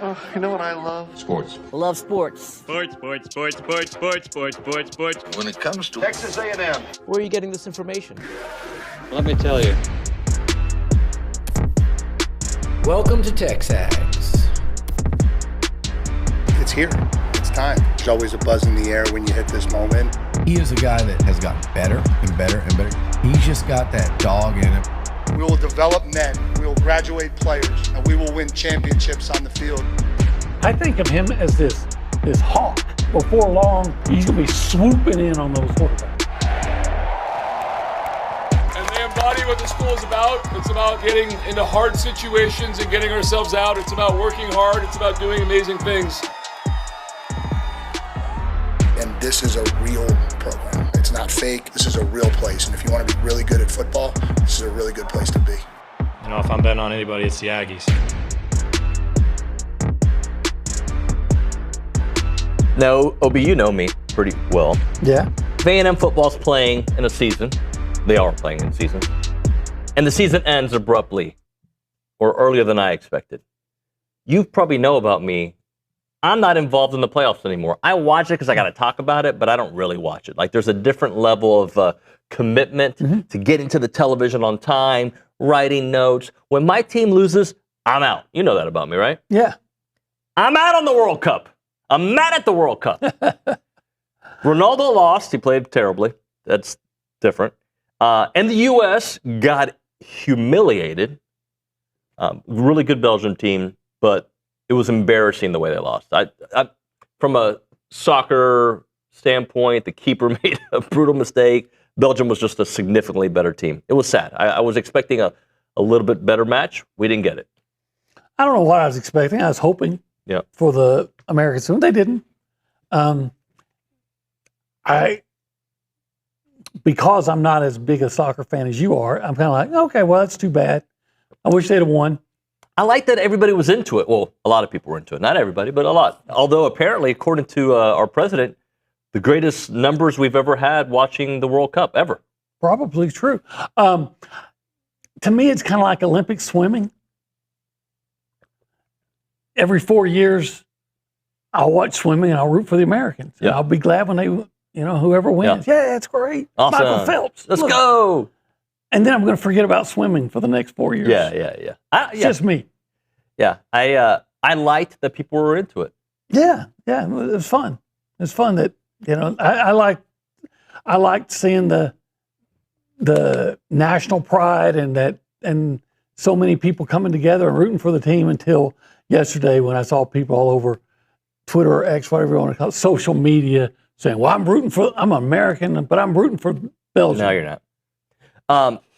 Oh, you know what I love? Sports. Love sports. Sports. When It comes to Texas A&M. Where are you getting this information? Let me tell you. Welcome to TexAgs. It's here. It's time. There's always a buzz in the air when you hit this moment. He is a guy that has gotten better and better and better. He's just got that dog in him. We will develop men. We will graduate players, and we will win championships on the field. I think of him as this hawk. Before long, he's going to be swooping in on those quarterbacks. And they embody what the school is about. It's about getting into hard situations and getting ourselves out. It's about working hard. It's about doing amazing things. And this is a real program. It's not fake. This is a real place. And if you want to be really good at football, this is a really good place to be. You know, if I'm betting on anybody, it's the Aggies. No, OB, you know me pretty well. Yeah. If A&M football's playing in a season, they are playing in a season, and the season ends abruptly or earlier than I expected, you probably know about me. I'm not involved in the playoffs anymore. I watch it because I got to talk about it, but I don't really watch it. Like, there's a different level of commitment to getting to the television on time, writing notes. When my team loses, I'm out. You know that about me, right? Yeah. I'm out on the World Cup. I'm mad at the World Cup. Ronaldo lost. He played terribly. That's different. And the U.S. got humiliated. Really good Belgian team, but it was embarrassing the way they lost. From a soccer standpoint, the keeper made a brutal mistake. Belgium was just a significantly better team. It was sad. I was expecting a little bit better match. We didn't get it. I don't know what I was expecting. I was hoping for the Americans. They didn't. Because I'm not as big a soccer fan as you are, I'm kind of like, okay, well, that's too bad. I wish they'd have won. I like that everybody was into it. Well, a lot of people were into it. Not everybody, but a lot. Although apparently, according to our president, the greatest numbers we've ever had watching the World Cup ever. Probably true. To me, it's kind of like Olympic swimming. Every 4 years, I'll watch swimming and I'll root for the Americans. And I'll be glad when they, whoever wins. Yeah, that's great. Awesome. Michael Phelps. Let's go. And then I'm going to forget about swimming for the next 4 years. Yeah. It's just me. Yeah, I liked that people were into it. Yeah, it was fun. It's fun that I liked seeing the national pride and so many people coming together and rooting for the team until yesterday when I saw people all over Twitter or X, whatever you want to call it, social media saying, "Well, I'm an American, but I'm rooting for Belgium." No, you're not.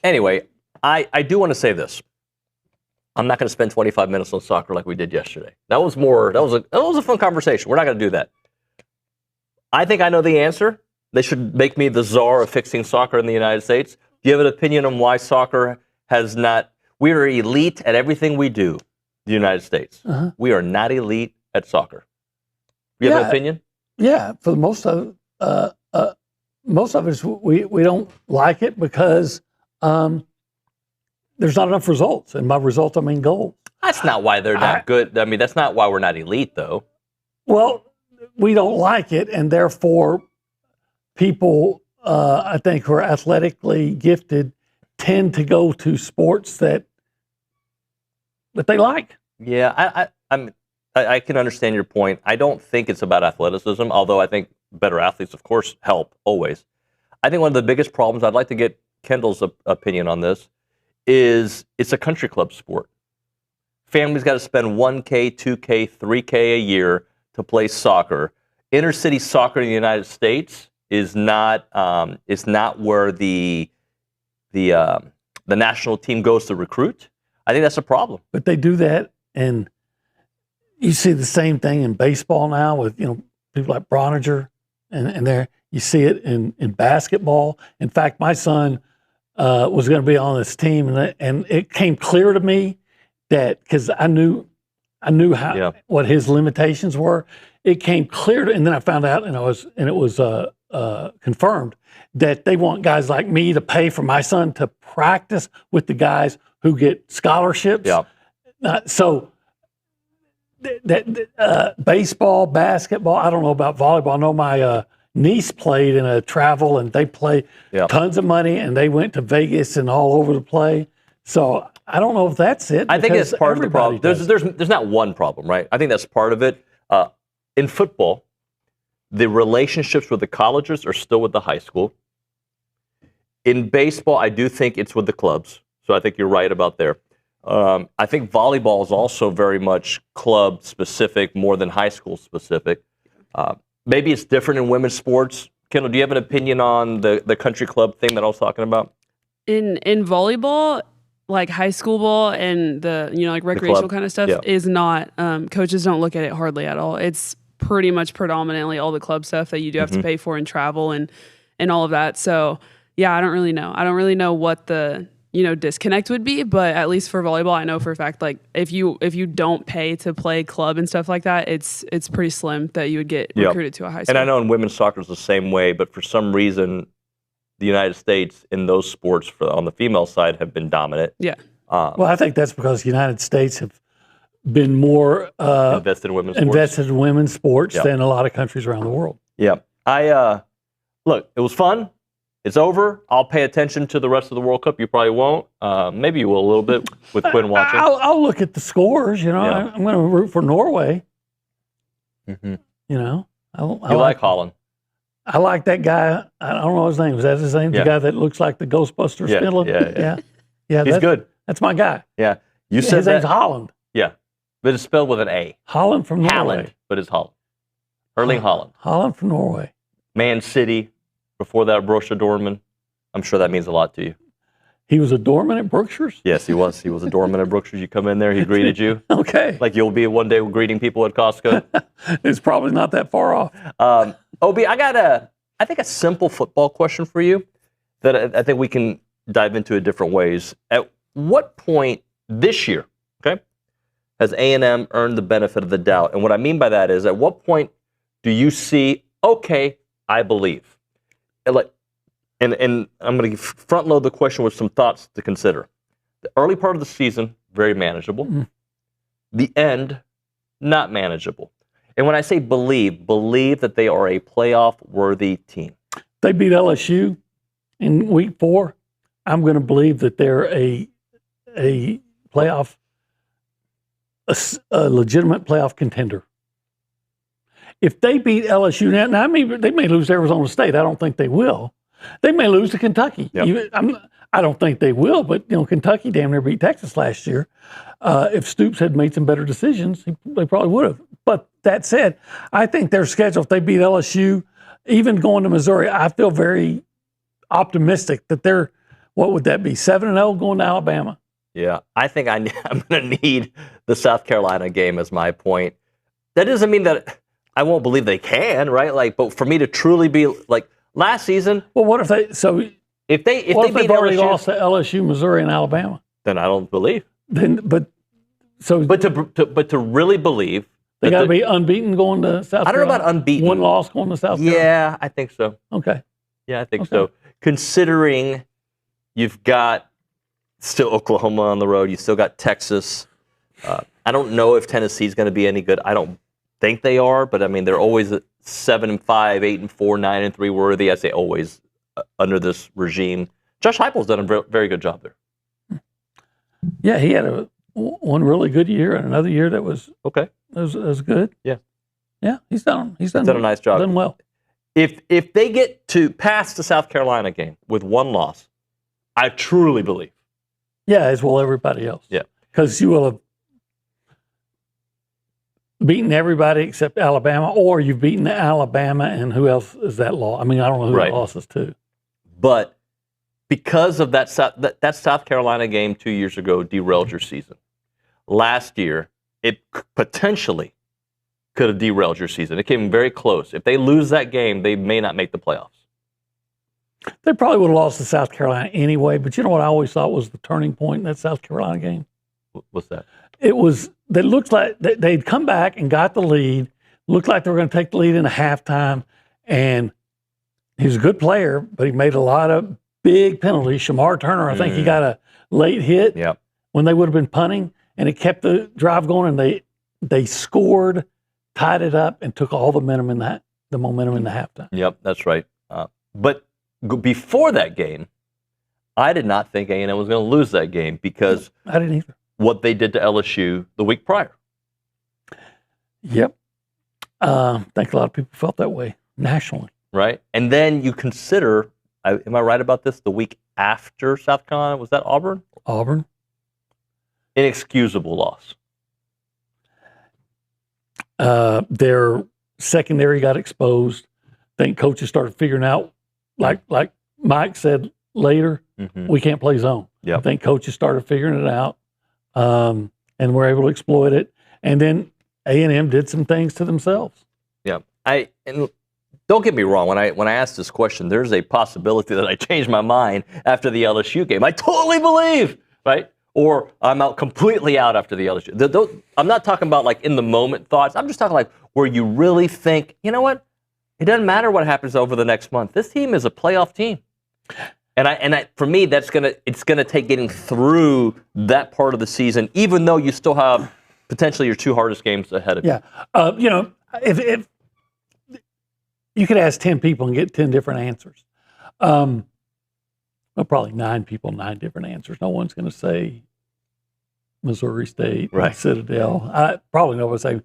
Anyway, I do want to say this. I'm not going to spend 25 minutes on soccer like we did yesterday. That was a fun conversation. We're not going to do that. I think I know the answer. They should make me the czar of fixing soccer in the United States. Do you have an opinion on why soccer has not? We are elite at everything we do, the United States. We are not elite at soccer. Do you have an opinion? Yeah, for the most of us, we don't like it because there's not enough results. And by results, I mean goals. That's not why they're not good. I mean, that's not why we're not elite, though. Well, we don't like it, and therefore people, I think, who are athletically gifted tend to go to sports that they like. Yeah, I can understand your point. I don't think it's about athleticism, although I think better athletes, of course, help always. I think one of the biggest problems, I'd like to get Kendall's opinion on this, is it's a country club sport. Families got to spend $1K, $2K, $3K a year to play soccer. Inner city soccer in the United States is not where the national team goes to recruit. I think that's a problem. But they do that, and you see the same thing in baseball now with people like Broniger, and there you see it in basketball. In fact, my son was going to be on this team, and it came clear to me that because I knew what his limitations were. It came clear and then I found out, and it was confirmed that they want guys like me to pay for my son to practice with the guys who get scholarships. Yeah. So baseball, basketball. I don't know about volleyball. I know my niece played in a travel, and they play tons of money, and they went to Vegas and all over the play. So I don't know if that's it. I think that's part of the problem. There's not one problem, right? I think that's part of it. In football, the relationships with the colleges are still with the high school. In baseball, I do think it's with the clubs. So I think you're right about there. I think volleyball is also very much club specific more than high school specific. Maybe it's different in women's sports. Kendall, do you have an opinion on the country club thing that I was talking about? In volleyball, like high school ball and the like recreational kind of stuff is not. Coaches don't look at it hardly at all. It's pretty much predominantly all the club stuff that you do have to pay for and travel and all of that. So yeah, I don't really know. I don't really know what the disconnect would be, but at least for volleyball, I know for a fact, like if you don't pay to play club and stuff like that, it's pretty slim that you would get recruited to a high school. And I know in women's soccer it's the same way, but for some reason, the United States in those sports on the female side have been dominant. Yeah. Well, I think that's because the United States have been more invested in women's sports than a lot of countries around the world. Yeah. Look, it was fun. It's over. I'll pay attention to the rest of the World Cup. You probably won't. Maybe you will a little bit with Quinn watching. I'll look at the scores. I'm going to root for Norway. Mm-hmm. I like Holland. I like that guy. I don't know his name. Is that his name? The guy that looks like the Ghostbusters villain? Yeah. He's good. That's my guy. Yeah. You said his name's Holland. Yeah. But it's spelled with an A. Holland from Norway. Halland, but it's Holland. Erling Haaland. Holland from Norway. Man City. Before that, Borussia Dortmund. I'm sure that means a lot to you. He was a doorman at Brookshire's? Yes, he was. He was a doorman at Brookshire's. You come in there, he greeted you. Okay. Like you'll be one day greeting people at Costco. It's probably not that far off. Obi, I got a simple football question for you that I think we can dive into in different ways. At what point this year, has A&M earned the benefit of the doubt? And what I mean by that is, at what point do you see, okay, I believe? And I'm going to front load the question with some thoughts to consider. The early part of the season, very manageable. Mm. The end, not manageable. And when I say believe that they are a playoff-worthy team. They beat LSU in week 4. I'm going to believe that they're a playoff, a legitimate playoff contender. If they beat LSU now, I mean, they may lose to Arizona State. I don't think they will. They may lose to Kentucky. Yep. I don't think they will, but Kentucky damn near beat Texas last year. If Stoops had made some better decisions, they probably would have. But that said, I think their schedule, if they beat LSU, even going to Missouri, I feel very optimistic that they're, what would that be, 7-0 going to Alabama? Yeah, I think I'm going to need the South Carolina game as my point. That doesn't mean that I won't believe they can, right? But for me to truly be like last season. Well, what if they? So if they've already lost to LSU, Missouri, and Alabama, then I don't believe. But to really believe, they got to be unbeaten going to South Carolina. I don't know about unbeaten. One loss going to South Carolina. Yeah, I think so. Okay. Yeah, I think so. Considering you've got still Oklahoma on the road, you still got Texas. I don't know if Tennessee's going to be any good. I don't think they are, but I mean they're always 7-5, 8-4, 9-3 worthy. I say always under this regime. Josh Heupel's done a very good job there. Yeah, he had one really good year and another year that was okay. It was good. Yeah, he's done a nice job. Done well. If they get to past the South Carolina game with one loss, I truly believe. Yeah, as will everybody else. Yeah, because you will have beaten everybody except Alabama, or you've beaten Alabama, and who else is that loss? I mean, I don't know who that loss is to. But because of that South Carolina game 2 years ago derailed your season. Last year, it potentially could have derailed your season. It came very close. If they lose that game, they may not make the playoffs. They probably would have lost to South Carolina anyway, but you know what I always thought was the turning point in that South Carolina game? What's that? It looked like they'd come back and got the lead, looked like they were going to take the lead in a halftime, and he was a good player, but he made a lot of big penalties. Shamar Turner, I think he got a late hit when they would have been punting, and it kept the drive going, and they they scored, tied it up, and took all the momentum in the halftime. Yep, that's right. But before that game, I did not think A&M was going to lose that game because I didn't either. What they did to LSU the week prior. Yep. I think a lot of people felt that way nationally. Right? And then you consider, am I right about this, the week after South Carolina, was that Auburn? Auburn. Inexcusable loss. Their secondary got exposed. I think coaches started figuring out, like Mike said later, we can't play zone. Yep. I think coaches started figuring it out, and were able to exploit it. And then A&M did some things to themselves. Yeah. And don't get me wrong, when I asked this question, there's a possibility that I changed my mind after the LSU game. I totally believe, right? Or I'm out completely out after the LSU. I'm not talking about like in the moment thoughts. I'm just talking like where you really think, you know what? It doesn't matter what happens over the next month. This team is a playoff team. And for me, it's gonna take getting through that part of the season, even though you still have potentially your two hardest games ahead of you. Yeah. If you could ask 10 people and get 10 different answers. Well, probably 9 people, 9 different answers. No one's going to say Missouri State, right. Citadel. Probably no one would say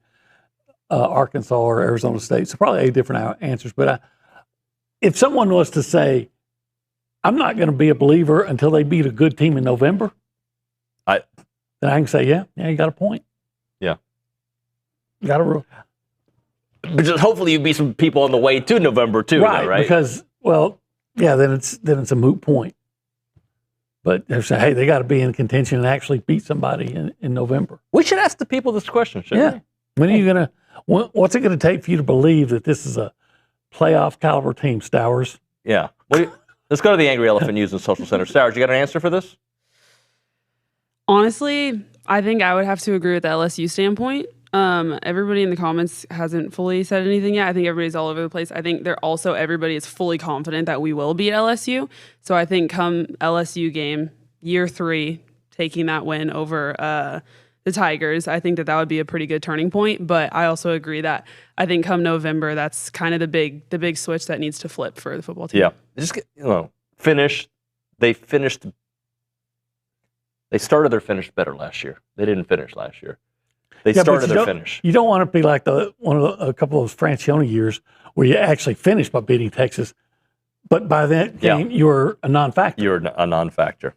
Arkansas or Arizona State. So probably 8 different answers. But if someone was to say, I'm not going to be a believer until they beat a good team in November, then I can say, yeah, you got a point. Yeah. You got a rule. But just hopefully you beat some people on the way to November too, right? Though, right? Because, well, yeah, then it's a moot point. But they're saying, hey, they got to be in contention and actually beat somebody in November. We should ask the people this question, shouldn't we? When are you gonna? What's it going to take for you to believe that this is a playoff caliber team, Stowers? Yeah. Let's go to the Angry Elephant News and Social Center. Stowers, you got an answer for this? Honestly, I think I would have to agree with the LSU standpoint. Everybody in the comments hasn't fully said anything yet. I think everybody's all over the place. I think everybody is fully confident that we will beat LSU. So I think come LSU game, year 3, taking that win over the Tigers, I think that would be a pretty good turning point. But I also agree that I think come November, that's kind of the big switch that needs to flip for the football team. Yeah. They started their finish better last year. They didn't finish last year. They started their finish. You don't want to be like a couple of those Francione years where you actually finished by beating Texas, but by that game you're a non-factor. You're a non-factor.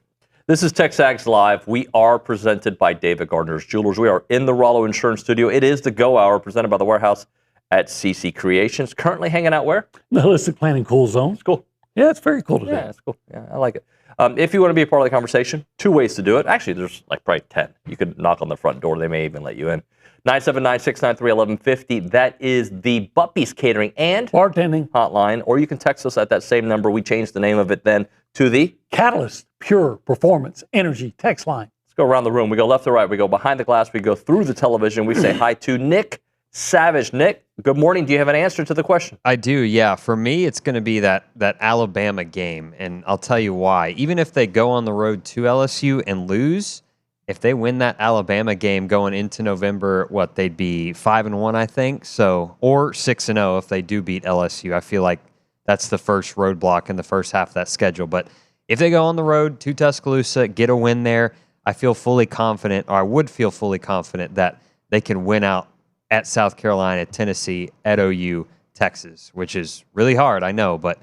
This is TexAgs Live. We are presented by David Gardner's Jewelers. We are in the Rollo Insurance Studio. It is the Go Hour presented by the Warehouse at CC Creations. Currently hanging out where? The Holistic Planning Cool Zone. It's cool. Yeah, it's very cool today. Yeah, it's cool. Yeah, I like it. If you want to be a part of the conversation, 2 ways to do it. Actually, there's like probably 10. You could knock on the front door. They may even let you in. 979-693-1150. That is the Buppies Catering and Bartending hotline. Or you can text us at that same number. We changed the name of it then to the Catalyst Pure Performance Energy text line. Let's go around the room. We go left to right. We go behind the glass. We go through the television. We say hi to Nick Savage. Nick, good morning. Do you have an answer to the question? I do, yeah. For me, it's going to be that Alabama game, and I'll tell you why. Even if they go on the road to LSU and lose, if they win that Alabama game going into November, they'd be 5-1, I think. So, or 6-0 if they do beat LSU. I feel like that's the first roadblock in the first half of that schedule. But if they go on the road to Tuscaloosa, get a win there, I feel fully confident, or I would feel fully confident that they can win out at South Carolina, Tennessee, at OU, Texas, which is really hard, I know, but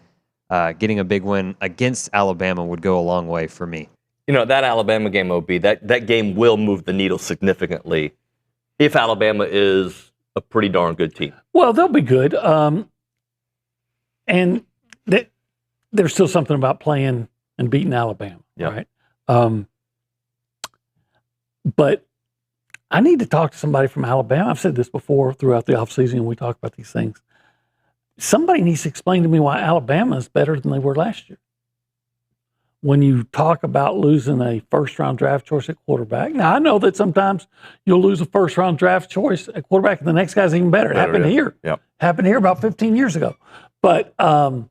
getting a big win against Alabama would go a long way for me. You know, that Alabama game, OB, that game will move the needle significantly if Alabama is a pretty darn good team. Well, they'll be good. And there's still something about playing and beating Alabama, right? But I need to talk to somebody from Alabama. I've said this before throughout the offseason when we talk about these things. Somebody needs to explain to me why Alabama is better than they were last year. When you talk about losing a first-round draft choice at quarterback. Now, I know that sometimes you'll lose a first-round draft choice at quarterback and the next guy's even better. It happened here. Yep. Happened here about 15 years ago. But a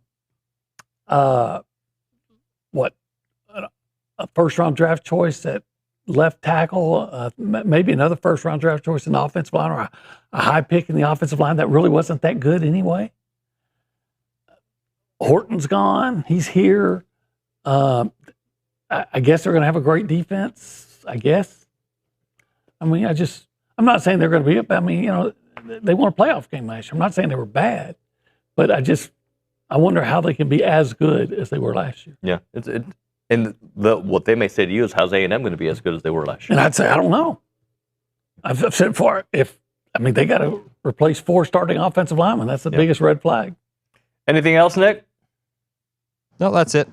first-round draft choice that left tackle, maybe another first-round draft choice in the offensive line, or a high pick in the offensive line that really wasn't that good anyway. Horton's gone. He's here. I guess they're going to have a great defense, I guess. I mean, I'm not saying they're going to be up. I mean, they won a playoff game last year. I'm not saying they were bad, but I wonder how they can be as good as they were last year. Yeah. And what they may say to you is, how's A&M going to be as good as they were last year? And I'd say, I don't know. I've said before, they got to replace 4 starting offensive linemen. That's the biggest red flag. Anything else, Nick? No, that's it.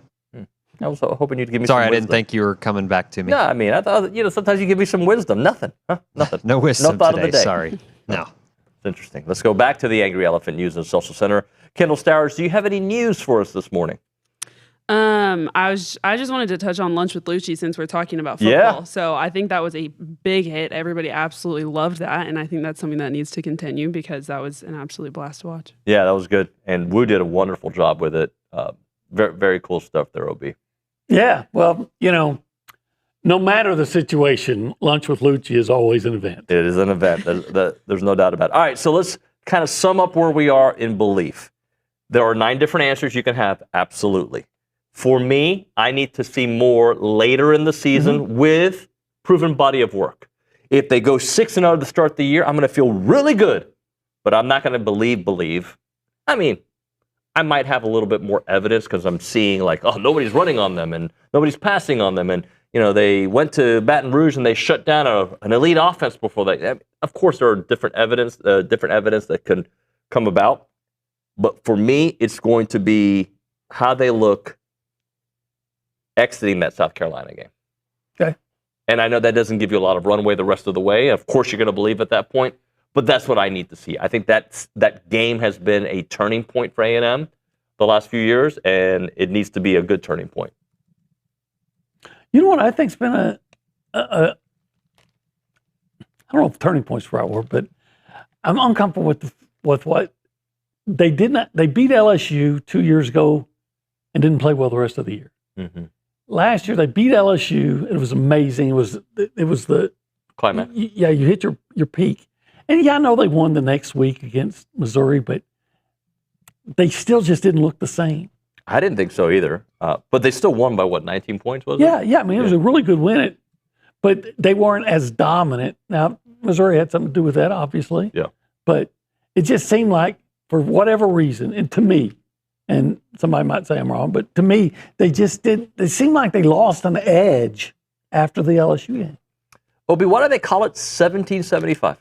I was hoping you'd give me Sorry, some wisdom. I didn't think you were coming back to me. No, I mean, I thought, sometimes you give me some wisdom. Nothing. Huh? Nothing. No wisdom no thought today, of the day. sorry. No. It's interesting. Let's go back to the Angry Elephant News and Social Center. Kendall Stowers, do you have any news for us this morning? I just wanted to touch on Lunch with Lucci since we're talking about football. Yeah. So I think that was a big hit. Everybody absolutely loved that, and I think that's something that needs to continue because that was an absolute blast to watch. Yeah, that was good, and Wu did a wonderful job with it. Very, very cool stuff there, OB. Yeah, well, no matter the situation, Lunch with Lucci is always an event. It is an event. There's no doubt about it. All right, so let's kind of sum up where we are in belief. There are 9 different answers you can have, absolutely. For me, I need to see more later in the season with proven body of work. If they go 6-0 to start the year, I'm going to feel really good, but I'm not going to believe. I mean, I might have a little bit more evidence because I'm seeing nobody's running on them and nobody's passing on them. And, they went to Baton Rouge and they shut down an elite offense before that. Of course, there are different evidence that can come about. But for me, it's going to be how they look exiting that South Carolina game. Okay. And I know that doesn't give you a lot of runway the rest of the way. Of course, you're going to believe at that point. But that's what I need to see. I think that game has been a turning point for A&M the last few years, and it needs to be a good turning point. You know what I think's been I don't know if turning point's the right word, but I'm uncomfortable with what they did not. They beat LSU 2 years ago and didn't play well the rest of the year. Mm-hmm. Last year they beat LSU. It was amazing. It was the climax. Yeah, you hit your peak. And I know they won the next week against Missouri, but they still just didn't look the same. I didn't think so either. But they still won by 19 points, was it? Yeah. I mean, it was a really good win. But they weren't as dominant. Now, Missouri had something to do with that, obviously. Yeah. But it just seemed like, for whatever reason, and to me, and somebody might say I'm wrong, but to me, they seemed like they lost an edge after the LSU game. Obi, why do they call it 1775?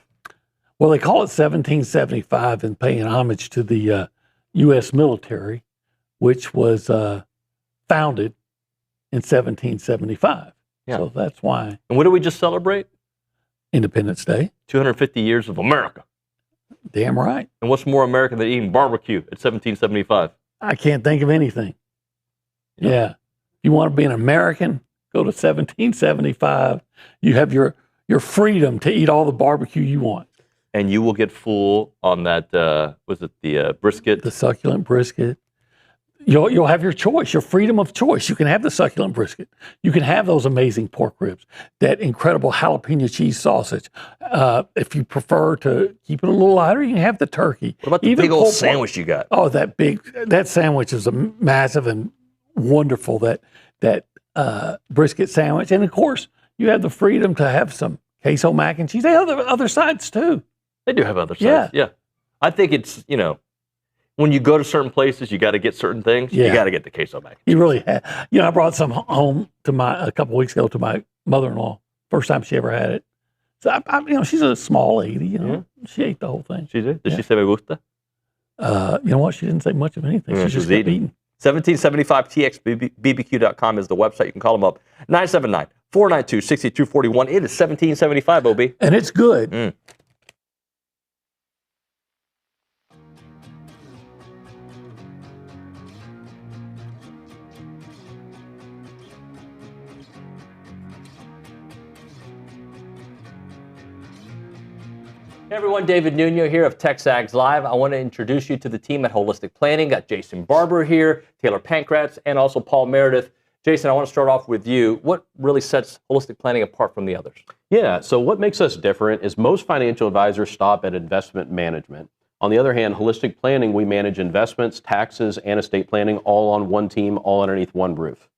Well, they call it 1775 and paying homage to the U.S. military, which was founded in 1775. Yeah. So that's why. And what did we just celebrate? Independence Day. 250 years of America. Damn right. And what's more American than eating barbecue at 1775? I can't think of anything. Yeah. If you want to be an American, go to 1775. You have your freedom to eat all the barbecue you want. And you will get full on that, the brisket? The succulent brisket. You'll have your choice, your freedom of choice. You can have the succulent brisket. You can have those amazing pork ribs, that incredible jalapeno cheese sausage. If you prefer to keep it a little lighter, you can have the turkey. What about the big old sandwich you got? Oh, that sandwich is massive and wonderful, that brisket sandwich. And of course, you have the freedom to have some queso mac and cheese. They have other sides too. They do have other sides. Yeah. I think it's, when you go to certain places, you got to get certain things. Yeah. You got to get the queso mac. You really have. I brought some home to a couple weeks ago to my mother-in-law. First time she ever had it. So she's a small lady. Yeah. She ate the whole thing. She did. Did she say me gusta? You know what? She didn't say much of anything. She just kept eating. 1775txbbq.com is the website. You can call them up. 979-492-6241. It is 1775, OB. And it's good. Hey everyone, David Nuno here of TexAgs Live. I want to introduce you to the team at Holistic Planning. Got Jason Barber here, Taylor Pankratz, and also Paul Meredith. Jason, I want to start off with you. What really sets holistic planning apart from the others? Yeah, so what makes us different is most financial advisors stop at investment management. On the other hand, holistic planning, we manage investments, taxes, and estate planning all on one team, all underneath one roof.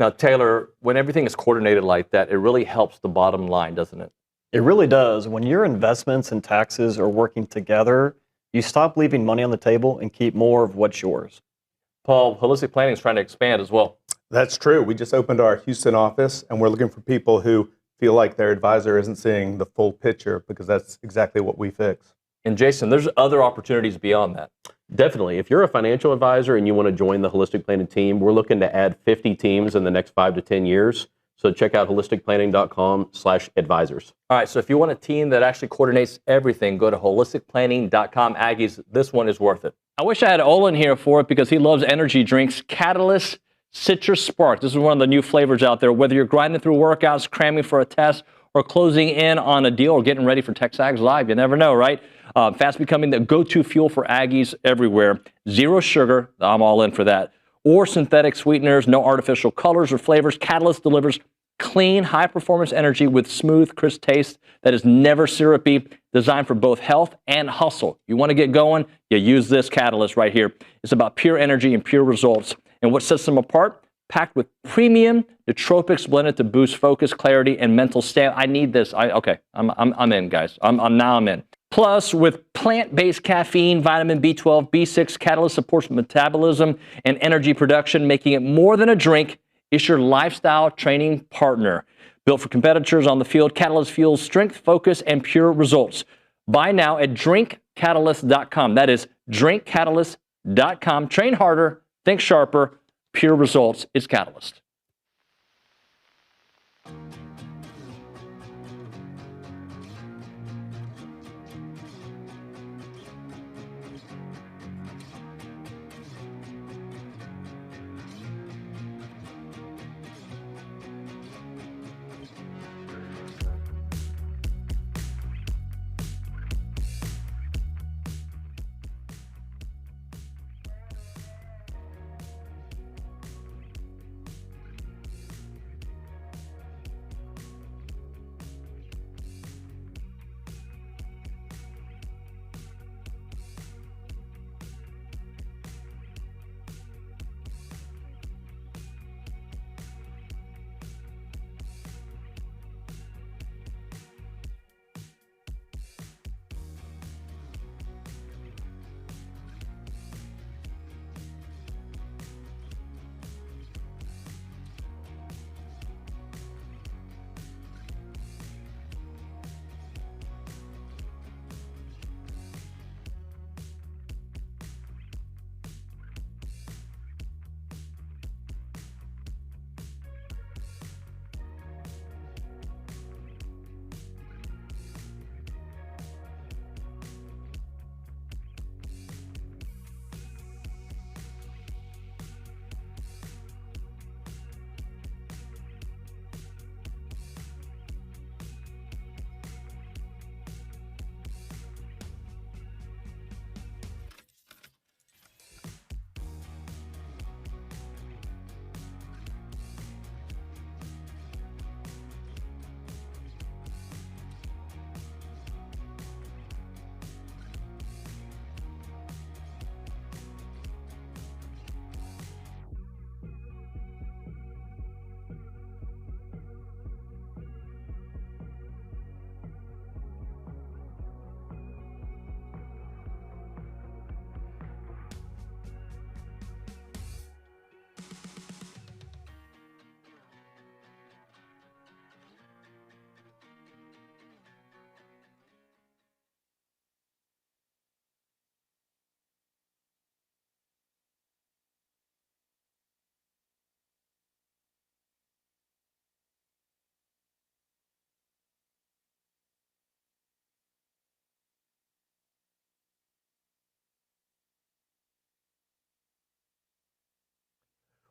Now, Taylor, when everything is coordinated like that, it really helps the bottom line, doesn't it? It really does. When your investments and taxes are working together, you stop leaving money on the table and keep more of what's yours. Paul, holistic planning is trying to expand as well. That's true. We just opened our Houston office, and we're looking for people who feel like their advisor isn't seeing the full picture, because that's exactly what we fix. And Jason, there's other opportunities beyond that. Definitely. If you're a financial advisor and you want to join the holistic planning team, we're looking to add 50 teams in the next 5 to 10 years. So check out holisticplanning.com/advisors. All right, so if you want a team that actually coordinates everything, go to holisticplanning.com. Aggies, this one is worth it. I wish I had Olin here for it because he loves energy drinks. Catalyst Citrus Spark. This is one of the new flavors out there. Whether you're grinding through workouts, cramming for a test, or closing in on a deal, or getting ready for TexAgs Live, you never know, right? Fast becoming the go-to fuel for Aggies everywhere. Zero sugar, I'm all in for that. Or synthetic sweeteners, no artificial colors or flavors. Catalyst delivers clean, high-performance energy with smooth, crisp taste that is never syrupy, designed for both health and hustle. You want to get going, you use this Catalyst right here. It's about pure energy and pure results. And what sets them apart? Packed with premium nootropics blended to boost focus, clarity, and mental stamina. I need this. I'm in, guys. I'm in. Plus, with plant-based caffeine, vitamin B12, B6, Catalyst supports metabolism and energy production, making it more than a drink. It's your lifestyle training partner. Built for competitors on the field, Catalyst fuels strength, focus, and pure results. Buy now at drinkcatalyst.com. That is drinkcatalyst.com. Train harder, think sharper, pure results. It's Catalyst.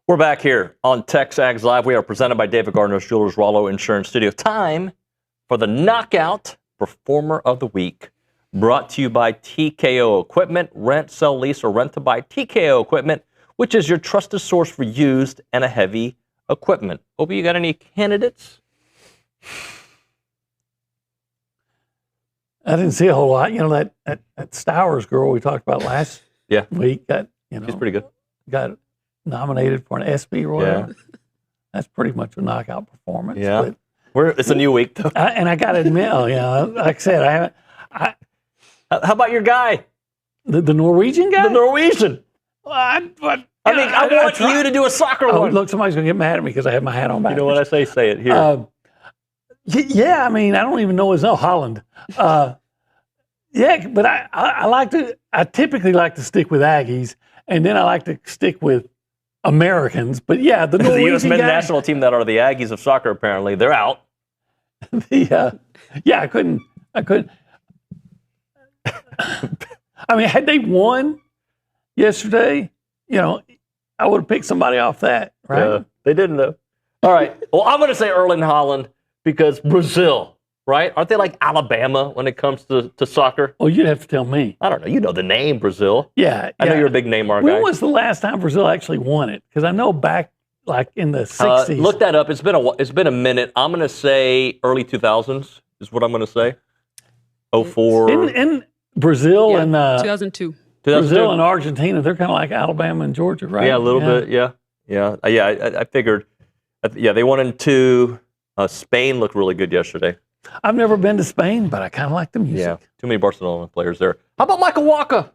We're back here on TexAgs Live. We are presented by David Gardner's Jewelers Rollo Insurance Studio. Time for the Knockout Performer of the Week, brought to you by TKO Equipment. Rent, sell, lease, or rent to buy TKO Equipment, which is your trusted source for used and a heavy equipment. Opie, you got any candidates? I didn't see a whole lot. You know, that Stowers girl we talked about last week got, she's pretty good. Got nominated for an ESPY or whatever. Yeah. That's pretty much a knockout performance. Yeah. It's a new week, though. And I got to admit, like I said, I haven't. How about your guy? The Norwegian guy? The Norwegian. I want you to do a soccer one. Look, somebody's going to get mad at me because I have my hat on backwards. You know what I say? Say it here. Yeah, I mean, I don't even know his name. Holland. Yeah, but I typically like to stick with Aggies, and then I like to stick with Americans. But yeah, the Norwegian U.S. men's national team that are the Aggies of soccer, apparently, they're out. Yeah, I couldn't. I mean, had they won yesterday, I would have picked somebody off that, right? They didn't, though. All right. Well, I'm going to say Erling Haaland because Brazil, right? Aren't they like Alabama when it comes to soccer? Well, you'd have to tell me. I don't know. You know the name, Brazil. Yeah. I know you're a big Neymar guy. When was the last time Brazil actually won it? Because I know back like in the 60s. Look that up. It's been a minute. I'm going to say early 2000s is what I'm going to say. 04. In Brazil and 2002. Brazil and Argentina, they're kind of like Alabama and Georgia, right? Yeah, a little bit. Yeah. I figured. Yeah, they won in 2. Spain looked really good yesterday. I've never been to Spain, but I kind of like the music. Yeah, too many Barcelona players there. How about Michael Walker?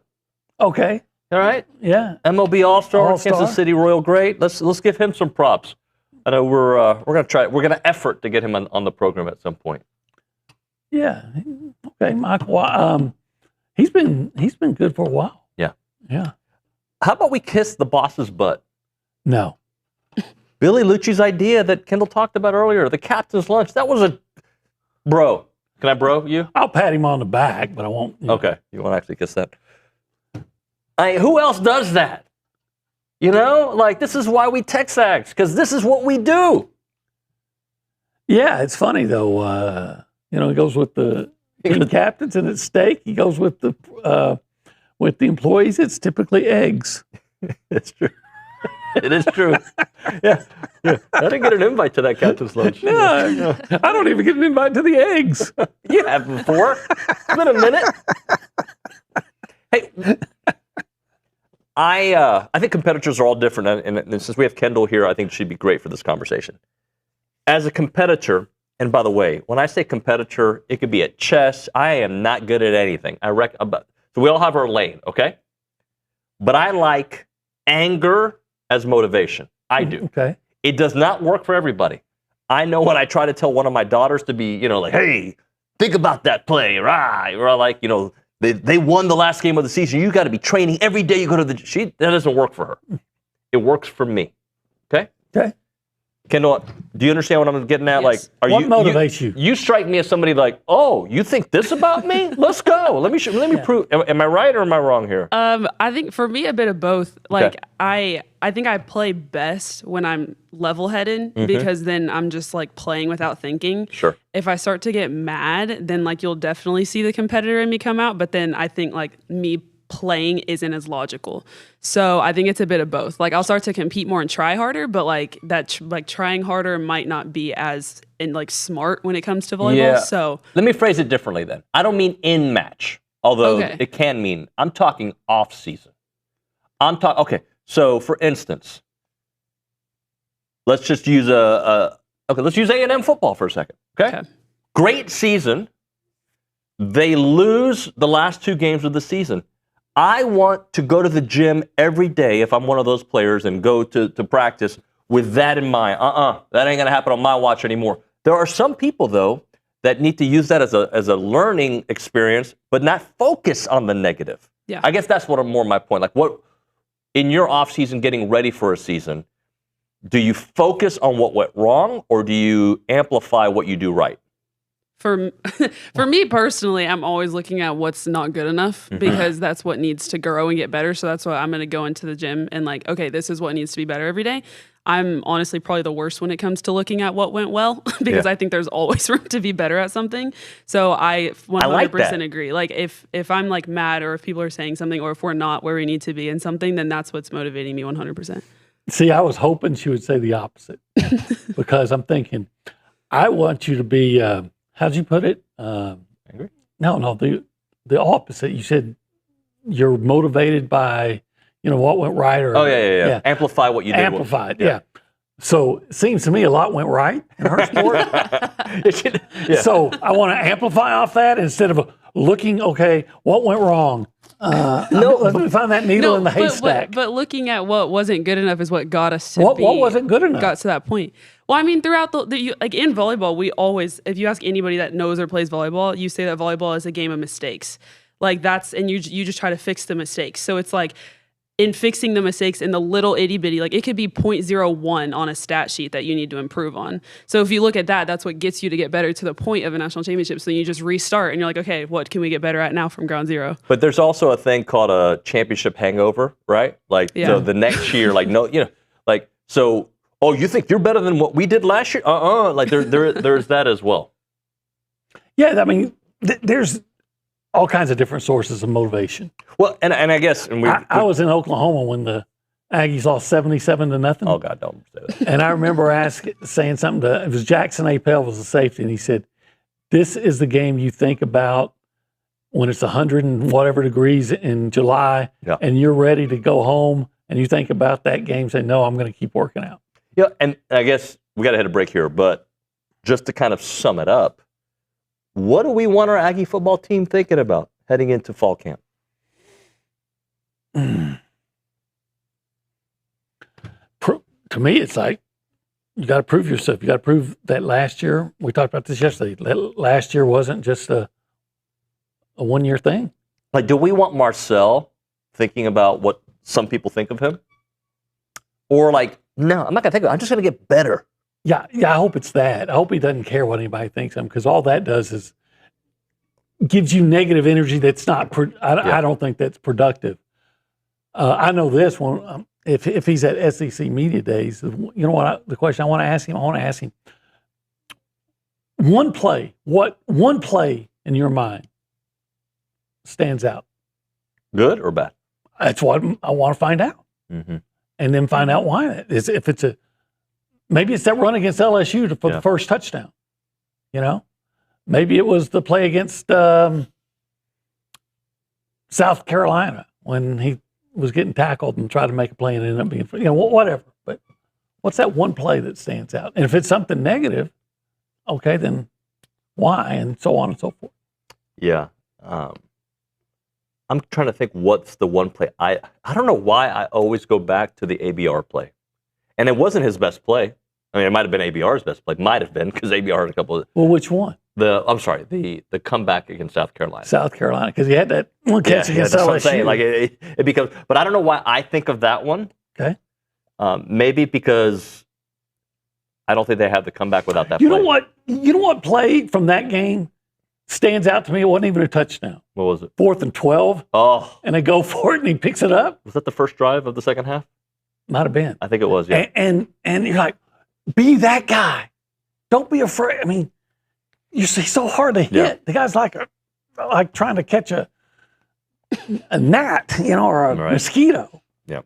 Okay. All right. Yeah. MLB All-Star, Kansas City Royal great. Let's give him some props. I know we're going to try. We're going to effort to get him on the program at some point. Yeah. Okay, Michael. He's been good for a while. Yeah. Yeah. How about we kiss the boss's butt? No. Billy Lucci's idea that Kendall talked about earlier, the captain's lunch. That was a bro. Can I bro you? I'll pat him on the back, but I won't. Okay. You won't actually kiss that. Who else does that? This is why we TexAgs, because this is what we do. Yeah, it's funny though. He goes with the team captains and it's steak. He goes with the employees. It's typically eggs. It's true. It is true. Yeah. I didn't get an invite to that captain's lunch. No, I don't even get an invite to the eggs. You have before. It's been a minute. Hey, I think competitors are all different, and since we have Kendall here, I think she'd be great for this conversation. As a competitor, and by the way, when I say competitor, it could be at chess. I am not good at anything. So we all have our lane, okay? But I like anger as motivation. I do. Okay. It does not work for everybody. I know when I try to tell one of my daughters to be, hey, think about that play, right? Or like, they won the last game of the season. You got to be training every day you go to that doesn't work for her. It works for me. Okay? Okay. Kendall, do you understand what I'm getting at? Yes. Like, what motivates you? You strike me as somebody like, oh, you think this about me? Let's go. Let me prove. Am I right or am I wrong here? I think for me a bit of both. Like I think I play best when I'm level-headed because then I'm just like playing without thinking. Sure. If I start to get mad, then like you'll definitely see the competitor in me come out. But then I think like me playing isn't as logical. So I think it's a bit of both. Like I'll start to compete more and try harder, but like that trying harder might not be as smart when it comes to volleyball. Yeah. So let me phrase it differently then. I don't mean in match, although it can mean. I'm talking off season. Okay. So for instance, let's just use let's use A&M football for a second. Okay. Great season. They lose the last 2 games of the season. I want to go to the gym every day if I'm one of those players and go to practice with that in mind. That ain't going to happen on my watch anymore. There are some people, though, that need to use that as a learning experience, but not focus on the negative. Yeah. I guess that's more my point. Like what in your off season, getting ready for a season, do you focus on what went wrong or do you amplify what you do right? For me personally, I'm always looking at what's not good enough because that's what needs to grow and get better. So that's why I'm going to go into the gym and like, okay, this is what needs to be better every day. I'm honestly probably the worst when it comes to looking at what went well because I think there's always room to be better at something. So I 100% agree. Like if I'm like mad or if people are saying something or if we're not where we need to be in something, then that's what's motivating me 100%. See, I was hoping she would say the opposite because I'm thinking, I want you to be, how'd you put it? Angry? No, the opposite. You said you're motivated by, what went right. Or, yeah. Amplify what you did. Amplified, yeah. So it seems to me a lot went right in her sport. So I want to amplify off that instead of looking, okay, what went wrong? Let me find that needle in the haystack. But looking at what wasn't good enough is what got us to what wasn't good enough? Got to that point. Well, I mean, throughout like in volleyball, we always, if you ask anybody that knows or plays volleyball, you say that volleyball is a game of mistakes. Like and you just try to fix the mistakes. So it's like, in fixing the mistakes in the little itty bitty, like it could be 0.01 on a stat sheet that you need to improve on. So if you look at that, that's what gets you to get better to the point of a national championship. So you just restart and you're like, okay, what can we get better at now from ground zero? But there's also a thing called a championship hangover, right? Like, so the next year, like, no, so, oh, you think you're better than what we did last year? Like there's that as well. Yeah, I mean, there's all kinds of different sources of motivation. Well, and I guess, I was in Oklahoma when the Aggies lost 77-0. Oh God, don't say that. And I remember saying something it was Jackson Appel was the safety, and he said, "This is the game you think about when it's 100 and whatever degrees in July, and you're ready to go home, and you think about that game, say, no, I'm going to keep working out." Yeah, and I guess we got to hit a break here, but just to kind of sum it up, what do we want our Aggie football team thinking about heading into fall camp? To me, it's like you got to prove yourself. You got to prove that last year, we talked about this yesterday, last year wasn't just a one-year thing. Like, do we want Marcel thinking about what some people think of him? Or like, no, I'm not going to think of it. I'm just going to get better. Yeah, I hope it's that. I hope he doesn't care what anybody thinks of him, because all that does is gives you negative energy that's not, I don't think that's productive. I know this one, if he's at SEC Media Days, you know what, the question I want to ask him, one play in your mind stands out? Good or bad? That's what I want to find out. Mm-hmm. And then find out why that is. If it's maybe it's that run against LSU for the first touchdown. Maybe it was the play against South Carolina when he was getting tackled and tried to make a play and ended up being, whatever. But what's that one play that stands out? And if it's something negative, okay, then why? And so on and so forth. Yeah. I'm trying to think what's the one play. I don't know why I always go back to the ABR play. And it wasn't his best play. I mean, it might have been ABR's best play. Might have been, because ABR had a couple of... Well, which one? The comeback against South Carolina. South Carolina, because he had that one catch against LSU. What I'm saying. Like it becomes... But I don't know why I think of that one. Okay. Maybe because I don't think they have the comeback without that play. You know what play from that game stands out to me? It wasn't even a touchdown. What was it? 4th and 12. Oh. And they go for it, and he picks it up. Was that the first drive of the second half? Might have been. I think it was, yeah. And you're like, be that guy. Don't be afraid. I mean, he's so hard to hit. Yeah. The guy's like trying to catch a gnat, or a mosquito. Yeah.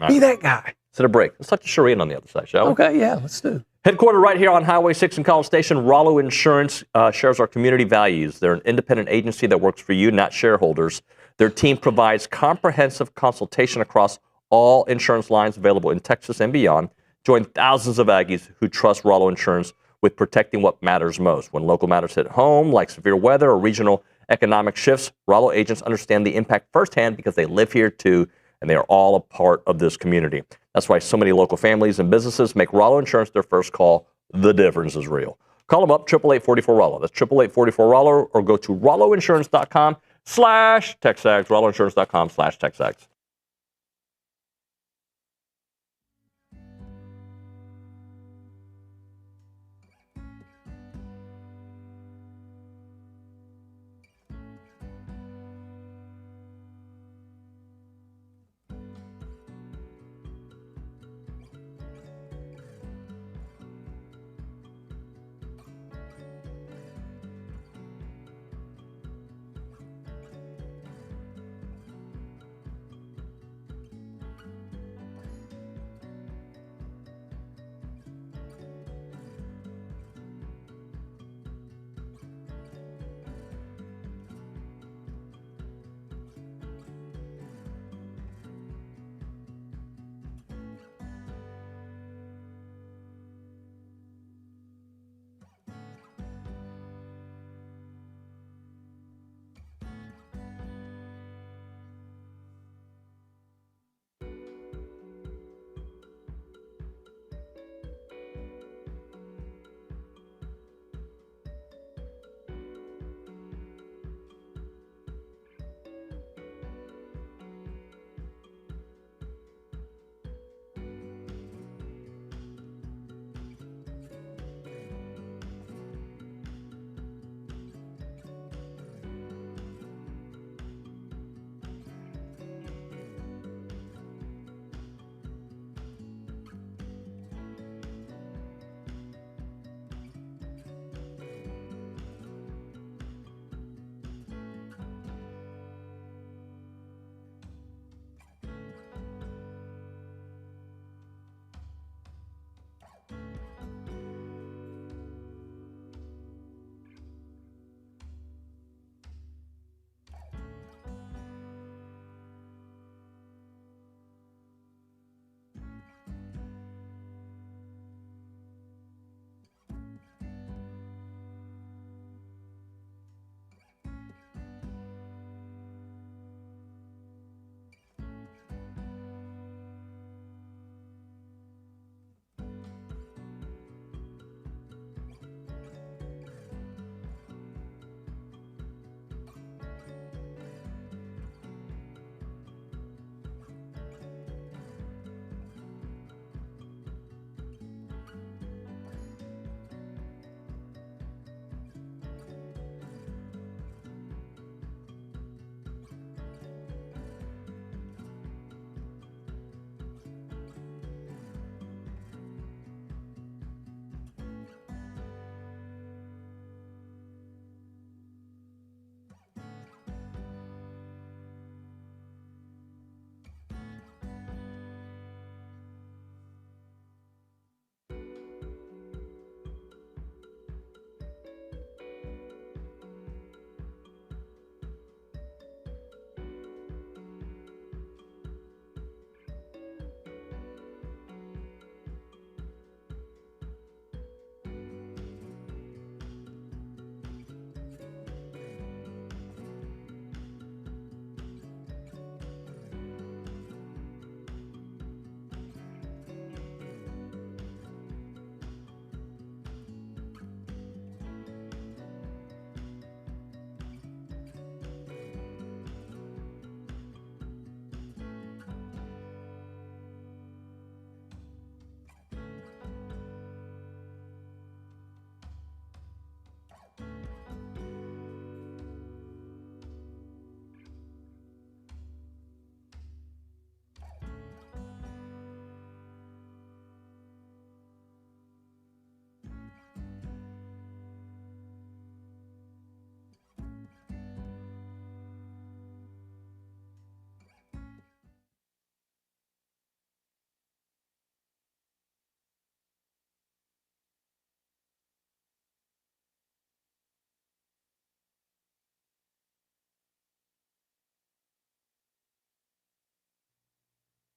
Be that guy. Let's hit a break. Let's talk to Charean on the other side, shall we? Okay, yeah, let's do. Headquartered right here on Highway 6 in College Station, Rollo Insurance shares our community values. They're an independent agency that works for you, not shareholders. Their team provides comprehensive consultation across all insurance lines available in Texas and beyond. Join thousands of Aggies who trust Rollo Insurance with protecting what matters most. When local matters hit home, like severe weather or regional economic shifts, Rollo agents understand the impact firsthand because they live here too, and they are all a part of this community. That's why so many local families and businesses make Rollo Insurance their first call. The difference is real. Call them up, 888-44-ROLLO. That's 888-44-ROLLO, or go to rolloinsurance.com/TexAgs, rolloinsurance.com/TexAgs.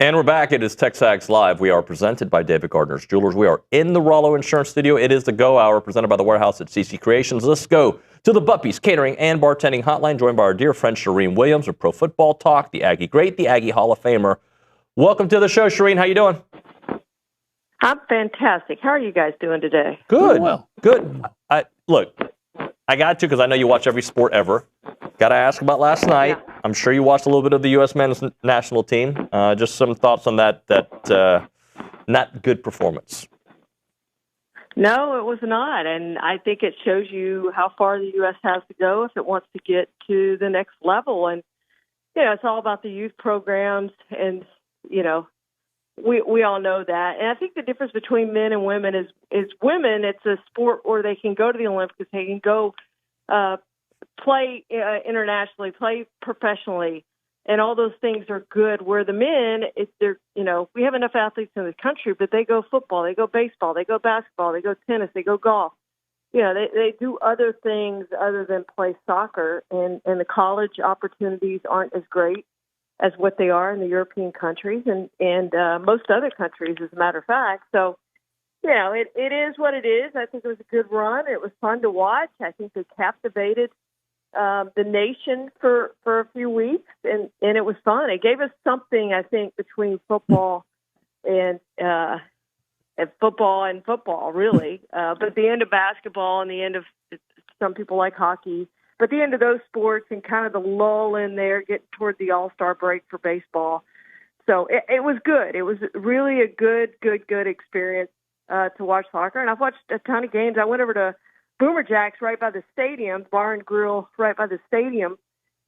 And we're back. It is TexAgs Live. We are presented by David Gardner's Jewelers. We are in the Rollo Insurance Studio. It is the Go Hour presented by the Warehouse at CC Creations. Let's go to the Buppies Catering and Bartending Hotline, joined by our dear friend Charean Williams of Pro Football Talk, the Aggie great, the Aggie Hall of Famer. Welcome to the show, Charean. How you doing? I'm fantastic. How are you guys doing today? Good. Good. Look, I got to because I know you watch every sport ever. Got to ask about last night. Yeah. I'm sure you watched a little bit of the U.S. men's national team. Just some thoughts on that not good performance. No, it was not. And I think it shows you how far the U.S. has to go if it wants to get to the next level. And, it's all about the youth programs. And, we all know that. And I think the difference between men and women is women, it's a sport where they can go to the Olympics, they can go play internationally, play professionally, and all those things are good. Where the men, we have enough athletes in the country, but they go football, they go baseball, they go basketball, they go tennis, they go golf. They do other things other than play soccer, and the college opportunities aren't as great as what they are in the European countries and most other countries, as a matter of fact. So, it is what it is. I think it was a good run. It was fun to watch. I think they captivated the nation for a few weeks, and it was fun. It gave us something, I think, between football and football, really. But the end of basketball and the end of some people like hockey, but the end of those sports and kind of the lull in there, getting toward the All-Star break for baseball. So it was good. It was really a good experience to watch soccer. And I've watched a ton of games. I went over to Boomer Jack's right by the stadium, bar and grill right by the stadium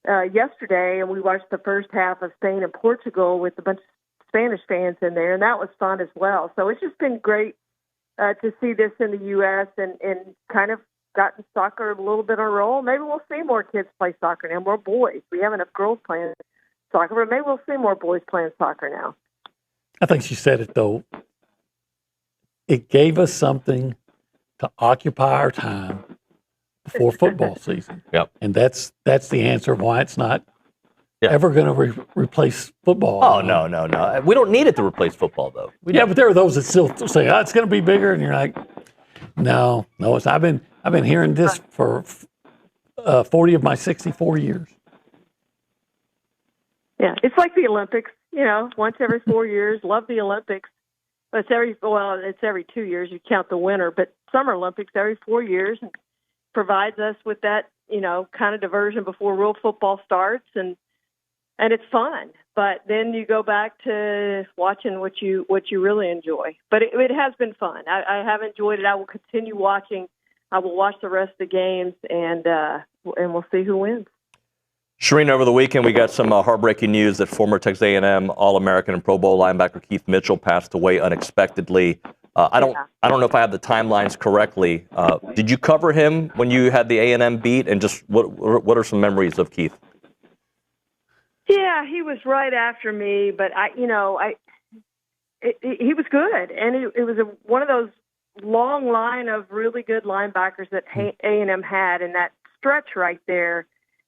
yesterday, and we watched the first half of Spain and Portugal with a bunch of Spanish fans in there, and that was fun as well. So it's just been great to see this in the U.S. and kind of gotten soccer a little bit on a roll. Maybe we'll see more kids play soccer now, more boys. We have enough girls playing soccer, but maybe we'll see more boys playing soccer now. I think she said it, though. It gave us something to occupy our time before football season. Yep. And that's the answer of why it's not ever going to replace football. Oh, no. We don't need it to replace football, though. But there are those that still say, it's going to be bigger. And you're like, no. I've been hearing this for 40 of my 64 years. Yeah, it's like the Olympics, once every 4 years. Love the Olympics. But it's every 2 years. You count the winter, but Summer Olympics every 4 years and provides us with that, kind of diversion before real football starts, and it's fun. But then you go back to watching what you really enjoy. But it has been fun. I have enjoyed it. I will continue watching. I will watch the rest of the games, and we'll see who wins. Charean, over the weekend, we got some heartbreaking news that former Texas A&M All-American and Pro Bowl linebacker Keith Mitchell passed away unexpectedly. I don't know if I have the timelines correctly. Did you cover him when you had the A&M beat? And just what are some memories of Keith? Yeah, he was right after me, but he was good, and it was one of those long line of really good linebackers that A&M had in that stretch right there.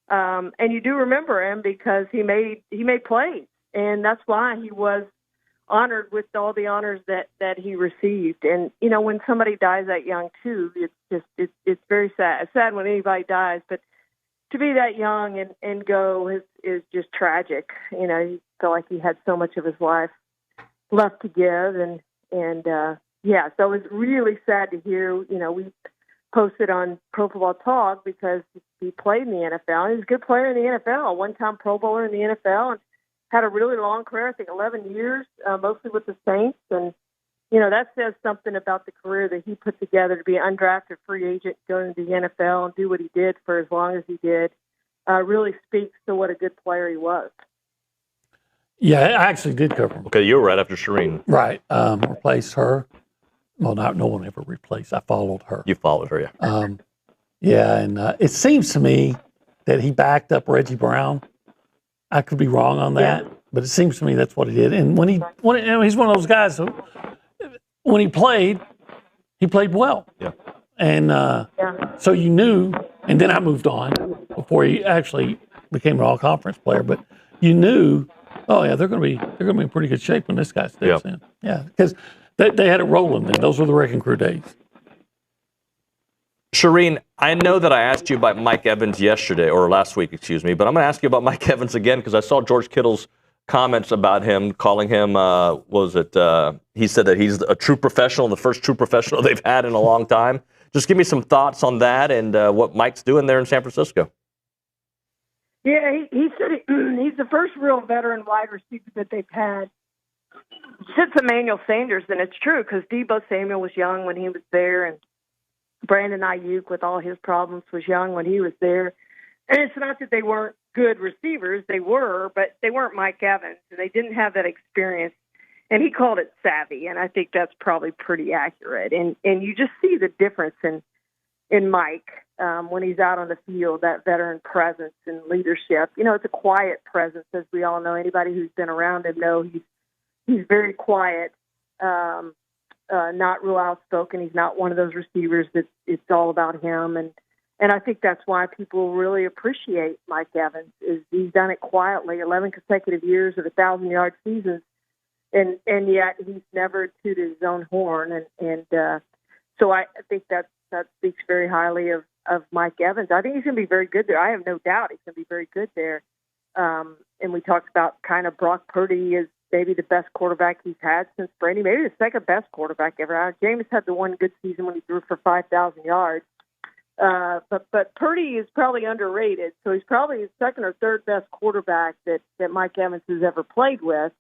And you do remember him because he made plays, and that's why he was honored with all the honors that he received. And when somebody dies that young too, it's very sad. It's sad when anybody dies, but to be that young and go is just tragic. You feel like he had so much of his life left to give, and so it was really sad to hear. We posted on Pro Football Talk because he played in the NFL. He was a good player in the NFL, one-time Pro Bowler in the NFL, and had a really long career, I think 11 years, mostly with the Saints. And, that says something about the career that he put together to be an undrafted free agent, go into the NFL and do what he did for as long as he did. Really speaks to what a good player he was. Yeah, I actually did cover him. Okay, you were right after Charean. Right. Replaced her. Well, no one ever replaced. I followed her. You followed her, yeah. And it seems to me that he backed up Reggie Brown. I could be wrong on that, but it seems to me that's what he did. And when he's one of those guys who, when he played well. Yeah. And so you knew, and then I moved on before he actually became an all-conference player, but you knew Oh yeah, they're going to be in pretty good shape when this guy steps in. Yeah, because they had it rolling then. Those were the wrecking crew days. Charean, I know that I asked you about Mike Evans yesterday, or last week, excuse me, but I'm going to ask you about Mike Evans again because I saw George Kittle's comments about him, calling him, he said that he's a true professional, the first true professional they've had in a long time. Just give me some thoughts on that and what Mike's doing there in San Francisco. Yeah, he said he's the first real veteran wide receiver that they've had since Emmanuel Sanders, and it's true because Deebo Samuel was young when he was there, and Brandon Ayuk, with all his problems, was young when he was there. And it's not that they weren't good receivers. They were, but they weren't Mike Evans, and they didn't have that experience. And he called it savvy, and I think that's probably pretty accurate. And you just see the difference in Mike when he's out on the field, that veteran presence and leadership. You know, it's a quiet presence, as we all know. Anybody who's been around him know he's very quiet. Not real outspoken. He's not one of those receivers that it's all about him. And I think that's why people really appreciate Mike Evans, is he's done it quietly, 11 consecutive years of 1,000-yard seasons, and yet he's never tooted his own horn. So I think that speaks very highly of Mike Evans. I think he's going to be very good there. I have no doubt he's going to be very good there. And we talked about kind of Brock Purdy is maybe the best quarterback he's had since Brady, maybe the second best quarterback ever. Jameis had the one good season when he threw for 5,000 yards. But Purdy is probably underrated, so he's probably the second or third best quarterback that Mike Evans has ever played with.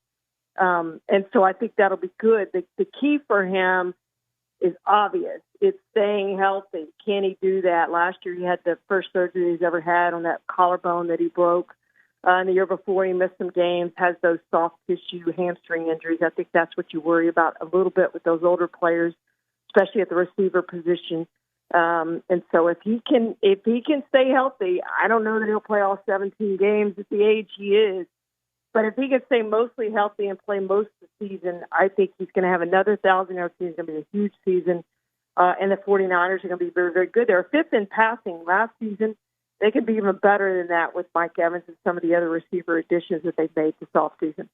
And so I think that'll be good. The key for him is obvious. It's staying healthy. Can he do that? Last year he had the first surgery he's ever had on that collarbone that he broke. And the year before, he missed some games, has those soft tissue hamstring injuries. I think that's what you worry about a little bit with those older players, especially at the receiver position. And so if he can stay healthy, I don't know that he'll play all 17 games at the age he is, but if he can stay mostly healthy and play most of the season, I think he's going to have another 1,000-yard season. It's going to be a huge season, and the 49ers are going to be very, very good. They're fifth in passing last season. They could be even better than that with Mike Evans and some of the other receiver additions that they've made this offseason.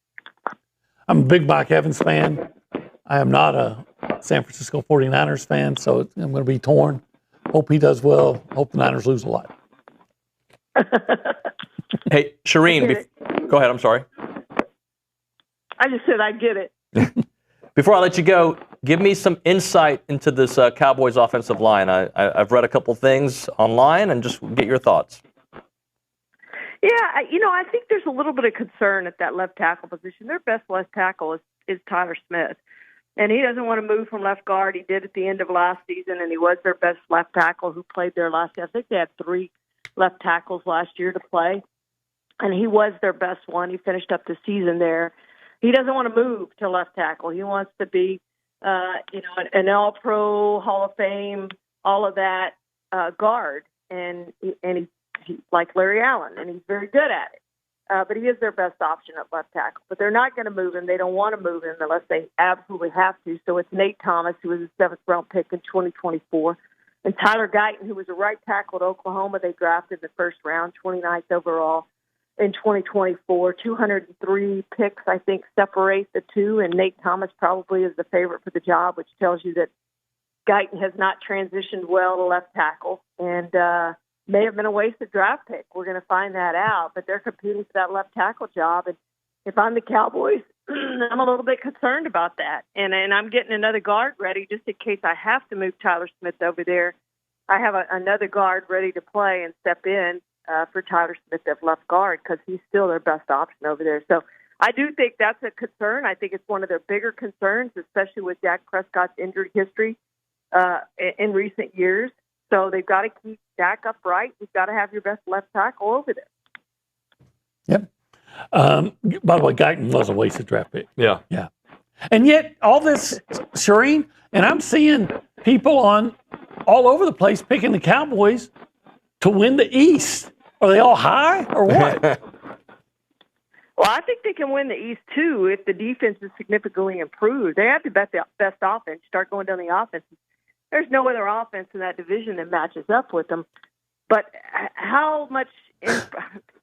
I'm a big Mike Evans fan. I am not a San Francisco 49ers fan, so I'm going to be torn. Hope he does well. Hope the Niners lose a lot. Hey, Charean, go ahead. I'm sorry. I just said I get it. Before I let you go, give me some insight into this Cowboys offensive line. I've read a couple things online and just get your thoughts. Yeah, I think there's a little bit of concern at that left tackle position. Their best left tackle is Tyler Smith, and he doesn't want to move from left guard. He did at the end of last season, and he was their best left tackle who played there last year. I think they had 3 left tackles last year to play, and he was their best one. He finished up the season there. He doesn't want to move to left tackle. He wants to be, an All-Pro, Hall of Fame, all of that guard, and he's like Larry Allen, and he's very good at it. But he is their best option at left tackle. But they're not going to move him. They don't want to move him unless they absolutely have to. So it's Nate Thomas, who was a 7th-round pick in 2024, and Tyler Guyton, who was a right tackle at Oklahoma. They drafted in the first round, 29th overall. In 2024, 203 picks, I think, separate the two, and Nate Thomas probably is the favorite for the job, which tells you that Guyton has not transitioned well to left tackle and may have been a wasted draft pick. We're going to find that out, but they're competing for that left tackle job, and if I'm the Cowboys, I'm a little bit concerned about that, and I'm getting another guard ready just in case I have to move Tyler Smith over there. I have another guard ready to play and step in for Tyler Smith at left guard because he's still their best option over there. So I do think that's a concern. I think it's one of their bigger concerns, especially with Dak Prescott's injury history in recent years. So they've got to keep Dak upright. You've got to have your best left tackle over there. Yep. By the way, Guyton was a wasted draft pick. Yeah. Yeah. And yet all this, Charean, and I'm seeing people all over the place picking the Cowboys to win the East. Are they all high or what? Well, I think they can win the East, too, if the defense is significantly improved. They have the best offense. Start going down the offense. There's no other offense in that division that matches up with them. But how much,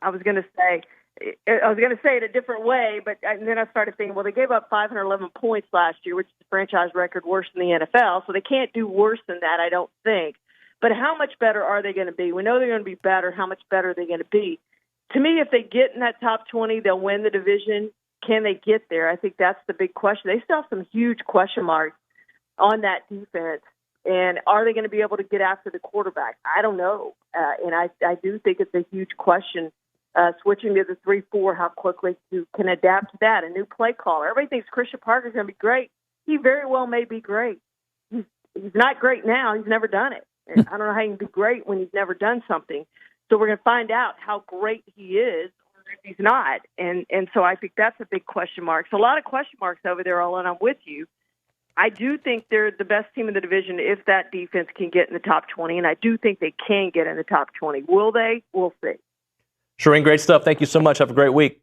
I was going to say, I was going to say it a different way, but and then I started thinking, well, they gave up 511 points last year, which is the franchise record worse than the NFL, so they can't do worse than that, I don't think. But how much better are they going to be? We know they're going to be better. How much better are they going to be? To me, if they get in that top 20, they'll win the division. Can they get there? I think that's the big question. They still have some huge question marks on that defense. And are they going to be able to get after the quarterback? I don't know. And I do think it's a huge question. Switching to the 3-4, how quickly you can adapt to that. A new play caller. Everybody thinks Christian Parker's going to be great. He very well may be great. He's not great now. He's never done it. And I don't know how he can be great when he's never done something. So we're going to find out how great he is or if he's not. And so I think that's a big question mark. So a lot of question marks over there, Olin. I'm with you. I do think they're the best team in the division if that defense can get in the top 20, and I do think they can get in the top 20. Will they? We'll see. Charean, great stuff. Thank you so much. Have a great week.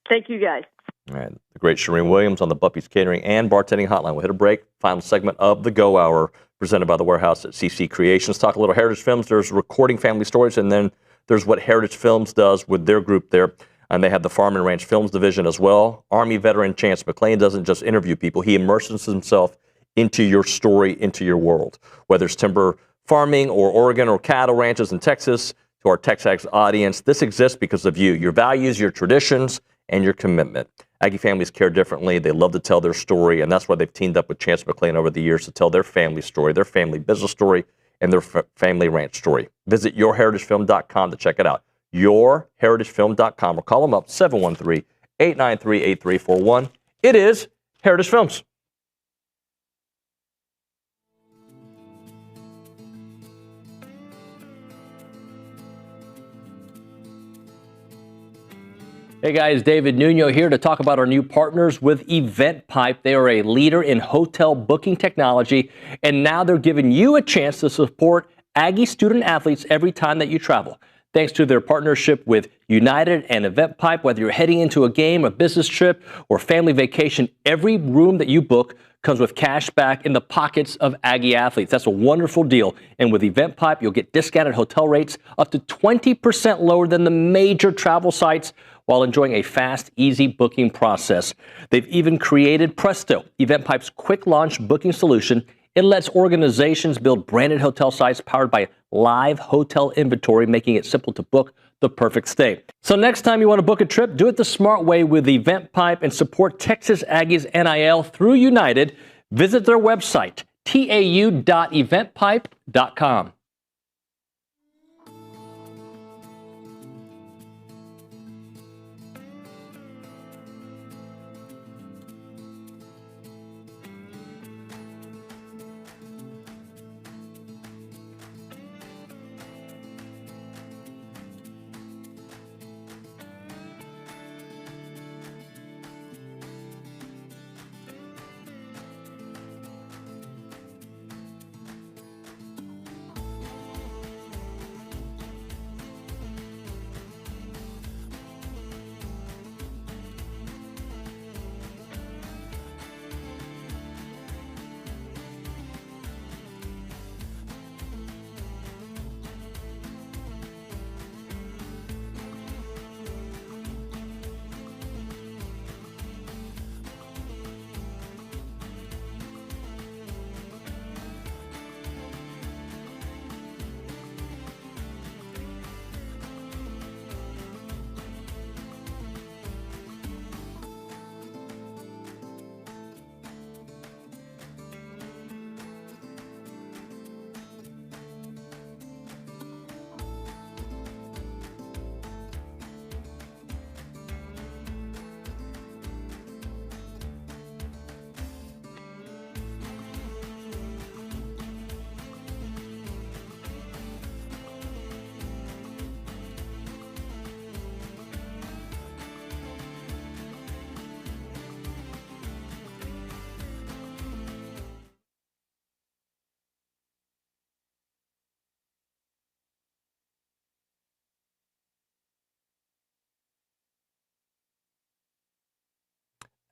Thank you, guys. All right, the great Charean Williams on the Buffy's Catering and Bartending Hotline. We'll hit a break. Final segment of the Go Hour presented by the Warehouse at CC Creations. Talk a little Heritage Films. There's recording family stories, and then there's what Heritage Films does with their group there. And they have the Farm and Ranch Films division as well. Army veteran Chance McClain doesn't just interview people. He immerses himself into your story, into your world. Whether it's timber farming or Oregon or cattle ranches in Texas, to our TexAgs audience, this exists because of you, your values, your traditions, and your commitment. Aggie families care differently. They love to tell their story, and that's why they've teamed up with Chance McClain over the years to tell their family story, their family business story, and their family ranch story. Visit yourheritagefilm.com to check it out. yourheritagefilm.com or call them up 713-893-8341. It is Heritage Films. Hey guys, David Nuno here to talk about our new partners with EventPipe. They are a leader in hotel booking technology, and now they're giving you a chance to support Aggie student athletes every time that you travel. Thanks to their partnership with United and EventPipe, whether you're heading into a game, a business trip, or family vacation, every room that you book comes with cash back in the pockets of Aggie athletes. That's a wonderful deal. And with EventPipe, you'll get discounted hotel rates up to 20% lower than the major travel sites while enjoying a fast, easy booking process. They've even created Presto, EventPipe's quick launch booking solution. It lets organizations build branded hotel sites powered by live hotel inventory, making it simple to book the perfect stay. So next time you want to book a trip, do it the smart way with EventPipe and support Texas Aggies NIL through United. Visit their website, tau.eventpipe.com.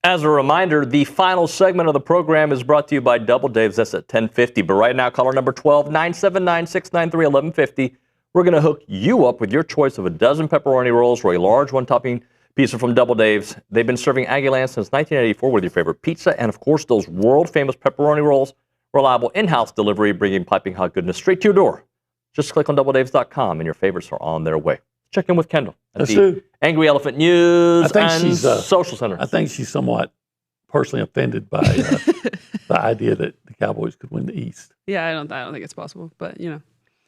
As a reminder, the final segment of the program is brought to you by Double Dave's. That's at 10:50. But right now, caller number 12, 979-693-1150. we're going to hook you up with your choice of a dozen pepperoni rolls or a large one-topping pizza from Double Dave's. They've been serving Aggieland since 1984 with your favorite pizza and, of course, those world-famous pepperoni rolls. Reliable in-house delivery, bringing piping hot goodness straight to your door. Just click on doubledaves.com and your favorites are on their way. Check in with Kendall at the Angry Elephant News and Social Center. I think she's somewhat personally offended by the idea that the Cowboys could win the East. Yeah, I don't think it's possible, but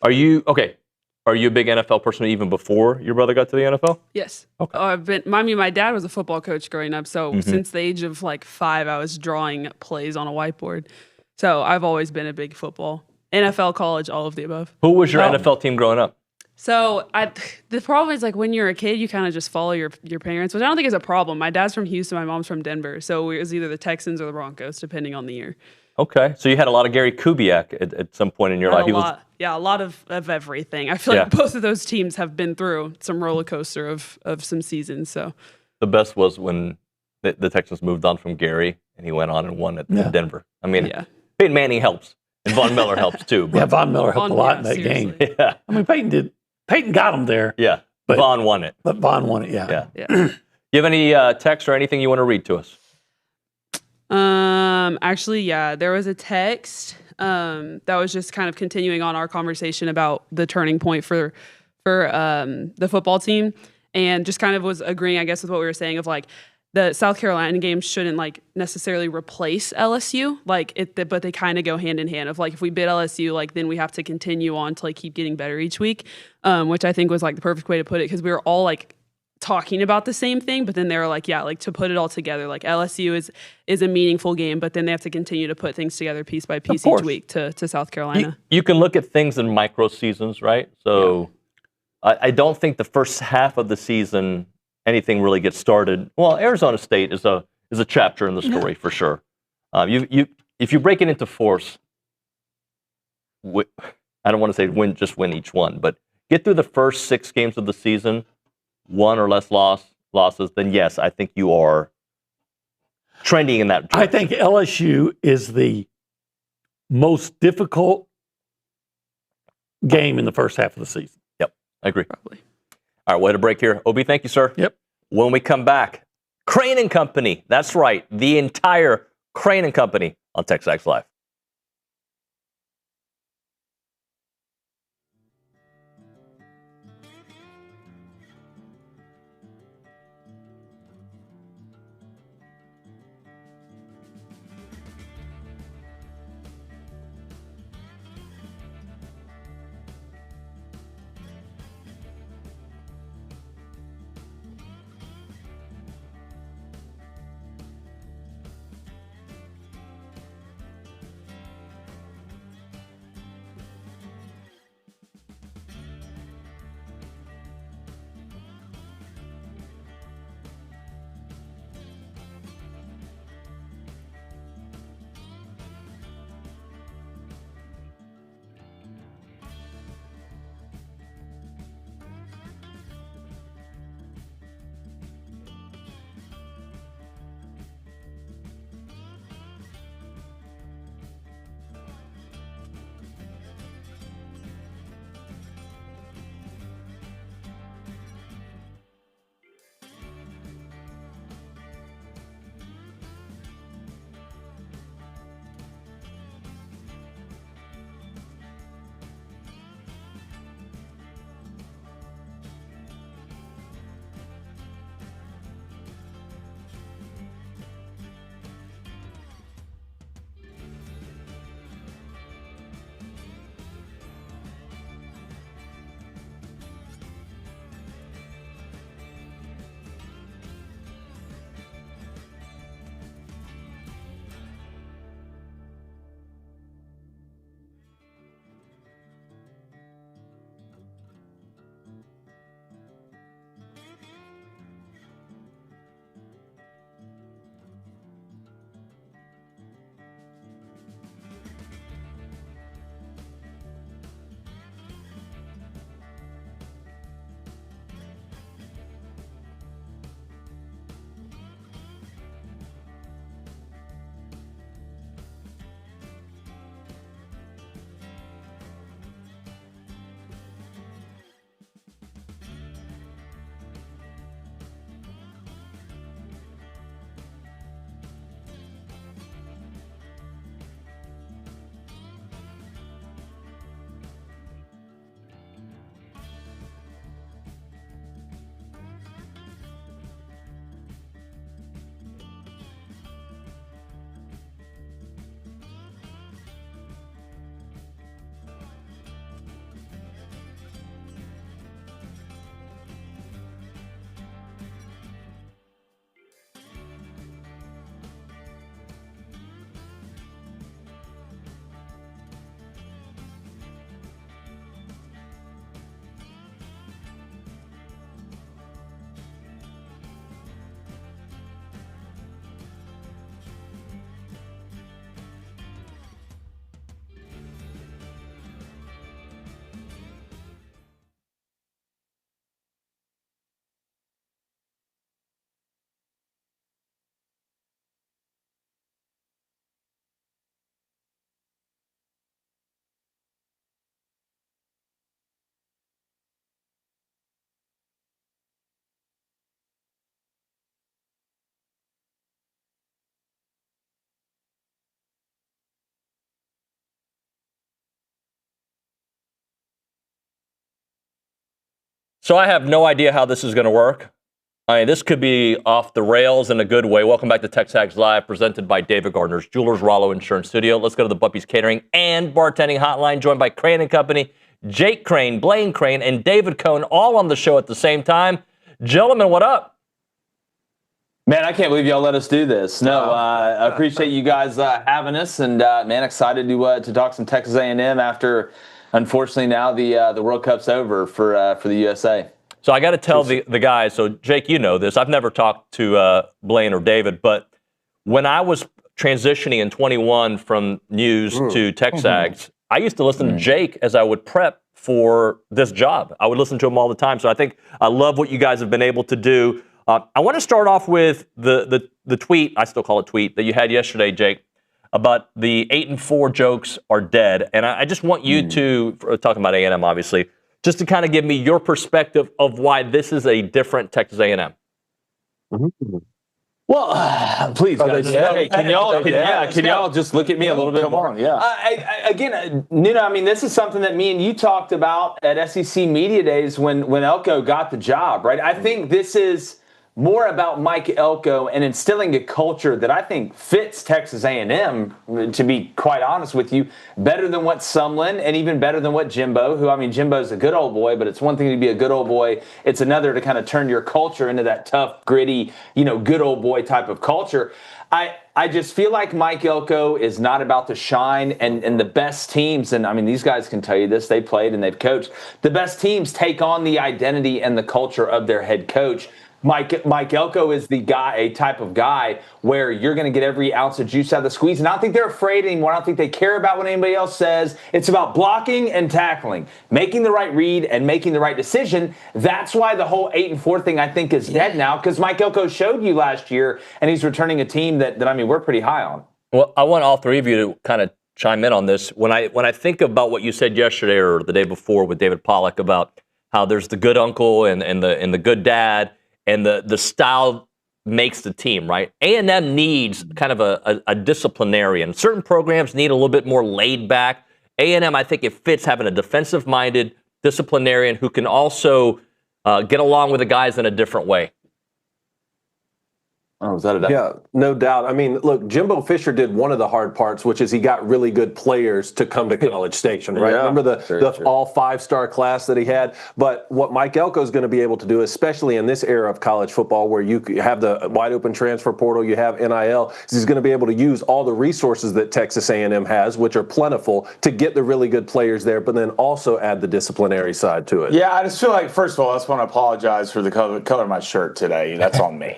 Are you a big NFL person even before your brother got to the NFL? Yes. Okay. My dad was a football coach growing up, so since the age of 5, I was drawing plays on a whiteboard. So I've always been a big football, NFL, college, all of the above. Who was your NFL team growing up? So the problem is when you're a kid, you kind of just follow your parents, which I don't think is a problem. My dad's from Houston, my mom's from Denver, so it was either the Texans or the Broncos, depending on the year. Okay, so you had a lot of Gary Kubiak at some point in your life. A lot of everything. I feel like both of those teams have been through some roller coaster of some seasons. So the best was when the Texans moved on from Gary and he went on and won at Denver. I mean, Peyton Manning helps and Von Miller helps too. But Von Miller helped a lot in that game. Yeah, I mean Peyton got him there. Yeah, but Von won it. But Von won it. Yeah. You have any text or anything you want to read to us? Actually, there was a text that was just kind of continuing on our conversation about the turning point for the football team, and just kind of was agreeing, I guess, with what we were saying of the South Carolina game shouldn't necessarily replace LSU, but they kind of go hand in hand. Of if we beat LSU, then we have to continue on to keep getting better each week, which I think was the perfect way to put it, because we were all talking about the same thing, but then they were to put it all together, LSU is a meaningful game, but then they have to continue to put things together piece by piece each week to South Carolina. You can look at things in micro seasons, right? So I don't think the first half of the season anything really gets started. Well, Arizona State is a chapter in the story for sure. If you break it into force, I don't want to say win each one, but get through the first 6 games of the season, 1 or less losses, then yes, I think you are trending in that direction. I think LSU is the most difficult game in the first half of the season. Yep, I agree. Probably. All right, way to break here. Obi, thank you, sir. Yep. When we come back, Crain and Company. That's right, the entire Crain and Company on TexAgs Live. So I have no idea how this is going to work. I mean, this could be off the rails in a good way. Welcome back to TexAgs Live, presented by David Gardner's Jewelers, Rollo Insurance Studio. Let's go to the Buppies Catering and Bartending Hotline, joined by Crain and Company, Jake Crain, Blaine Crain, and David Cone, all on the show at the same time. Gentlemen, what up? Man, I can't believe y'all let us do this. No, I appreciate you guys having us, and man, excited to talk some Texas A&M after, unfortunately, now the World Cup's over for the USA. So I got to tell the guys, so Jake, you know this. I've never talked to Blaine or David, but when I was transitioning in 21 from news to TexAgs, I used to listen to Jake as I would prep for this job. I would listen to him all the time. So I love what you guys have been able to do. I want to start off with the tweet, I still call it tweet, that you had yesterday, Jake, about the 8-4 jokes are dead. And I just want you to, talking about A&M obviously, just to kind of give me your perspective of why this is a different Texas A&M. Well, please, guys. Hey, can y'all just look at me a little bit? Come on, yeah. Again, Nuno, I mean, this is something that me and you talked about at SEC Media Days when Elko got the job, right? I think this is more about Mike Elko and instilling a culture that I think fits Texas A&M, to be quite honest with you, better than what Sumlin and even better than what Jimbo, who, I mean, Jimbo's a good old boy, but it's one thing to be a good old boy. It's another to kind of turn your culture into that tough, gritty, good old boy type of culture. I just feel like Mike Elko is not about to shine, and the best teams, and I mean, these guys can tell you this, they played and they've coached, the best teams take on the identity and the culture of their head coach. Mike Elko is a type of guy where you're going to get every ounce of juice out of the squeeze. And I don't think they're afraid anymore. I don't think they care about what anybody else says. It's about blocking and tackling, making the right read and making the right decision. That's why the whole 8-4 thing, I think, is dead now, because Mike Elko showed you last year, and he's returning a team that I mean, we're pretty high on. Well, I want all three of you to kind of chime in on this. When I think about what you said yesterday or the day before with David Pollack about how there's the good uncle and the good dad, and the style makes the team, right? A&M needs kind of a disciplinarian. Certain programs need a little bit more laid back. A&M, I think it fits having a defensive-minded disciplinarian who can also get along with the guys in a different way. Oh, is that a doubt? Yeah, no doubt. I mean, look, Jimbo Fisher did one of the hard parts, which is he got really good players to come to College Station, right? Yeah, remember the all five-star class that he had? But what Mike Elko is going to be able to do, especially in this era of college football where you have the wide-open transfer portal, you have NIL, is he's going to be able to use all the resources that Texas A&M has, which are plentiful, to get the really good players there, but then also add the disciplinary side to it. Yeah, I just feel like, first of all, I just want to apologize for the color of my shirt today. That's on me.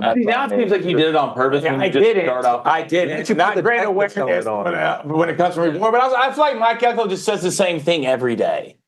Now it seems like you did it on purpose. Yeah, I did it. It's not great awareness when it comes to reward, but I feel like Mike Elko just says the same thing every day.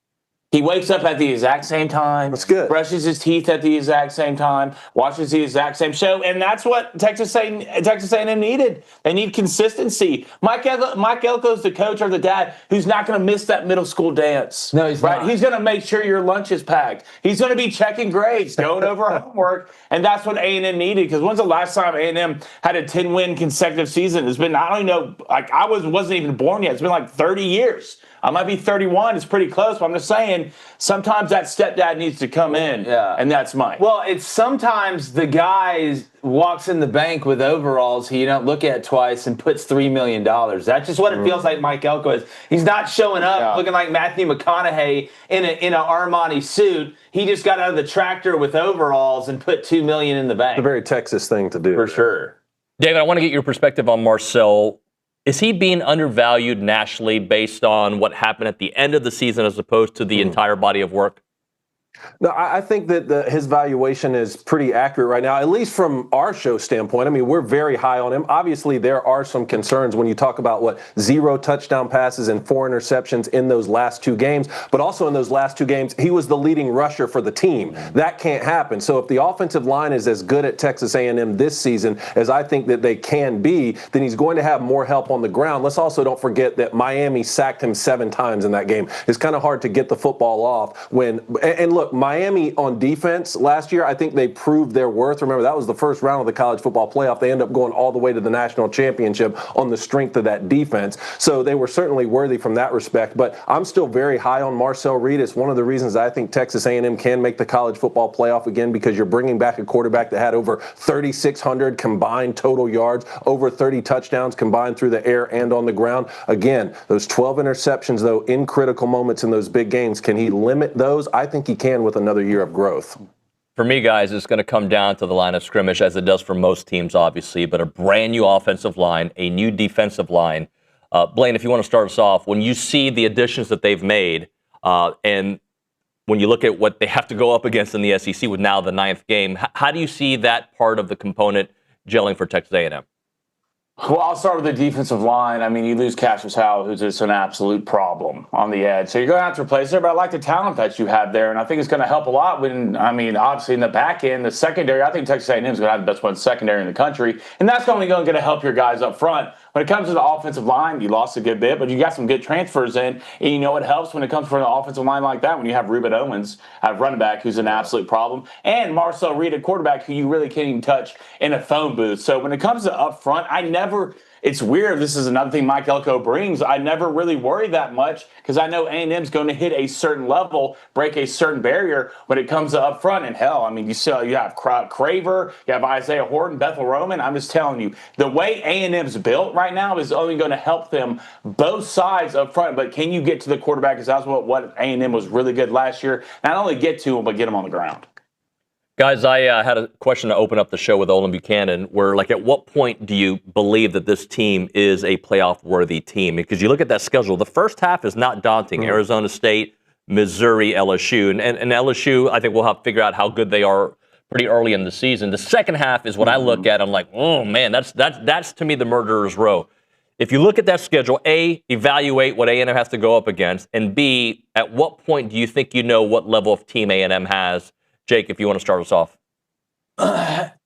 He wakes up at the exact same time. That's good. Brushes his teeth at the exact same time. Watches the exact same show, and that's what Texas A&M needed. They need consistency. Mike Elko's the coach or the dad who's not going to miss that middle school dance. No, he's not. He's going to make sure your lunch is packed. He's going to be checking grades, going over homework, and that's what A&M needed. Because when's the last time A&M had a 10-win consecutive season? It's been, I don't even know, like I wasn't even born yet. It's been like 30 years. I might be 31. It's pretty close, but I'm just saying sometimes that stepdad needs to come in, and that's Mike. Well, it's sometimes the guy walks in the bank with overalls he don't look at twice and puts $3 million. That's just what it feels like Mike Elko is. He's not showing up looking like Matthew McConaughey in an Armani suit. He just got out of the tractor with overalls and put $2 million in the bank. It's a very Texas thing to do. For sure. David, I want to get your perspective on Marcel. Is he being undervalued nationally based on what happened at the end of the season as opposed to the entire body of work? No, I think that his valuation is pretty accurate right now, at least from our show standpoint. I mean, we're very high on him. Obviously, there are some concerns when you talk about 0 touchdown passes and 4 interceptions in those last 2 games. But also in those last 2 games, he was the leading rusher for the team. That can't happen. So if the offensive line is as good at Texas A&M this season as I think that they can be, then he's going to have more help on the ground. Let's also don't forget that Miami sacked him 7 times in that game. It's kind of hard to get the football off when – and look, look, Miami on defense last year, I think they proved their worth. Remember, that was the first round of the college football playoff. They ended up going all the way to the national championship on the strength of that defense. So they were certainly worthy from that respect. But I'm still very high on Marcel Reed. It's one of the reasons I think Texas A&M can make the college football playoff again, because you're bringing back a quarterback that had over 3,600 combined total yards, over 30 touchdowns combined through the air and on the ground. Again, those 12 interceptions, though, in critical moments in those big games, can he limit those? I think he can with another year of growth. For me, guys, it's going to come down to the line of scrimmage, as it does for most teams, obviously, but a brand new offensive line, a new defensive line. Blaine, if you want to start us off, when you see the additions that they've made, and when you look at what they have to go up against in the SEC with now the 9th game, how do you see that part of the component gelling for Texas A&M? Well, I'll start with the defensive line. I mean, you lose Cassius Howell, who's just an absolute problem on the edge. So you're going to have to replace her, but I like the talent that you have there, and I think it's going to help a lot when, I mean, obviously in the back end, the secondary, I think Texas A&M is going to have the best one secondary in the country, and that's only going to help your guys up front. When it comes to the offensive line, you lost a good bit, but you got some good transfers in, and you know it helps when it comes from an offensive line like that when you have Reuben Owens at running back, who's an absolute problem, and Marcel Reed at quarterback, who you really can't even touch in a phone booth. So when it comes to up front, it's weird. This is another thing Mike Elko brings. I never really worry that much because I know A&M's going to hit a certain level, break a certain barrier when it comes to up front. And hell, I mean, you have Craver, you have Isaiah Horton, Bethel Roman. I'm just telling you, the way A&M's built right now is only going to help them both sides up front. But can you get to the quarterback? Because that's what A&M was really good last year. Not only get to him, but get him on the ground. Guys, I had a question to open up the show with Olin Buchanan, where, like, at what point do you believe that this team is a playoff-worthy team? Because you look at that schedule, the first half is not daunting. Arizona State, Missouri, LSU. And LSU, I think we'll have to figure out how good they are pretty early in the season. The second half is what I look at. I'm like, oh, man, that's to me the murderer's row. If you look at that schedule, A, evaluate what A&M has to go up against, and B, at what point do you think you know what level of team A&M has? Jake, if you want to start us off.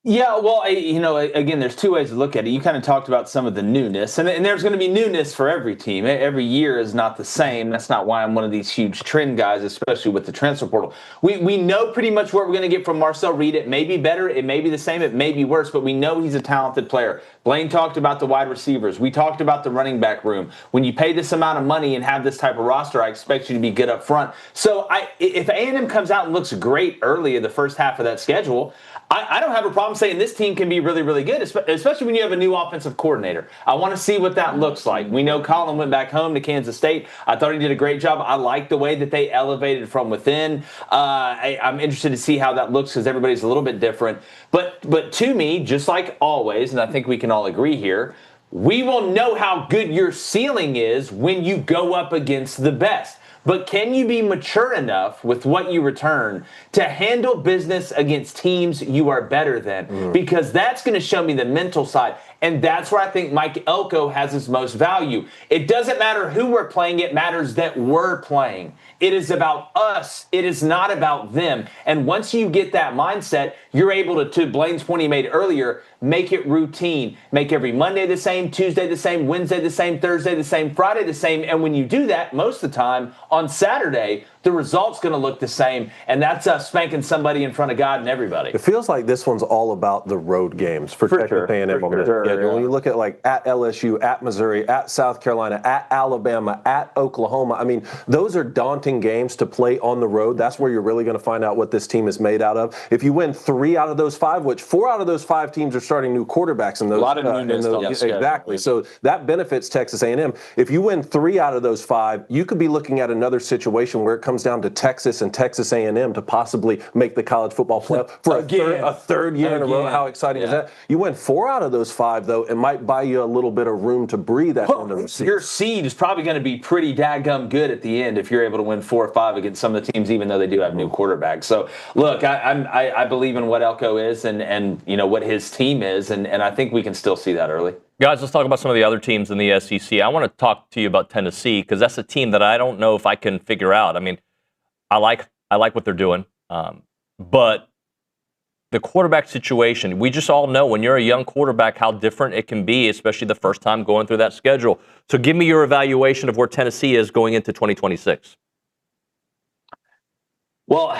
Yeah, well, again, there's two ways to look at it. You kind of talked about some of the newness, and there's going to be newness for every team. Every year is not the same. That's not why I'm one of these huge trend guys, especially with the transfer portal. We know pretty much what we're going to get from Marcel Reed. It may be better, it may be the same, it may be worse, but we know he's a talented player. Blaine talked about the wide receivers. We talked about the running back room. When you pay this amount of money and have this type of roster, I expect you to be good up front. So if A&M comes out and looks great early in the first half of that schedule, I don't have a problem saying this team can be really, really good, especially when you have a new offensive coordinator. I want to see what that looks like. We know Colin went back home to Kansas State. I thought he did a great job. I like the way that they elevated from within. I'm interested to see how that looks because everybody's a little bit different. But to me, just like always, and I think we can all agree here, we will know how good your ceiling is when you go up against the best. But can you be mature enough with what you return to handle business against teams you are better than? Because that's going to show me the mental side. And that's where I think Mike Elko has his most value. It doesn't matter who we're playing. It matters that we're playing. It is about us. It is not about them. And once you get that mindset, you're able to Blaine's point he made earlier, make it routine. Make every Monday the same, Tuesday the same, Wednesday the same, Thursday the same, Friday the same. And when you do that, most of the time, on Saturday, the result's going to look the same. And that's us spanking somebody in front of God and everybody. It feels like this one's all about the road games for Texas A&M on this schedule. Yeah. When you look at like at LSU, at Missouri, at South Carolina, at Alabama, at Oklahoma, I mean, those are daunting games to play on the road. That's where you're really going to find out what this team is made out of. If you win 3 out of those 5, which 4 out of those 5 teams are starting new quarterbacks in those. A lot of newness. Exactly. So that benefits Texas A&M. If you win 3 out of those 5, you could be looking at another situation where it comes down to Texas and Texas A&M to possibly make the college football playoff for a third year in a row. How exciting is that? You win 4 out of those 5, though, it might buy you a little bit of room to breathe at the end of the season. Your seed is probably going to be pretty daggum good at the end if you're able to win 4 or 5 against some of the teams, even though they do have new quarterbacks. So, look, I believe in what Elko is and you know what his team is, and I think we can still see that early. Guys, let's talk about some of the other teams in the SEC. I want to talk to you about Tennessee because that's a team that I don't know if I can figure out. I mean, I like what they're doing, but the quarterback situation, we just all know when you're a young quarterback how different it can be, especially the first time going through that schedule. So give me your evaluation of where Tennessee is going into 2026. Well,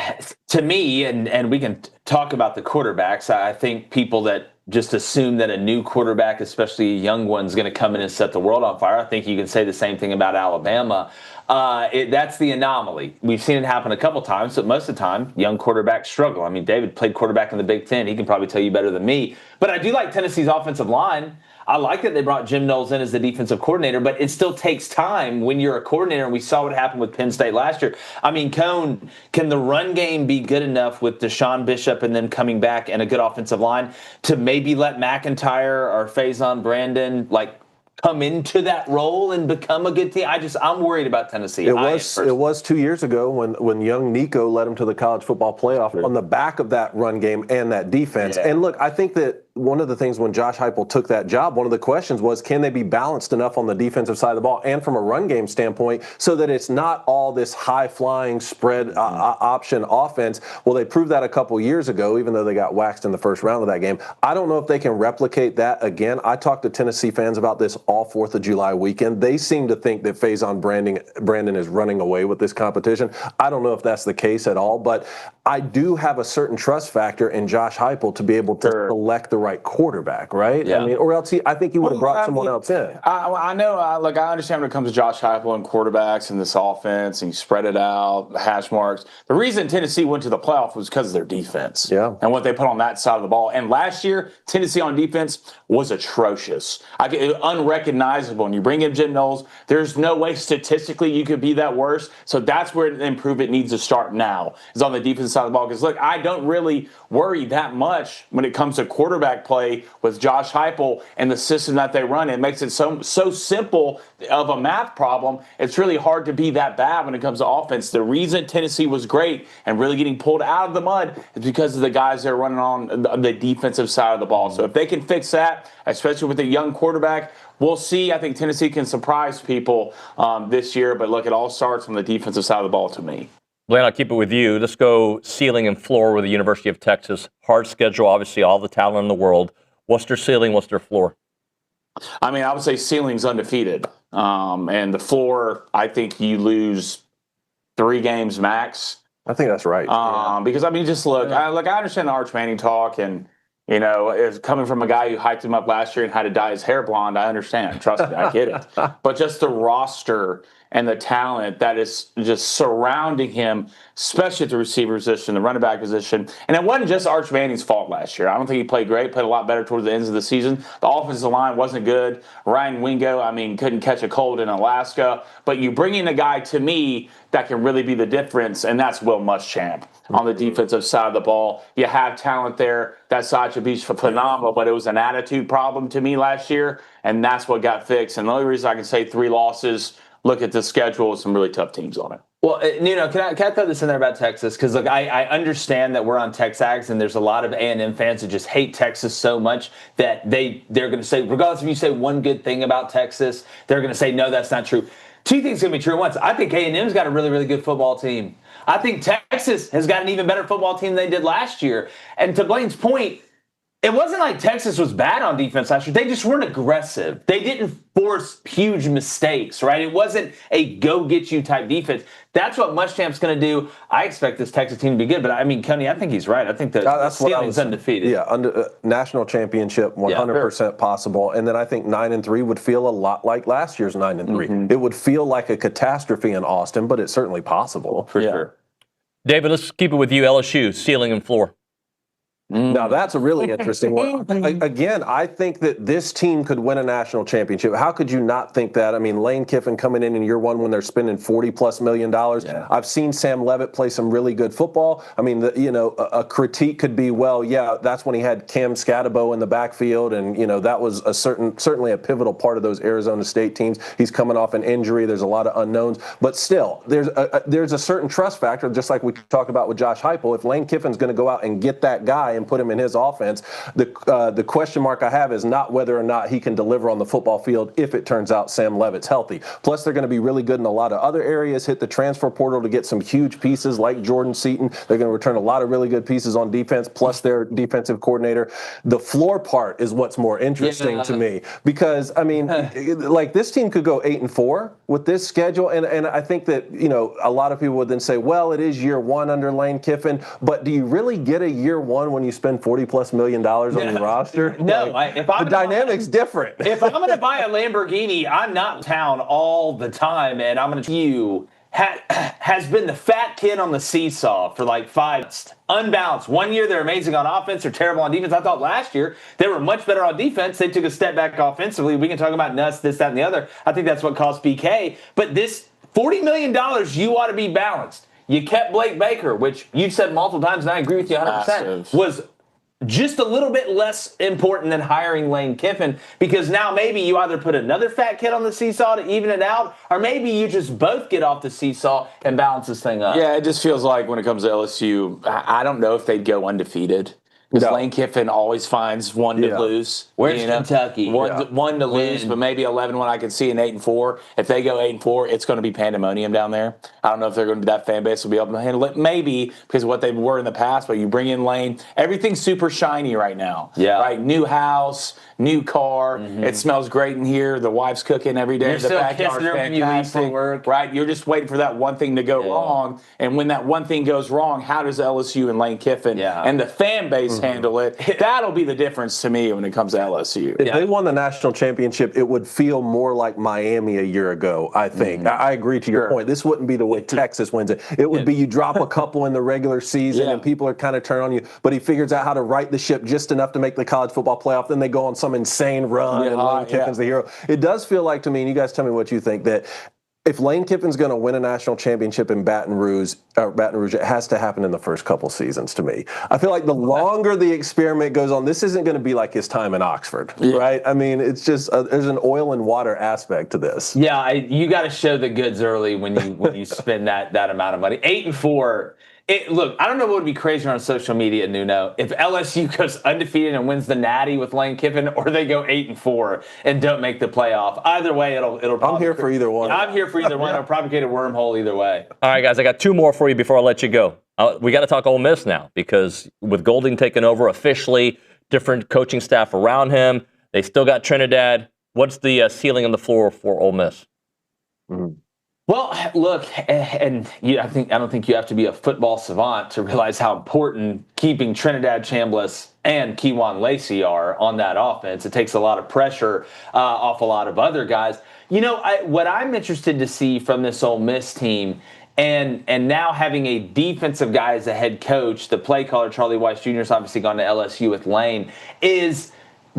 to me, and we can talk about the quarterbacks, I think people that just assume that a new quarterback, especially a young one, is going to come in and set the world on fire. I think you can say the same thing about Alabama. That's the anomaly. We've seen it happen a couple times, but most of the time, young quarterbacks struggle. I mean, David played quarterback in the Big Ten. He can probably tell you better than me. But I do like Tennessee's offensive line. I like that they brought Jim Knowles in as the defensive coordinator, but it still takes time when you're a coordinator, and we saw what happened with Penn State last year. I mean, Cone, can the run game be good enough with Deshaun Bishop and then coming back and a good offensive line to maybe let McIntyre or Faison Brandon, come into that role and become a good team? I'm worried about Tennessee. It was 2 years ago when young Nico led him to the college football playoff on the back of that run game and that defense. Yeah. And look, I think that one of the things when Josh Heupel took that job, one of the questions was, can they be balanced enough on the defensive side of the ball and from a run game standpoint so that it's not all this high-flying spread option offense? Well, they proved that a couple years ago, even though they got waxed in the first round of that game. I don't know if they can replicate that again. I talked to Tennessee fans about this all 4th of July weekend. They seem to think that Faison Brandon is running away with this competition. I don't know if that's the case at all, but I do have a certain trust factor in Josh Heupel to be able to select the right quarterback, right? Yeah. I mean, or else I think he would have brought someone else in. I know. I understand when it comes to Josh Heupel and quarterbacks and this offense, and you spread it out, the hash marks. The reason Tennessee went to the playoff was because of their defense, and what they put on that side of the ball. And last year, Tennessee on defense was atrocious, unrecognizable. And you bring in Jim Knowles, there's no way statistically you could be that worse. So that's where the improvement needs to start now, is on the defensive side of the ball. Because look, I don't really worry that much when it comes to quarterback play with Josh Heupel and the system that they run. It makes it so simple of a math problem. It's really hard to be that bad when it comes to offense. The reason Tennessee was great and really getting pulled out of the mud is because of the guys that are running on the defensive side of the ball. So if they can fix that, especially with a young quarterback, we'll see. I think Tennessee can surprise people this year. But look, it all starts on the defensive side of the ball to me. Blaine, I'll keep it with you. Let's go ceiling and floor with the University of Texas. Hard schedule, obviously, all the talent in the world. What's their ceiling? What's their floor? I mean, I would say ceiling's undefeated. And the floor, I think you lose 3 games max. I think that's right. Because, I mean, just look, I understand the Arch Manning talk, and, you know, it's coming from a guy who hyped him up last year and had to dye his hair blonde. I understand. Trust me, I get it. But just the roster and the talent that is just surrounding him, especially at the receiver position, the running back position. And it wasn't just Arch Manning's fault last year. I don't think he played great, played a lot better towards the ends of the season. The offensive line wasn't good. Ryan Wingo, I mean, couldn't catch a cold in Alaska. But you bring in a guy, to me, that can really be the difference, and that's Will Muschamp on the defensive side of the ball. You have talent there. That side should be phenomenal, but it was an attitude problem to me last year, and that's what got fixed. And the only reason I can say 3 losses, look at the schedule with some really tough teams on it. Well, you know, can I throw this in there about Texas? Because, look, I understand that we're on TexAgs, and there's a lot of A&M fans that just hate Texas so much that they're going to say, regardless if you say one good thing about Texas, they're going to say, no, that's not true. 2 things going to be true at once. I think A&M's got a really, really good football team. I think Texas has got an even better football team than they did last year. And to Blaine's point, it wasn't like Texas was bad on defense last year. They just weren't aggressive. They didn't force huge mistakes, right? It wasn't a go-get-you type defense. That's what Muschamp's going to do. I expect this Texas team to be good. But, I mean, Coney, I think he's right. I think the ceiling's undefeated. Yeah, national championship, 100% possible. And then I think 9-3 would feel a lot like last year's 9-3. Mm-hmm. It would feel like a catastrophe in Austin, but it's certainly possible. For sure. David, let's keep it with you. LSU, ceiling and floor. Now, that's a really interesting one. Again, I think that this team could win a national championship. How could you not think that? I mean, Lane Kiffin coming in year 1 when they're spending $40+ million. Yeah. I've seen Sam Leavitt play some really good football. I mean, a critique could be, well, yeah, that's when he had Cam Scatterbo in the backfield, and, you know, that was certainly a pivotal part of those Arizona State teams. He's coming off an injury. There's a lot of unknowns. But still, there's a certain trust factor, just like we talked about with Josh Heupel. If Lane Kiffin's going to go out and get that guy and put him in his offense. The question mark I have is not whether or not he can deliver on the football field if it turns out Sam Levitt's healthy. Plus, they're going to be really good in a lot of other areas, hit the transfer portal to get some huge pieces like Jordan Seaton. They're going to return a lot of really good pieces on defense, plus their defensive coordinator. The floor part is what's more interesting to me because, I mean, like this team could go 8-4 with this schedule. And I think that, you know, a lot of people would then say, well, it is year one under Lane Kiffin, but do you really get a year one when you spend $40+ million on your roster? No, like, if I'm the dynamic's different. If I'm going to buy a Lamborghini, I'm not in town all the time, and I'm going to you has been the fat kid on the seesaw for like 5 months. Unbalanced. One year they're amazing on offense, they're terrible on defense. I thought last year they were much better on defense. They took a step back offensively. We can talk about nuts, this, that, and the other. I think that's what caused BK. But this $40 million, you ought to be balanced. You kept Blake Baker, which you've said multiple times, and I agree with you 100%, was just a little bit less important than hiring Lane Kiffin, because now maybe you either put another fat kid on the seesaw to even it out, or maybe you just both get off the seesaw and balance this thing up. Yeah, it just feels like when it comes to LSU, I don't know if they'd go undefeated. Because Lane Kiffin always finds one to lose. Where's Kentucky? One to lose, but maybe 11 when I can see an 8-4. If they go 8-4, it's going to be pandemonium down there. I don't know if they're going to be that fan base will be able to handle it. Maybe because of what they were in the past, but you bring in Lane. Everything's super shiny right now. Yeah. Right? New house, new car. It smells great in here. The wife's cooking every day. You're still kissing her when you leave for work. Right? You're just waiting for that one thing to go wrong. And when that one thing goes wrong, how does LSU and Lane Kiffin and the fan base handle it? That'll be the difference to me when it comes to LSU. If they won the national championship, it would feel more like Miami a year ago, I think. I agree to your point. This wouldn't be the way Texas wins it. It would be you drop a couple in the regular season and people are kind of turning on you, but he figures out how to right the ship just enough to make the college football playoff. Then they go on some insane run and Lane Kiffin's the hero. It does feel like to me, and you guys tell me what you think, that if Lane Kiffin's going to win a national championship in Baton Rouge, it has to happen in the first couple seasons to me. I feel like the longer the experiment goes on, this isn't going to be like his time in Oxford, right? I mean, it's just there's an oil and water aspect to this. Yeah, you got to show the goods early when you spend that amount of money. 8-4. Look, I don't know what would be crazier on social media, Nuno, if LSU goes undefeated and wins the Natty with Lane Kiffin, or they go 8-4 and don't make the playoff. Either way, it'll. I'm here for either one. I'm here for either one. It'll probably get a wormhole either way. All right, guys, I got 2 more for you before I let you go. We got to talk Ole Miss now, because with Golding taking over officially, different coaching staff around him, they still got Trinidad. What's the ceiling on the floor for Ole Miss? Well, look, and I don't think you have to be a football savant to realize how important keeping Trinidad Chambliss and Kewan Lacey are on that offense. It takes a lot of pressure off a lot of other guys. You know, what I'm interested to see from this Ole Miss team, and now having a defensive guy as a head coach, the play caller Charlie Weiss Jr. has obviously gone to LSU with Lane, is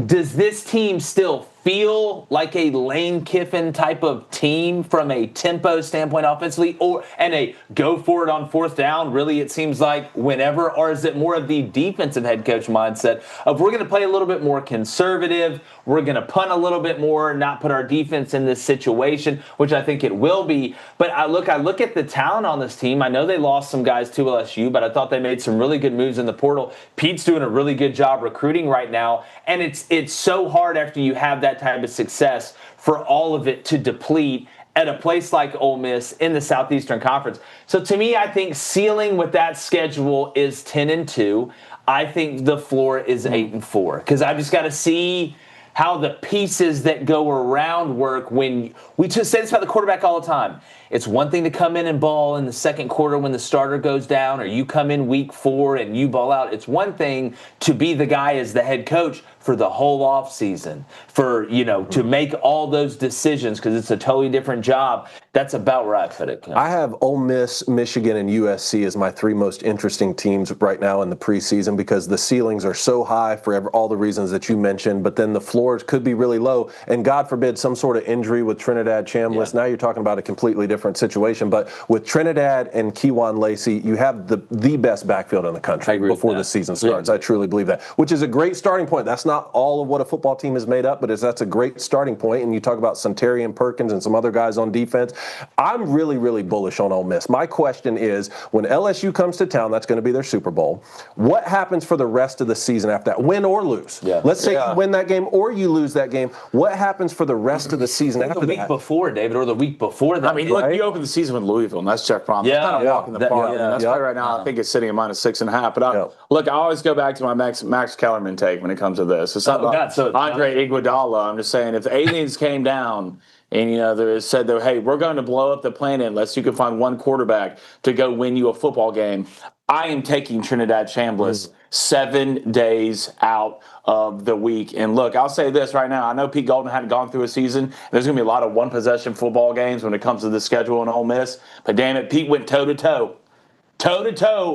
does this team still feel like a Lane Kiffin type of team from a tempo standpoint offensively, and a go for it on 4th down, really it seems like whenever, or is it more of the defensive head coach mindset of we're going to play a little bit more conservative, we're going to punt a little bit more, not put our defense in this situation, which I think it will be. But I look at the talent on this team. I know they lost some guys to LSU, but I thought they made some really good moves in the portal. Pete's doing a really good job recruiting right now, and it's so hard after you have that type of success for all of it to deplete at a place like Ole Miss in the Southeastern Conference. So to me, I think ceiling with that schedule is 10-2. I think the floor is 8-4, because I just got to see how the pieces that go around work. When we just say this about the quarterback all the time, it's one thing to come in and ball in the second quarter when the starter goes down, or you come in week 4 and you ball out. It's one thing to be the guy as the head coach for the whole offseason, to make all those decisions, because it's a totally different job. That's about where I put it. I have Ole Miss, Michigan, and USC as my 3 most interesting teams right now in the preseason, because the ceilings are so high for all the reasons that you mentioned, but then the floor scores could be really low. And God forbid some sort of injury with Trinidad Chambliss. Now you're talking about a completely different situation. But with Trinidad and Kejuan Lacey, you have the best backfield in the country before the season starts. I truly believe that, which is a great starting point. That's not all of what a football team is made up, but that's a great starting point. And you talk about Sunterian Perkins and some other guys on defense. I'm really, really bullish on Ole Miss. My question is, when LSU comes to town, that's going to be their Super Bowl. What happens for the rest of the season after that? Win or lose. Let's say you win that game or you lose that game. What happens for the rest of the season after that? The week before, David, or the week before that. I mean, look, you open the season with Louisville, and that's Jeff Brom. Yeah. Kind of walking the park. That's why right now I think it's sitting at -6.5. But look, I always go back to my Max Kellerman take when it comes to this. It's not about Andre Iguodala. I'm just saying, if the aliens came down and, they said that, hey, we're going to blow up the planet unless you can find one quarterback to go win you a football game, I am taking Trinidad Chambliss 7 days out of the week. And look, I'll say this right now. I know Pete Golden hadn't gone through a season. There's going to be a lot of one-possession football games when it comes to the schedule in Ole Miss. But damn it, Pete went toe-to-toe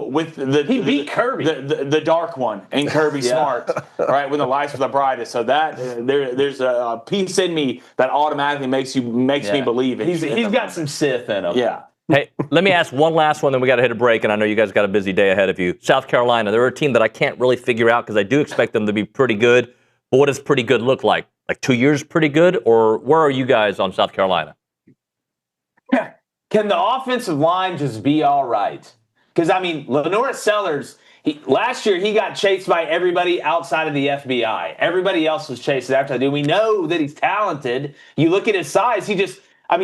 with he beat Kirby, the dark one, and Kirby Smart, right, when the lights were the brightest. So that there's a piece in me that automatically makes me believe it. He's got some Sith in him. Yeah. Hey, let me ask one last one, then we got to hit a break, and I know you guys got a busy day ahead of you. South Carolina, they're a team that I can't really figure out because I do expect them to be pretty good. But what does pretty good look like? Like 2 years pretty good, or where are you guys on South Carolina? Can the offensive line just be all right? Because, I mean, Lenora Sellers, last year he got chased by everybody outside of the FBI. Everybody else was chasing after him. We know that he's talented. You look at his size,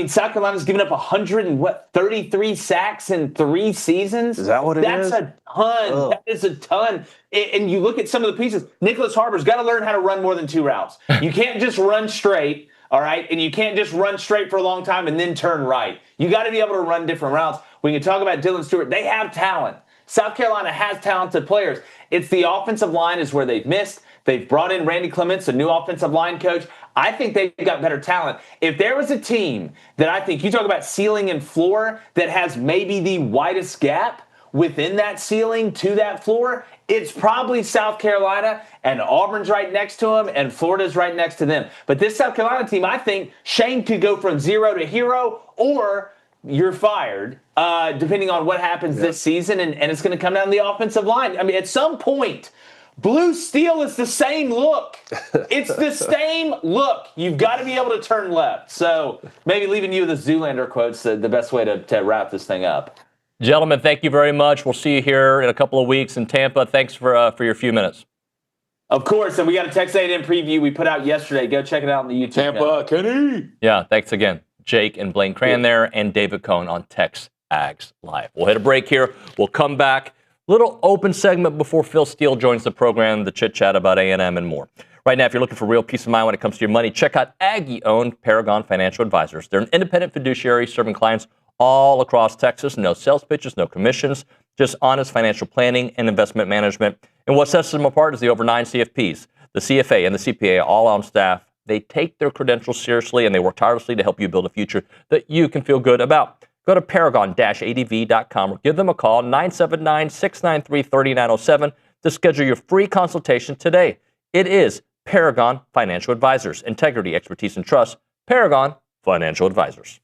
South Carolina's given up 33 sacks in 3 seasons? Is that what it is? That's a ton. Ugh. That is a ton. And you look at some of the pieces. Nicholas Harper's got to learn how to run more than 2 routes. You can't just run straight, all right? And you can't just run straight for a long time and then turn right. You got to be able to run different routes. We can talk about Dylan Stewart. They have talent. South Carolina has talented players. It's the offensive line is where they've missed. They've brought in Randy Clements, a new offensive line coach. I think they've got better talent. If there was a team that I think, you talk about ceiling and floor, that has maybe the widest gap within that ceiling to that floor, it's probably South Carolina, and Auburn's right next to them, and Florida's right next to them. But this South Carolina team, I think Shane could go from 0 to hero, or you're fired, depending on what happens this season, and it's going to come down to the offensive line. I mean, at some point, blue steel is the same look. It's the same look. You've got to be able to turn left. So maybe leaving you with the Zoolander quote's the best way to wrap this thing up. Gentlemen, thank you very much. We'll see you here in a couple of weeks in Tampa. Thanks for your few minutes. Of course, and we got a Texas A&M preview we put out yesterday. Go check it out on the YouTube Tampa, Kenny. Yeah, thanks again. Jake and Blaine Crain there, and David Cone on TexAgs Live. We'll hit a break here. We'll come back. Little open segment before Phil Steele joins the program, the chit-chat about A&M and more. Right now, if you're looking for real peace of mind when it comes to your money, check out Aggie-owned Paragon Financial Advisors. They're an independent fiduciary serving clients all across Texas. No sales pitches, no commissions, just honest financial planning and investment management. And what sets them apart is the over 9 CFPs, the CFA and the CPA, all on staff. They take their credentials seriously, and they work tirelessly to help you build a future that you can feel good about. Go to paragon-adv.com or give them a call, 979-693-3907, to schedule your free consultation today. It is Paragon Financial Advisors. Integrity, expertise, and trust. Paragon Financial Advisors.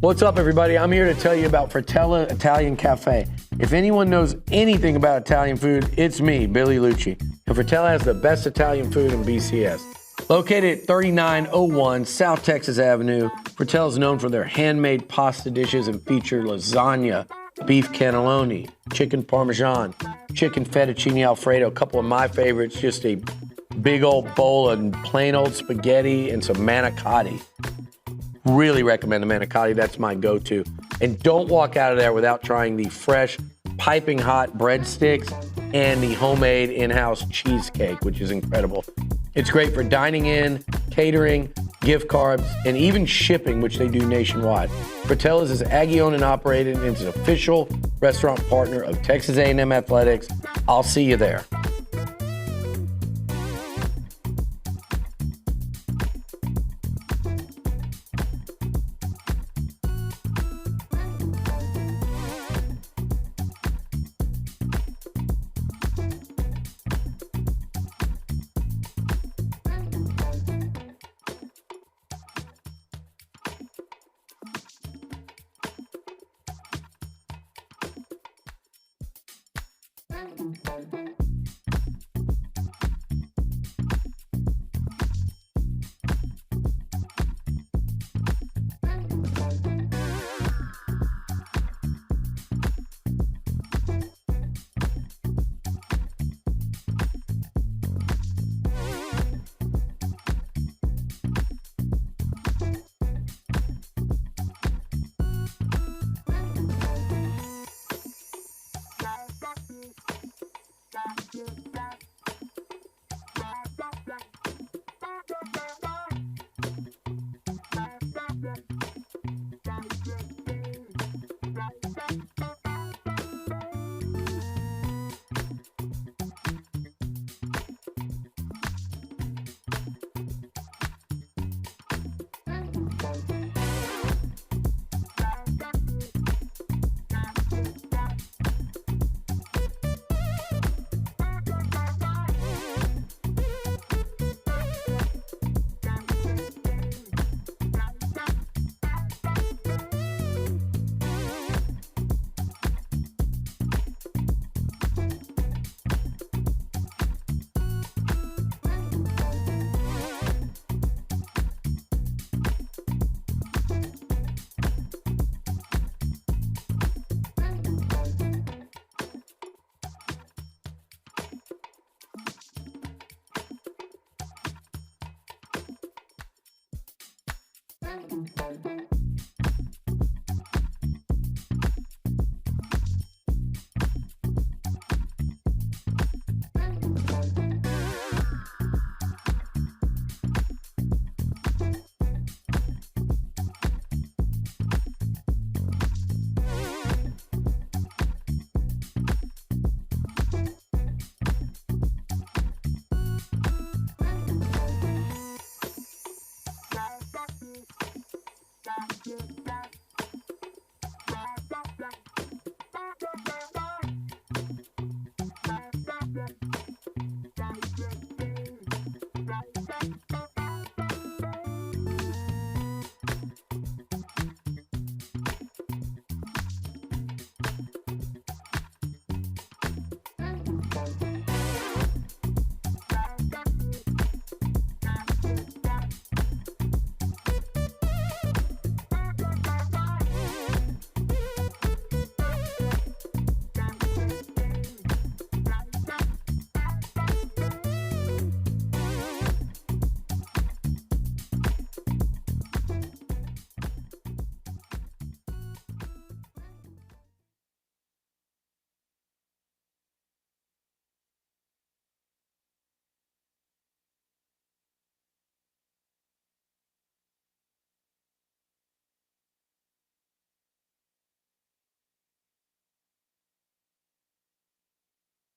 What's up, everybody? I'm here to tell you about Fratella Italian Cafe. If anyone knows anything about Italian food, it's me, Billy Lucci. And Fratella has the best Italian food in BCS. Located at 3901 South Texas Avenue, Fratella is known for their handmade pasta dishes and feature lasagna, beef cannelloni, chicken parmesan, chicken fettuccine alfredo, a couple of my favorites, just a big old bowl of plain old spaghetti and some manicotti. Really recommend the manicotti. That's my go-to. And don't walk out of there without trying the fresh, piping hot breadsticks and the homemade in-house cheesecake, which is incredible. It's great for dining in, catering, gift cards, and even shipping, which they do nationwide. Fratella's is Aggie-owned and operated, and it's an official restaurant partner of Texas A&M Athletics, I'll see you there.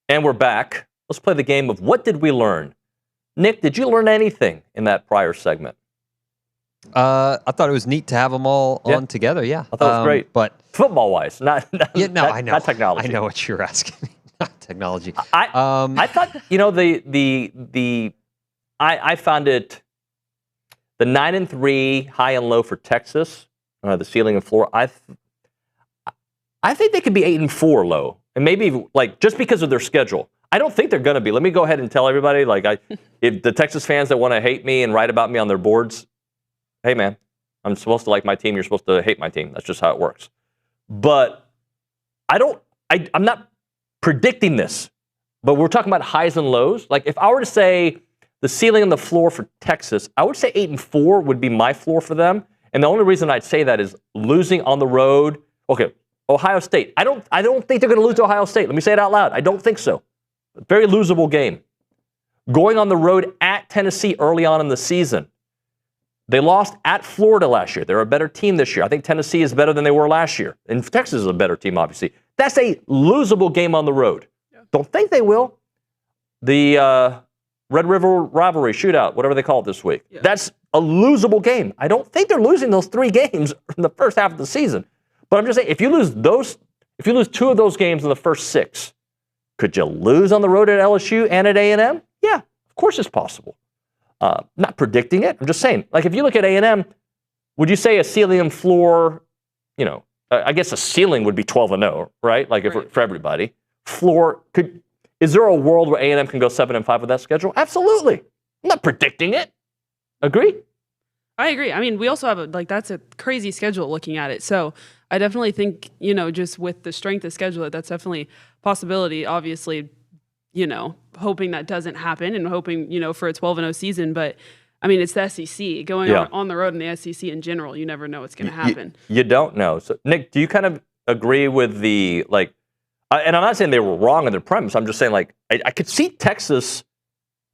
And we're back. Let's play the game of what did we learn? Nick, did you learn anything in that prior segment? I thought it was neat to have them all on together. Yeah, I thought it was great. But football-wise, not I know, not technology. I know what you're asking me. Not technology. I thought I found it the 9-3 high and low for Texas, the ceiling and floor. I think they could be 8-4 low, and maybe like just because of their schedule. I don't think they're going to be. Let me go ahead and tell everybody, if the Texas fans that want to hate me and write about me on their boards, hey man, I'm supposed to like my team. You're supposed to hate my team. That's just how it works. But I'm not predicting this. But we're talking about highs and lows. Like if I were to say the ceiling and the floor for Texas, I would say 8-4 would be my floor for them. And the only reason I'd say that is losing on the road. Okay, Ohio State. I don't think they're going to lose to Ohio State. Let me say it out loud. I don't think so. Very losable game. Going on the road at Tennessee early on in the season. They lost at Florida last year. They're a better team this year. I think Tennessee is better than they were last year. And Texas is a better team, obviously. That's a losable game on the road. Yeah. don't think they will. The Red River Rivalry Shootout, whatever they call it this week. Yeah. That's a losable game. I don't think they're losing those 3 games in the first half of the season. But I'm just saying, if you lose 2 of those games in the first 6, could you lose on the road at LSU and at A&M? Yeah, of course it's possible. Not predicting it. I'm just saying, like if you look at A&M, would you say a ceiling floor, I guess a ceiling would be 12-0, right? Like for everybody. Floor, is there a world where A&M can go 7-5 with that schedule? Absolutely. I'm not predicting it. Agree? I agree. I mean, we also have that's a crazy schedule looking at it. So I definitely think, just with the strength of schedule, that's definitely a possibility. Obviously, hoping that doesn't happen and hoping, for a 12-0 season. But I mean, it's the SEC. Going on the road in the SEC in general, you never know what's going to happen. You don't know. So, Nick, do you kind of agree with the, and I'm not saying they were wrong in their premise. I'm just saying, I could see Texas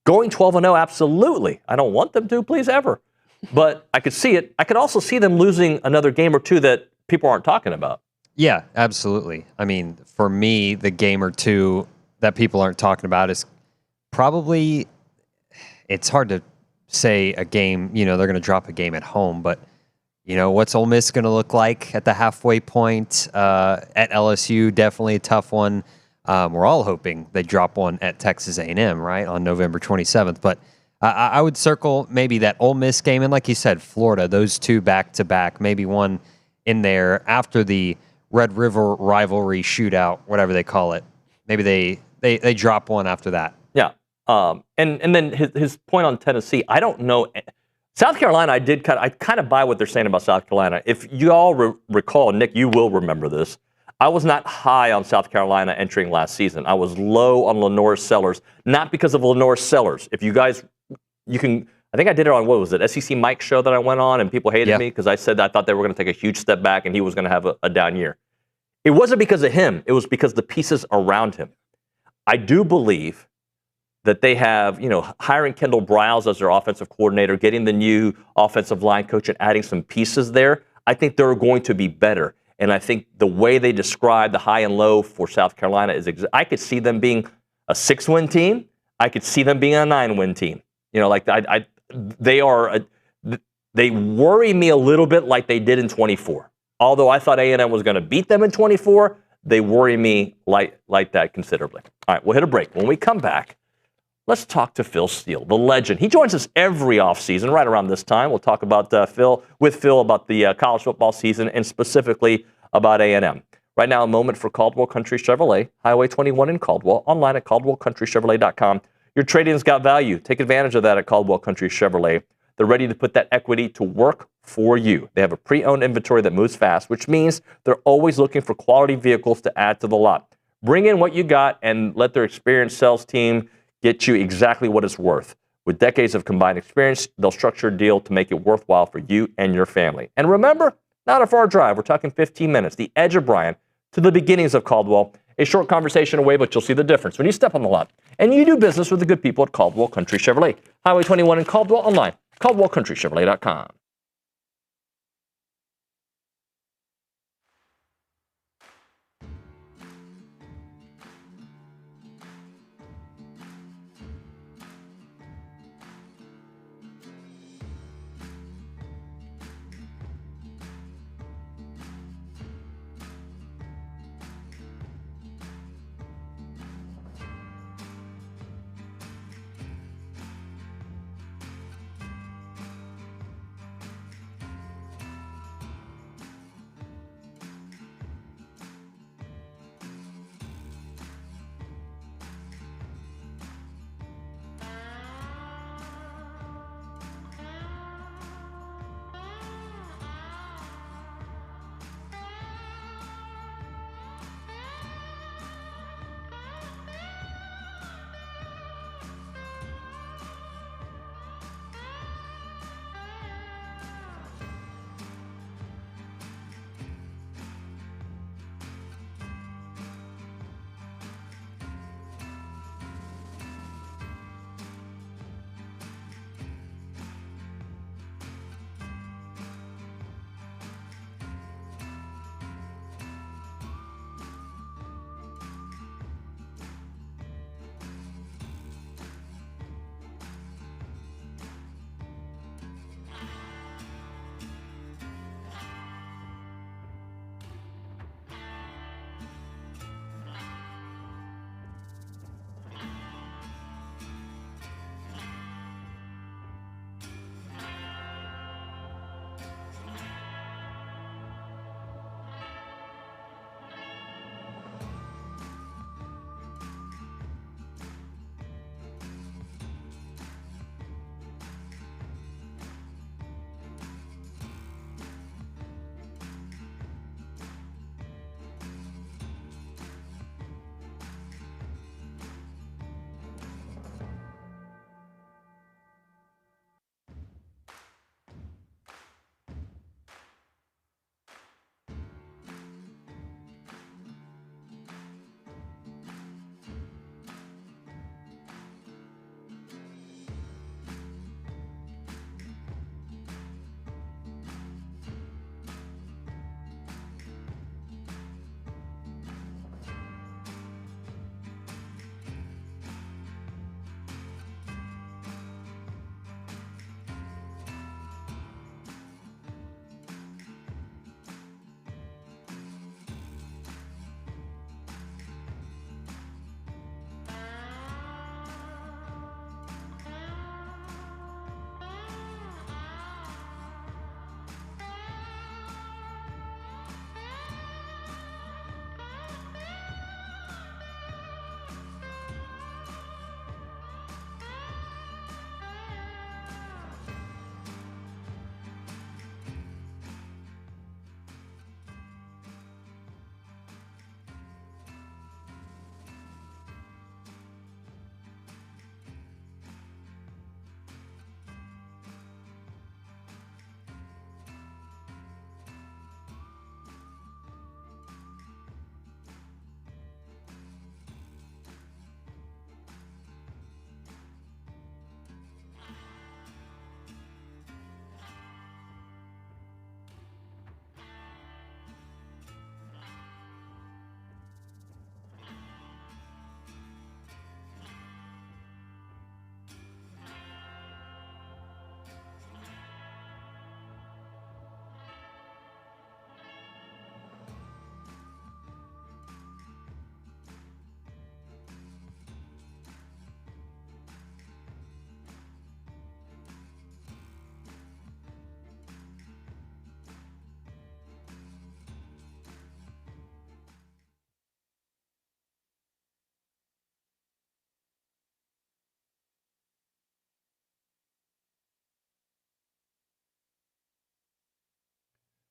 going 12-0, absolutely. I don't want them to, please, ever. But I could see it. I could also see them losing another game or 2 that people aren't talking about. Yeah, absolutely. I mean, for me, the game or 2 that people aren't talking about is probably, it's hard to say a game, they're going to drop a game at home, but what's Ole Miss going to look like at the halfway point at LSU? Definitely a tough one. We're all hoping they drop one at Texas A&M, right, on November 27th. But I would circle maybe that Ole Miss game, and like you said, Florida, those 2 back-to-back, maybe one in there after the Red River Rivalry Shootout, whatever they call it. Maybe they drop one after that. Yeah. And then his point on Tennessee, I don't know. South Carolina, I kind of buy what they're saying about South Carolina. If you all recall, Nick, you will remember this. I was not high on South Carolina entering last season. I was low on Lenore Sellers, not because of Lenore Sellers. If you guys, I think I did it on, what was it, SEC Mike show that I went on, and people hated me because I said I thought they were going to take a huge step back and he was going to have a down year. It wasn't because of him. It was because the pieces around him. I do believe that they have, hiring Kendall Briles as their offensive coordinator, getting the new offensive line coach and adding some pieces there. I think they're going to be better. And I think the way they describe the high and low for South Carolina is, I could see them being a 6-win team. I could see them being a 9-win team. They worry me a little bit like they did in 24. Although I thought A&M was going to beat them in 24, they worry me like that considerably. All right, we'll hit a break. When we come back, let's talk to Phil Steele, the legend. He joins us every offseason right around this time. We'll talk about Phil about the college football season and specifically about A&M. Right now, a moment for Caldwell Country Chevrolet, Highway 21 in Caldwell, online at caldwellcountrychevrolet.com. Your trade-in's got value. Take advantage of that at Caldwell Country Chevrolet. They're ready to put that equity to work for you. They have a pre-owned inventory that moves fast, which means they're always looking for quality vehicles to add to the lot. Bring in what you got and let their experienced sales team get you exactly what it's worth. With decades of combined experience, they'll structure a deal to make it worthwhile for you and your family. And remember, not a far drive. We're talking 15 minutes, the edge of Bryan to the beginnings of Caldwell. A short conversation away, but you'll see the difference when you step on the lot. And you do business with the good people at Caldwell Country Chevrolet. Highway 21 in Caldwell, online, caldwellcountrychevrolet.com.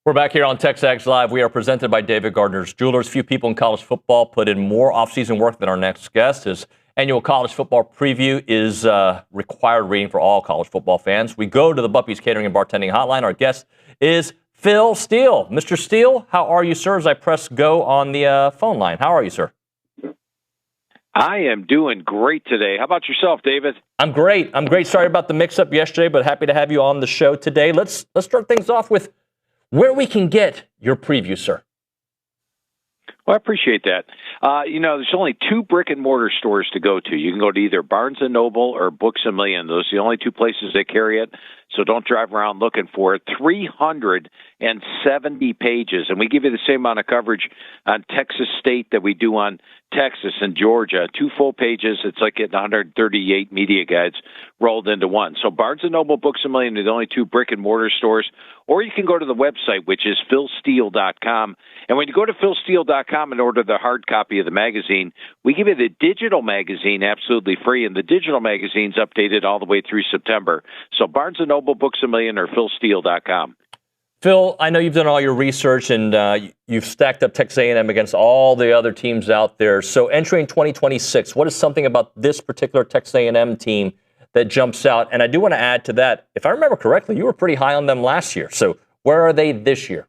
We're back here on TexAgs Live. We are presented by David Gardner's Jewelers. Few people in college football put in more offseason work than our next guest. His annual college football preview is required reading for all college football fans. We go to the Buppy's Catering and Bartending Hotline. Our guest is Phil Steele. Mr. Steele, how are you, sir, as I press go on the phone line? How are you, sir? I am doing great today. How about yourself, David? I'm great. Sorry about the mix-up yesterday, but happy to have you on the show today. Let's start things off with where we can get your preview, sir. Well, I appreciate that. There's only 2 brick-and-mortar stores to go to. You can go to either Barnes & Noble or Books A Million. Those are the only 2 places that carry it, so don't drive around looking for it. 370 pages, and we give you the same amount of coverage on Texas State that we do on Texas and Georgia. 2 full pages. It's like getting 138 media guides rolled into one. So Barnes & Noble, Books A Million are the only 2 brick-and-mortar stores, or you can go to the website, which is philsteele.com. And when you go to philsteele.com and order the hard copy of the magazine, we give you the digital magazine absolutely free, and the digital magazine's updated all the way through September. So Barnes & Noble, Books A Million, or philsteele.com. Phil, I know you've done all your research, and you've stacked up Texas A&M against all the other teams out there. So entering 2026, what is something about this particular Texas A&M team that jumps out? And I do want to add to that, if I remember correctly, you were pretty high on them last year. So where are they this year?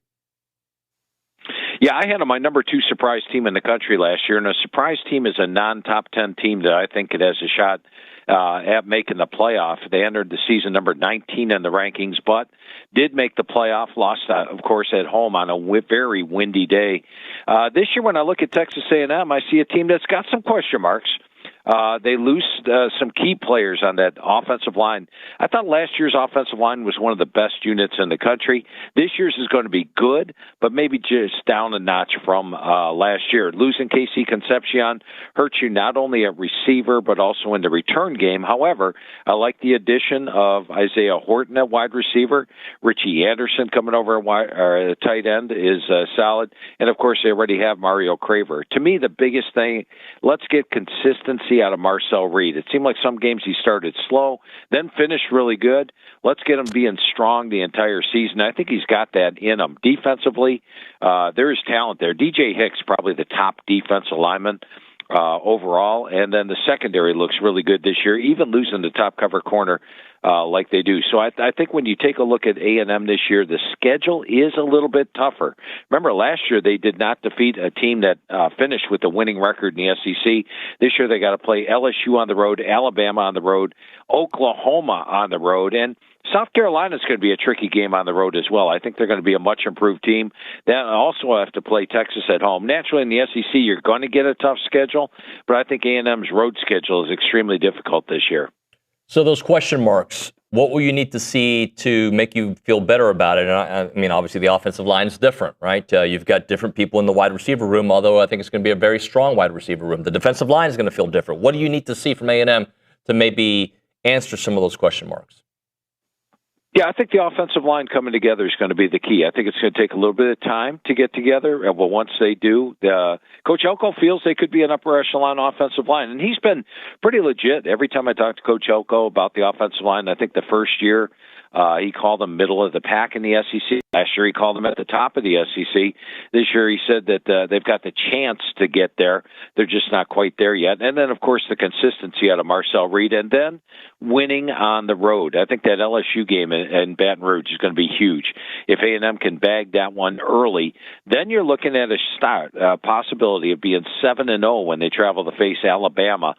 Yeah, I had them my number 2 surprise team in the country last year, and a surprise team is a non-top 10 team that I think it has a shot at making the playoff. They entered the season number 19 in the rankings, but did make the playoff, lost, of course, at home on a very windy day. This year, when I look at Texas A&M, I see a team that's got some question marks. They lose some key players on that offensive line. I thought last year's offensive line was one of the best units in the country. This year's is going to be good, but maybe just down a notch from last year. Losing Casey Concepcion hurts you not only at receiver, but also in the return game. However, I like the addition of Isaiah Horton at wide receiver. Richie Anderson coming over at tight end is solid. And, of course, they already have Mario Craver. To me, the biggest thing, let's get consistency out of Marcel Reed. It seemed like some games he started slow, then finished really good. Let's get him being strong the entire season. I think he's got that in him. Defensively, there is talent there. DJ Hicks, probably the top defensive lineman overall, and then the secondary looks really good this year, even losing the top cover corner like they do. So I think when you take a look at A&M this year, the schedule is a little bit tougher. Remember, last year they did not defeat a team that finished with a winning record in the SEC. This year they got to play LSU on the road, Alabama on the road, Oklahoma on the road, and South Carolina is going to be a tricky game on the road as well. I think they're going to be a much improved team. Then also have to play Texas at home. Naturally, in the SEC, you're going to get a tough schedule, but I think A&M's road schedule is extremely difficult this year. So those question marks, what will you need to see to make you feel better about it? And I mean, obviously, the offensive line is different, right? You've got different people in the wide receiver room, although I think it's going to be a very strong wide receiver room. The defensive line is going to feel different. What do you need to see from A&M to maybe answer some of those question marks? Yeah, I think the offensive line coming together is going to be the key. I think it's going to take a little bit of time to get together. Well, once they do, Coach Elko feels they could be an upper echelon offensive line, and he's been pretty legit. Every time I talk to Coach Elko about the offensive line, I think the first year he called them middle of the pack in the SEC. Last year he called them at the top of the SEC. This year he said that they've got the chance to get there. They're just not quite there yet. And then, of course, the consistency out of Marcel Reed, and then winning on the road. I think that LSU game in Baton Rouge is going to be huge. If A&M can bag that one early, then you're looking at a possibility of being 7-0 when they travel to face Alabama.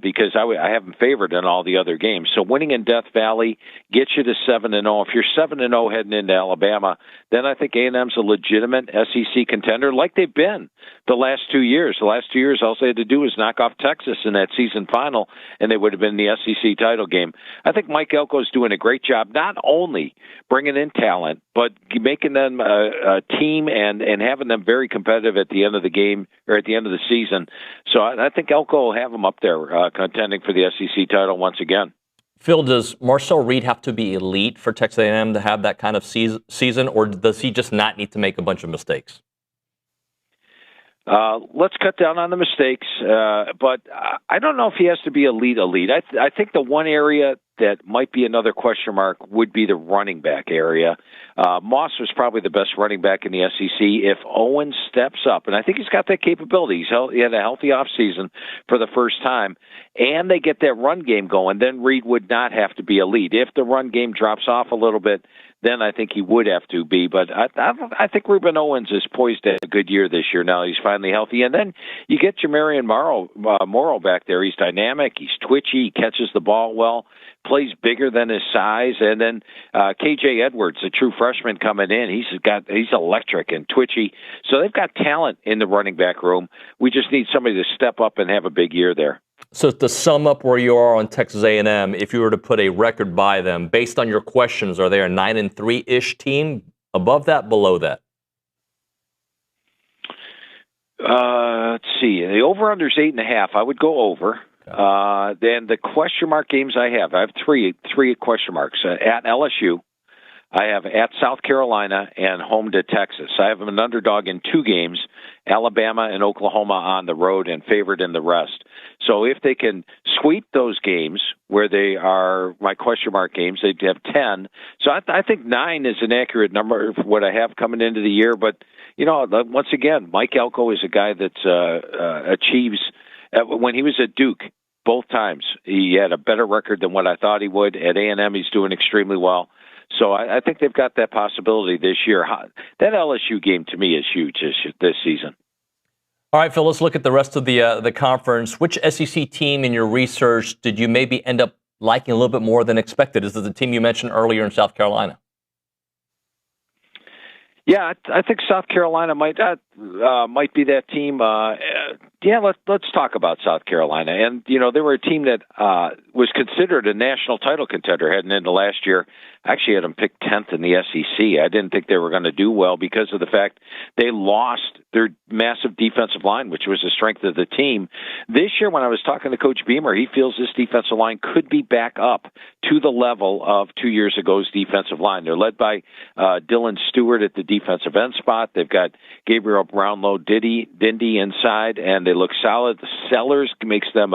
Because I have them favored in all the other games. So winning in Death Valley gets you to 7-0. If you're 7-0 heading into Alabama, then I think A&M's a legitimate SEC contender like they've been the last 2 years. The last 2 years, all they had to do was knock off Texas in that season final, and they would have been in the SEC title game. I think Mike Elko's doing a great job, not only bringing in talent, but making them a team and having them very competitive at the end of the game or at the end of the season. So I think Elko will have them up there contending for the SEC title once again. Phil, does Marcel Reed have to be elite for Texas A&M to have that kind of season, or does he just not need to make a bunch of mistakes? Let's cut down on the mistakes, but I don't know if he has to be elite. I think the one area that might be another question mark would be the running back area. Moss was probably the best running back in the SEC. If Owens steps up, and I think he's got that capability, he had a healthy offseason for the first time, and they get that run game going, then Reed would not have to be elite. If the run game drops off a little bit, then I think he would have to be. But I think Reuben Owens is poised to have a good year this year. Now he's finally healthy. And then you get Jamarian Morrow back there. He's dynamic. He's twitchy. He catches the ball well, plays bigger than his size. And then KJ Edwards, a true freshman coming in, he's electric and twitchy. So they've got talent in the running back room. We just need somebody to step up and have a big year there. So to sum up where you are on Texas A&M, if you were to put a record by them, based on your questions, are they a 9-3-ish team? Above that, below that? Let's see. The over-under is 8.5. I would go over. Then the question mark games I have three question marks. At LSU, I have at South Carolina, and home to Texas. I have an underdog in 2 games, Alabama and Oklahoma on the road, and favored in the rest. So if they can sweep those games where they are my question mark games, they'd have 10. So I think 9 is an accurate number for what I have coming into the year. But, once again, Mike Elko is a guy that achieves. When he was at Duke, both times, he had a better record than what I thought he would. At A&M, he's doing extremely well. So I think they've got that possibility this year. That LSU game, to me, is huge this season. All right, Phil, let's look at the rest of the conference. Which SEC team in your research did you maybe end up liking a little bit more than expected? Is it the team you mentioned earlier in South Carolina? Yeah, I think South Carolina might be that team. Let's talk about South Carolina. And, they were a team that was considered a national title contender heading into last year. I actually had them picked 10th in the SEC. I didn't think they were going to do well because of the fact they lost their massive defensive line, which was the strength of the team. This year, when I was talking to Coach Beamer, he feels this defensive line could be back up to the level of 2 years ago's defensive line. They're led by Dylan Stewart at the defensive end spot. They've got Gabriel Brownlow Dindy inside, and they look solid. Sellers makes them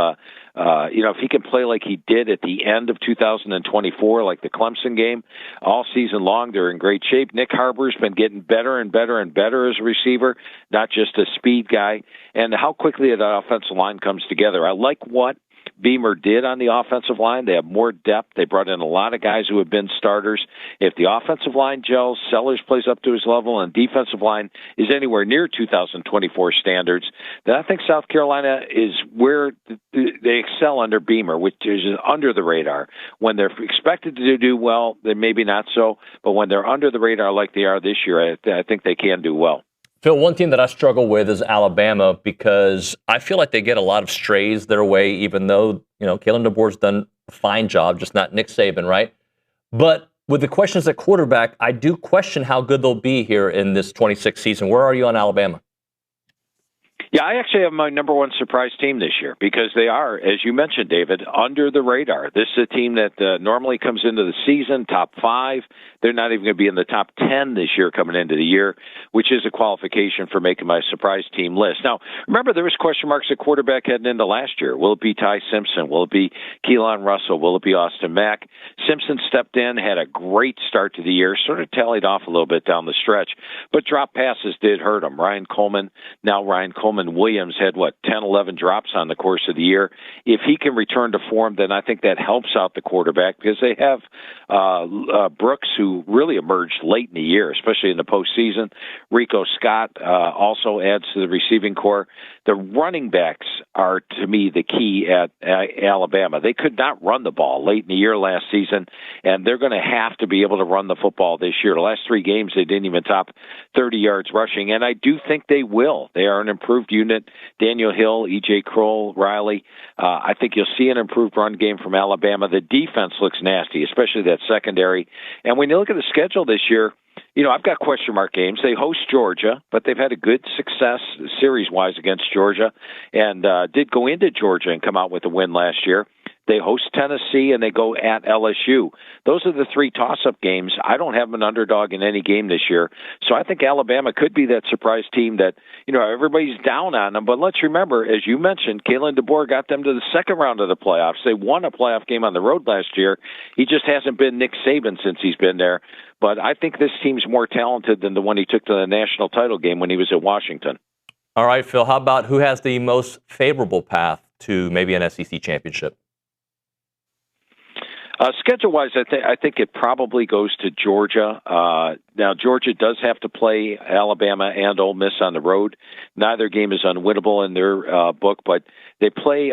if he can play like he did at the end of 2024, like the Clemson game, all season long, they're in great shape. Nick Harbor's been getting better and better and better as a receiver, not just a speed guy. And how quickly that offensive line comes together. I like what Beamer did on the offensive line. They have more depth. They brought in a lot of guys who have been starters. If the offensive line gels, Sellers plays up to his level, and defensive line is anywhere near 2024 standards, then I think South Carolina is where they excel under Beamer, which is under the radar. When they're expected to do well, then maybe not so, but when they're under the radar like they are this year, I think they can do well. Phil, one team that I struggle with is Alabama because I feel like they get a lot of strays their way, even though, Kalen DeBoer's done a fine job, just not Nick Saban, right? But with the questions at quarterback, I do question how good they'll be here in this 26 season. Where are you on Alabama? Yeah, I actually have my number one surprise team this year because they are, as you mentioned, David, under the radar. This is a team that normally comes into the season top 5. They're not even going to be in the top 10 this year coming into the year, which is a qualification for making my surprise team list. Now, remember, there was question marks at quarterback heading into last year. Will it be Ty Simpson? Will it be Keelan Russell? Will it be Austin Mack? Simpson stepped in, had a great start to the year, sort of tallied off a little bit down the stretch, but drop passes did hurt him. Ryan Coleman Williams had, 10, 11 drops on the course of the year. If he can return to form, then I think that helps out the quarterback because they have Brooks, who really emerged late in the year, especially in the postseason. Rico Scott also adds to the receiving core. The running backs are, to me, the key at Alabama. They could not run the ball late in the year last season, and they're going to have to be able to run the football this year. The last 3 games, they didn't even top 30 yards rushing, and I do think they will. They are an improved unit. Daniel Hill, E.J. Kroll, Riley. I think you'll see an improved run game from Alabama. The defense looks nasty, especially that secondary. And when you look at the schedule this year, I've got question mark games. They host Georgia, but they've had a good success series-wise against Georgia and did go into Georgia and come out with a win last year. They host Tennessee, and they go at LSU. Those are the 3 toss-up games. I don't have an underdog in any game this year. So I think Alabama could be that surprise team that, everybody's down on them. But let's remember, as you mentioned, Kalen DeBoer got them to the second round of the playoffs. They won a playoff game on the road last year. He just hasn't been Nick Saban since he's been there. But I think this team's more talented than the one he took to the national title game when he was at Washington. All right, Phil, how about who has the most favorable path to maybe an SEC championship? Schedule-wise, I think it probably goes to Georgia. Now, Georgia does have to play Alabama and Ole Miss on the road. Neither game is unwinnable in their book, but they play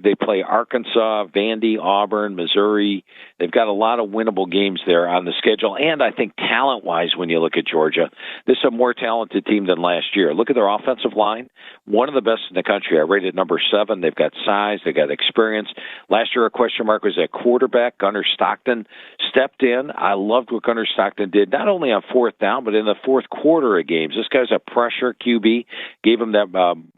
they play Arkansas, Vandy, Auburn, Missouri. They've got a lot of winnable games there on the schedule. And I think talent-wise, when you look at Georgia, this is a more talented team than last year. Look at their offensive line, one of the best in the country. I rated number 7. They've got size, they've got experience. Last year, a question mark was at quarterback. Gunnar Stockton stepped in. I loved what Gunnar Stockton did, not only on 4th down, but in the fourth quarter of games. This guy's a pressure QB, gave him that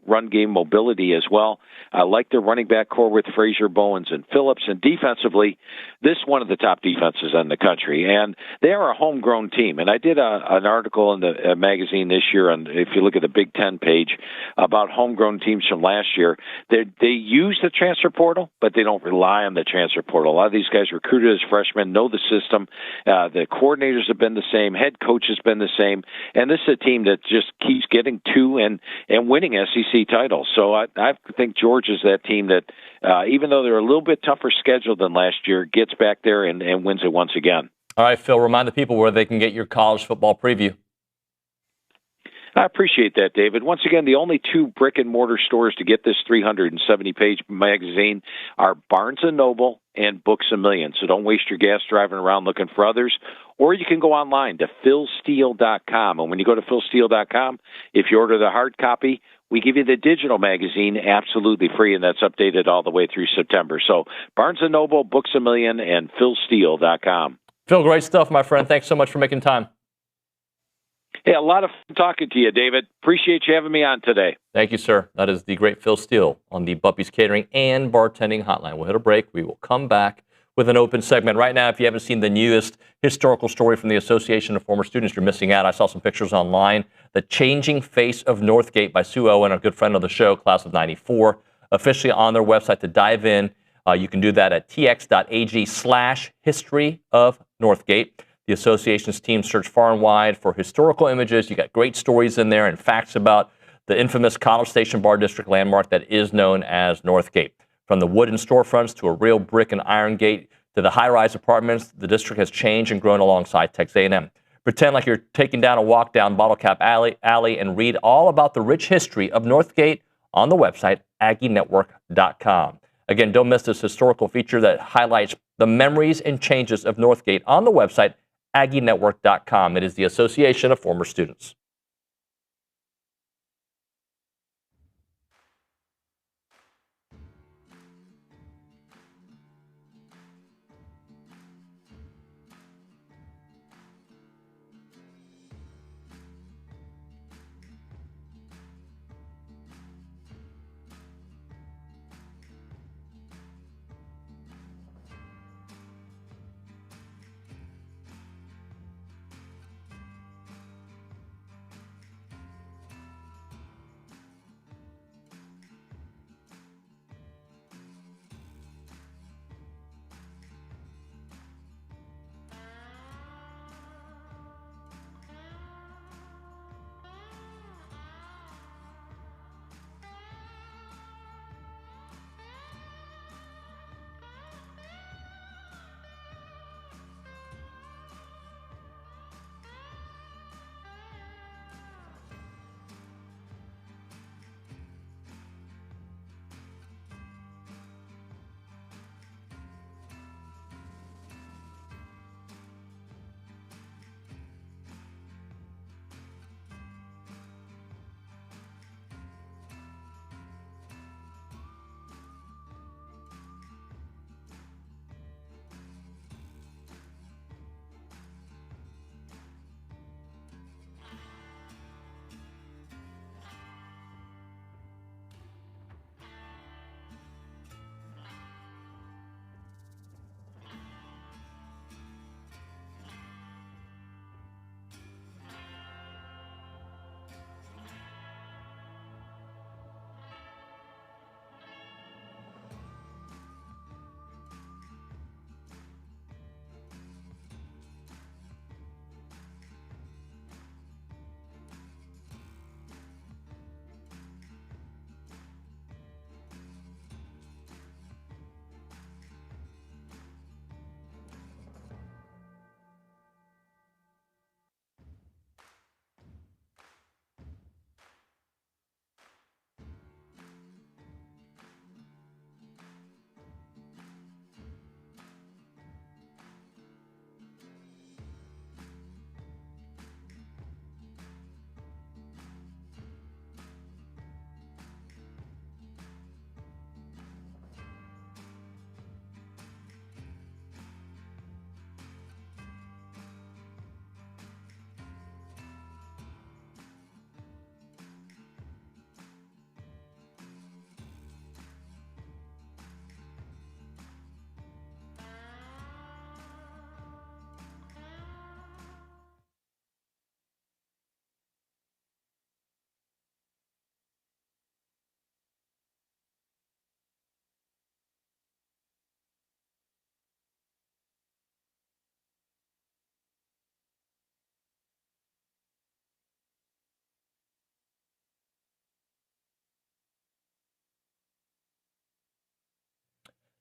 run game mobility as well. I like their running back core with Frazier, Bowens, and Phillips. And defensively, this is one of the top defenses in the country. And they are a homegrown team. And I did an article in the magazine this year, and if you look at the Big Ten page, about homegrown teams from last year. They use the transfer portal, but they don't rely on the transfer portal. A lot of these guys recruited as freshmen, know the system. The coordinators have been the same. Head coach has been the same. And this is a team that just keeps getting to and winning SEC titles. So I think Georgia's that team that, even though they're a little bit tougher scheduled than last year, gets back there and wins it once again. All right, Phil, remind the people where they can get your college football preview. I appreciate that, David. Once again, the only 2 brick-and-mortar stores to get this 370-page magazine are Barnes & Noble and Books A Million. So don't waste your gas driving around looking for others. Or you can go online to philsteele.com. And when you go to philsteele.com, if you order the hard copy, we give you the digital magazine absolutely free, and that's updated all the way through September. So Barnes & Noble, Books A Million, and philsteele.com. Phil, great stuff, my friend. Thanks so much for making time. Hey, a lot of fun talking to you, David. Appreciate you having me on today. Thank you, sir. That is the great Phil Steele on the Buppy's Catering and Bartending Hotline. We'll hit a break. We will come back with an open segment. Right now, if you haven't seen the newest historical story from the Association of Former Students, you're missing out. I saw some pictures online. The Changing Face of Northgate by Sue Owen, a good friend of the show, class of 94, officially on their website to dive in. You can do that at tx.ag/history of Northgate. The association's team searched far and wide for historical images. You got great stories in there and facts about the infamous College Station Bar District landmark that is known as Northgate. From the wooden storefronts to a real brick and iron gate to the high-rise apartments, the district has changed and grown alongside Texas A&M. Pretend like you're taking down a walk down Bottle Cap Alley and read all about the rich history of Northgate on the website, aggienetwork.com. Again, don't miss this historical feature that highlights the memories and changes of Northgate on the website, aggienetwork.com. It is the Association of Former Students.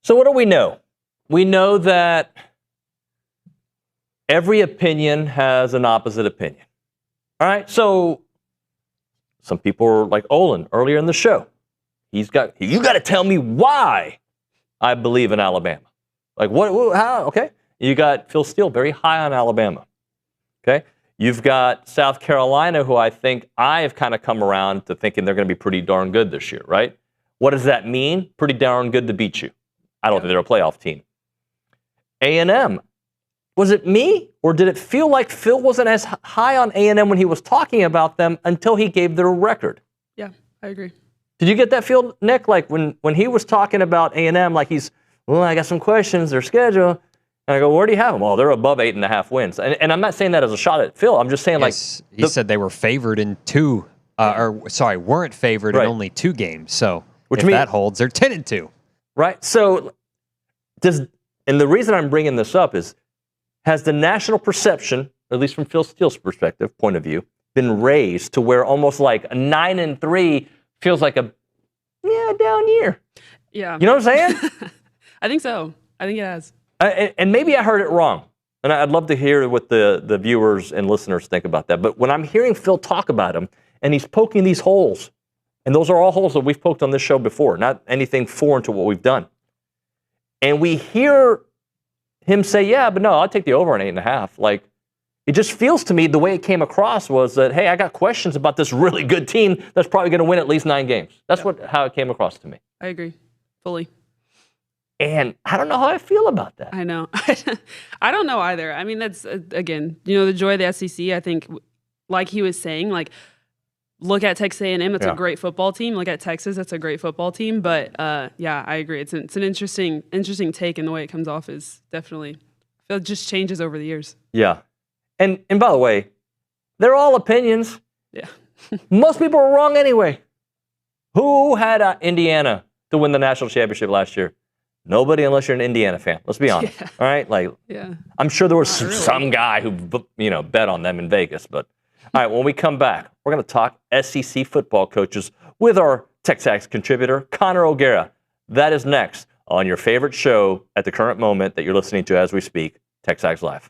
So what do we know? We know that every opinion has an opposite opinion. All right, so some people are like Olin earlier in the show. You got to tell me why I believe in Alabama. Like what, how, okay. You got Phil Steele, very high on Alabama. Okay. You've got South Carolina, who I think I've kind of come around to thinking they're going to be pretty darn good this year, right? What does that mean? Pretty darn good to beat you. I don't think they're a playoff team. A&M. Was it me, or did it feel like Phil wasn't as high on A&M when he was talking about them until he gave their record? Yeah, I agree. Did you get that feel, Nick? Like when he was talking about A&M, like I got some questions, their schedule. And I go, where do you have them? Well, they're above 8.5 wins. And I'm not saying that as a shot at Phil. I'm just saying he said they were favored in weren't favored in only 2 games. So if that holds, they're 10-2. Right. So and the reason I'm bringing this up is, has the national perception, at least from Phil Steele's point of view, been raised to where almost like a 9-3 feels like a down year? Yeah. You know what I'm saying? I think so. I think it has. And maybe I heard it wrong. And I'd love to hear what the viewers and listeners think about that. But when I'm hearing Phil talk about him, and he's poking these holes, and those are all holes that we've poked on this show before, not anything foreign to what we've done. And we hear him say, yeah, but no, I'll take the over on 8.5. Like, it just feels to me the way it came across was that, hey, I got questions about this really good team that's probably going to win at least 9 games. That's how it came across to me. I agree fully. And I don't know how I feel about that. I know. I don't know either. I mean, that's, again, the joy of the SEC, I think, like he was saying, like, look at Texas A&M, that's a great football team. Look at Texas, that's a great football team. But, yeah, I agree. It's an interesting take, and the way it comes off is definitely, it just changes over the years. Yeah. And by the way, they're all opinions. Yeah. Most people are wrong anyway. Who had Indiana to win the national championship last year? Nobody, unless you're an Indiana fan. Let's be honest. Yeah. All right? Like, I'm sure there was some guy who bet on them in Vegas. But all right, when we come back, we're going to talk SEC football coaches with our TexAgs contributor, Connor O'Gara. That is next on your favorite show at the current moment that you're listening to as we speak, TexAgs Live.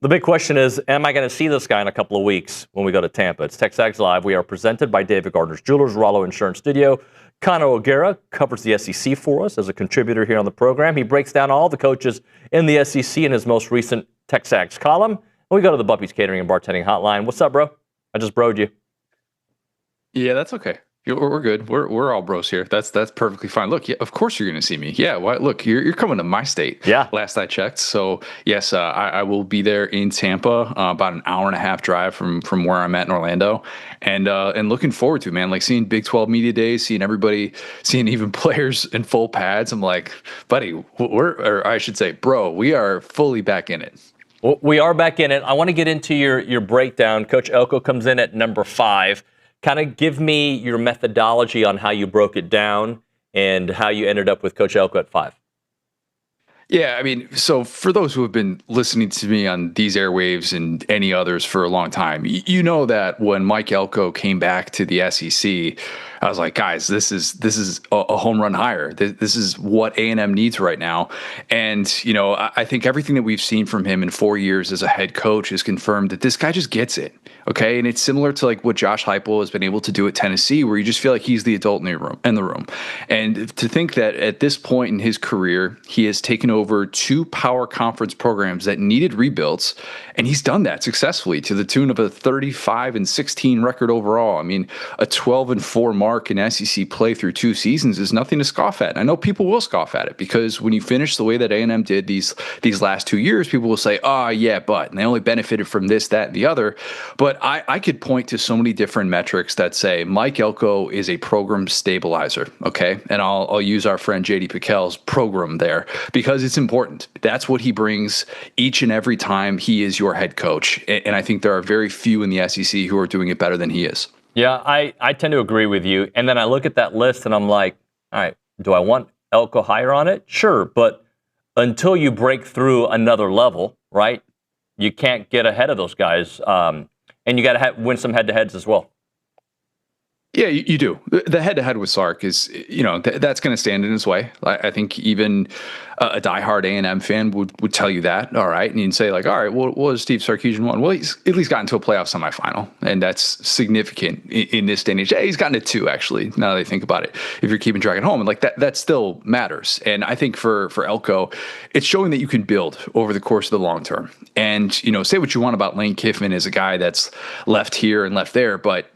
The big question is, am I going to see this guy in a couple of weeks when we go to Tampa? It's TexAgs Live. We are presented by David Gardner's Jewelers, Rollo Insurance Studio. Connor O'Gara covers the SEC for us as a contributor here on the program. He breaks down all the coaches in the SEC in his most recent TexAgs column. And we go to the Buppy's Catering and Bartending Hotline. What's up, bro? I just broed you. Yeah, that's okay. We're good. We're all bros here. That's perfectly fine. Look, yeah, of course you're going to see me. Yeah, look, you're coming to my state. Yeah. Last I checked. So yes, I will be there in Tampa, about an hour and a half drive from where I'm at in Orlando, and looking forward to it, man. Like seeing Big 12 Media Days, seeing everybody, seeing even players in full pads. I'm like, buddy, or I should say, bro, we are fully back in it. Well, we are back in it. I want to get into your breakdown. Coach Elko comes in at number 5. Kind of give me your methodology on how you broke it down and how you ended up with Coach Elko at 5. Yeah, I mean, so for those who have been listening to me on these airwaves and any others for a long time, you know that when Mike Elko came back to the SEC, I was like, guys, this is a home run hire. This is what A&M needs right now. And, you know, I think everything that we've seen from him in 4 years as a head coach has confirmed that this guy just gets it. Okay. And it's similar to like what Josh Heupel has been able to do at Tennessee, where you just feel like he's the adult in the room. And to think that at this point in his career, he has taken over 2 power conference programs that needed rebuilds, and he's done that successfully to the tune of a 35-16 record overall. I mean, a 12-4 mark in SEC play through 2 seasons is nothing to scoff at. And I know people will scoff at it because when you finish the way that A&M did these last 2 years, people will say, "Oh yeah, but," and they only benefited from this, that, and the other. But I could point to so many different metrics that say Mike Elko is a program stabilizer, okay? And I'll use our friend J.D. Piquel's program there because it's important. That's what he brings each and every time he is your head coach. And I think there are very few in the SEC who are doing it better than he is. Yeah, I tend to agree with you. And then I look at that list and I'm like, all right, do I want Elko higher on it? Sure, but until you break through another level, right, you can't get ahead of those guys. And you got to win some head-to-heads as well. Yeah, you do. The head-to-head with Sark is, you know, that's going to stand in his way. I think even a diehard A&M fan would tell you that, all right? And you'd say, like, all right, what was Steve Sarkisian won? Well, he's at least gotten to a playoff semifinal, and that's significant in this day and age. Hey, he's gotten to 2, actually, now that I think about it, if you're keeping track at home. And, like, that still matters. And I think for Elko, it's showing that you can build over the course of the long term. And, you know, say what you want about Lane Kiffin as a guy that's left here and left there, but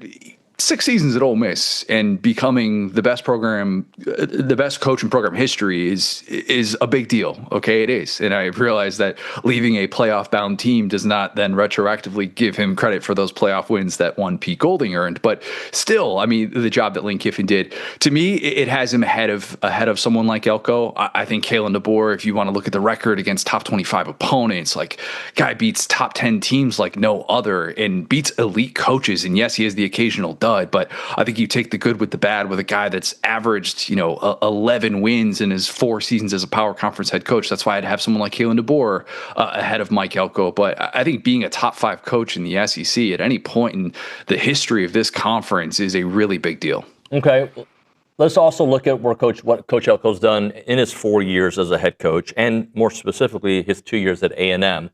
6 seasons at Ole Miss and becoming the best program, the best coach in program history is a big deal. Okay, it is. And I realize that leaving a playoff-bound team does not then retroactively give him credit for those playoff wins that one Pete Golding earned. But still, I mean, the job that Lane Kiffin did, to me, it has him ahead of someone like Elko. I think Kalen DeBoer, if you want to look at the record against top 25 opponents, like, guy beats top 10 teams like no other and beats elite coaches. And yes, he has the occasional but I think you take the good with the bad with a guy that's averaged, 11 wins in his 4 seasons as a power conference head coach. That's why I'd have someone like Kalen DeBoer ahead of Mike Elko. But I think being a top 5 coach in the SEC at any point in the history of this conference is a really big deal. Okay. Let's also look at what Coach Elko's done in his 4 years as a head coach, and more specifically, his 2 years at A&M.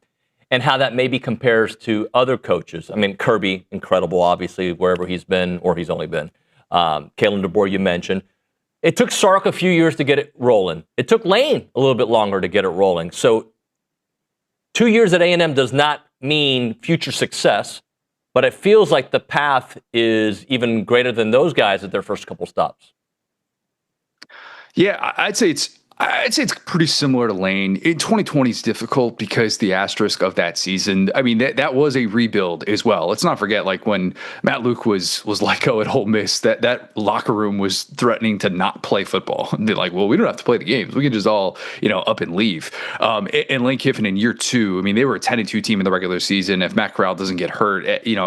And how that maybe compares to other coaches. I mean, Kirby, incredible, obviously, wherever he's been or he's only been. Kalen DeBoer, you mentioned. It took Sark a few years to get it rolling. It took Lane a little bit longer to get it rolling. So 2 years at A&M does not mean future success, but it feels like the path is even greater than those guys at their first couple stops. Yeah, I'd say it's pretty similar to Lane. In 2020 is difficult because the asterisk of that season. I mean, that was a rebuild as well. Let's not forget, like when Matt Luke was let go at Ole Miss, that locker room was threatening to not play football. And they're like, well, we don't have to play the games. We can just all, up and leave. And Lane Kiffin in year 2, I mean, they were a 10-2 team in the regular season. If Matt Corral doesn't get hurt,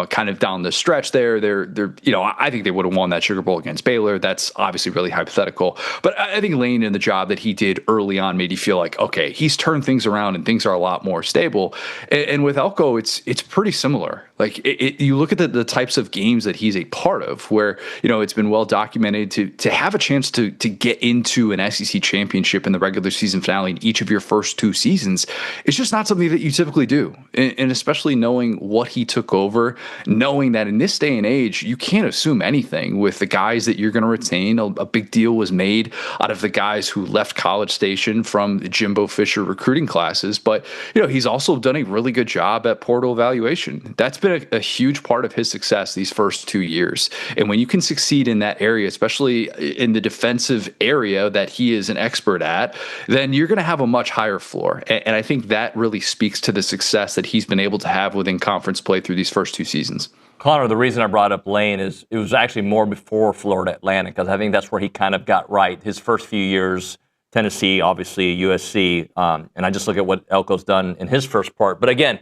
kind of down the stretch there, they're I think they would have won that Sugar Bowl against Baylor. That's obviously really hypothetical. But I think Lane and the job that he did did early on made you feel like, okay, he's turned things around and things are a lot more stable. And with Elko, it's pretty similar. Like you look at the types of games that he's a part of, where it's been well documented to have a chance to get into an SEC championship in the regular season finale in each of your first 2 seasons. It's just not something that you typically do, and especially knowing what he took over, knowing that in this day and age you can't assume anything with the guys that you're going to retain. A big deal was made out of the guys who left College Station from the Jimbo Fisher recruiting classes, but he's also done a really good job at portal evaluation. That's been a huge part of his success these first 2 years. And when you can succeed in that area, especially in the defensive area that he is an expert at, then you're going to have a much higher floor. And I think that really speaks to the success that he's been able to have within conference play through these first 2 seasons. Connor, the reason I brought up Lane is it was actually more before Florida Atlantic, because I think that's where he kind of got right. His first few years, Tennessee, obviously USC, and I just look at what Elko's done in his first part. But again,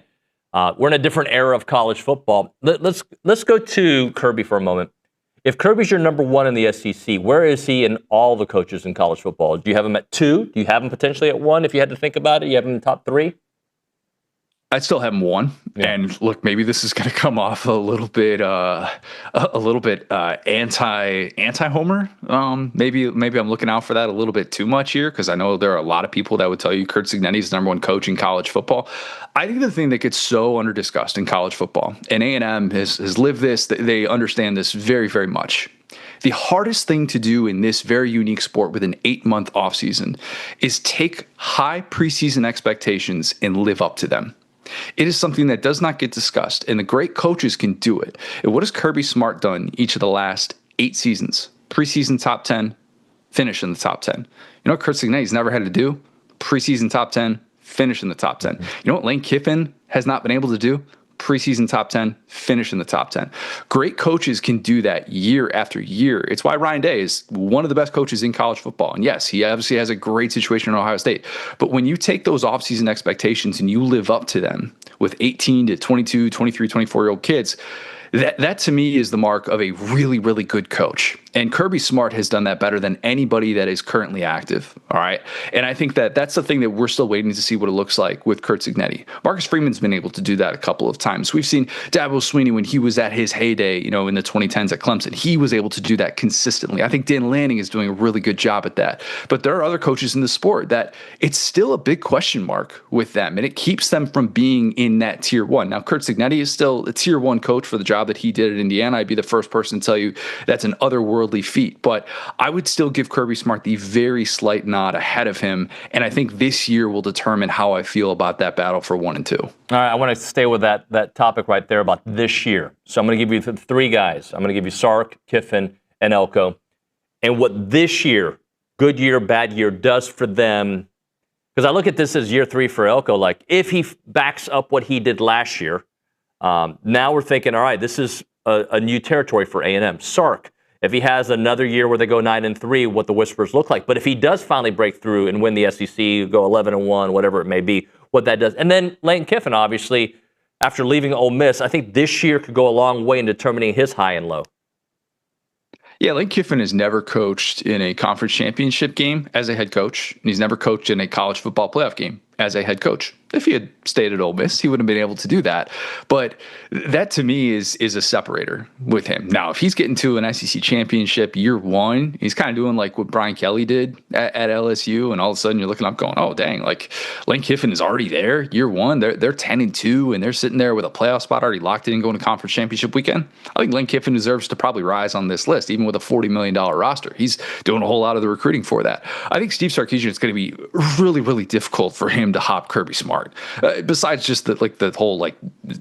we're in a different era of college football. Let's go to Kirby for a moment. If Kirby's your number 1 in the SEC, where is he in all the coaches in college football? Do you have him at 2? Do you have him potentially at 1? If you had to think about it, you have him in the top 3? I'd still have him 1. Yeah. And look, maybe this is going to come off a little bit anti-homer. Maybe I'm looking out for that a little bit too much here, because I know there are a lot of people that would tell you Curt Cignetti is the number 1 coach in college football. I think the thing that gets so under-discussed in college football, and A&M has lived this, they understand this very, very much. The hardest thing to do in this very unique sport with an 8-month offseason is take high preseason expectations and live up to them. It is something that does not get discussed, and the great coaches can do it. And what has Kirby Smart done each of the last 8 seasons? Preseason top 10, finish in the top 10. You know what Curt Cignetti's never had to do? Preseason top 10, finish in the top 10. You know what Lane Kiffin has not been able to do? Preseason top 10, finish in the top 10. Great coaches can do that year after year. It's why Ryan Day is one of the best coaches in college football. And yes, he obviously has a great situation in Ohio State. But when you take those offseason expectations and you live up to them with 18 to 22, 23, 24-year-old kids, that to me is the mark of a really, really good coach. And Kirby Smart has done that better than anybody that is currently active. All right. And I think that that's the thing that we're still waiting to see what it looks like with Curt Cignetti. Marcus Freeman's been able to do that a couple of times. We've seen Dabo Swinney when he was at his heyday, in the 2010s at Clemson. He was able to do that consistently. I think Dan Lanning is doing a really good job at that. But there are other coaches in the sport that it's still a big question mark with them, and it keeps them from being in that tier 1. Now, Curt Cignetti is still a tier 1 coach for the job that he did at Indiana. I'd be the first person to tell you that's an otherworldly feat, but I would still give Kirby Smart the very slight nod ahead of him, and I think this year will determine how I feel about that battle for 1 and 2. All right, I want to stay with that topic right there about this year. So I'm going to give you 3 guys. I'm going to give you Sark, Kiffin, and Elko, and what this year, good year, bad year, does for them. Because I look at this as year 3 for Elko. Like, if he backs up what he did last year, now we're thinking, all right, this is a new territory for A&M. Sark, if he has another year where they go 9-3, what the whispers look like. But if he does finally break through and win the SEC, go 11-1, whatever it may be, what that does. And then Lane Kiffin, obviously, after leaving Ole Miss, I think this year could go a long way in determining his high and low. Yeah, Lane Kiffin has never coached in a conference championship game as a head coach, and he's never coached in a college football playoff game as a head coach. If he had stayed at Ole Miss, he wouldn't have been able to do that. But that, to me, is a separator with him. Now, if he's getting to an SEC championship year 1, he's kind of doing like what Brian Kelly did at LSU, and all of a sudden you're looking up going, oh, dang, like Lane Kiffin is already there year 1. They're 10-2, and they're sitting there with a playoff spot already locked in going to conference championship weekend. I think Lane Kiffin deserves to probably rise on this list, even with a $40 million roster. He's doing a whole lot of the recruiting for that. I think Steve Sarkisian, it's going to be really, really difficult for him to hop Kirby Smart. Besides just the whole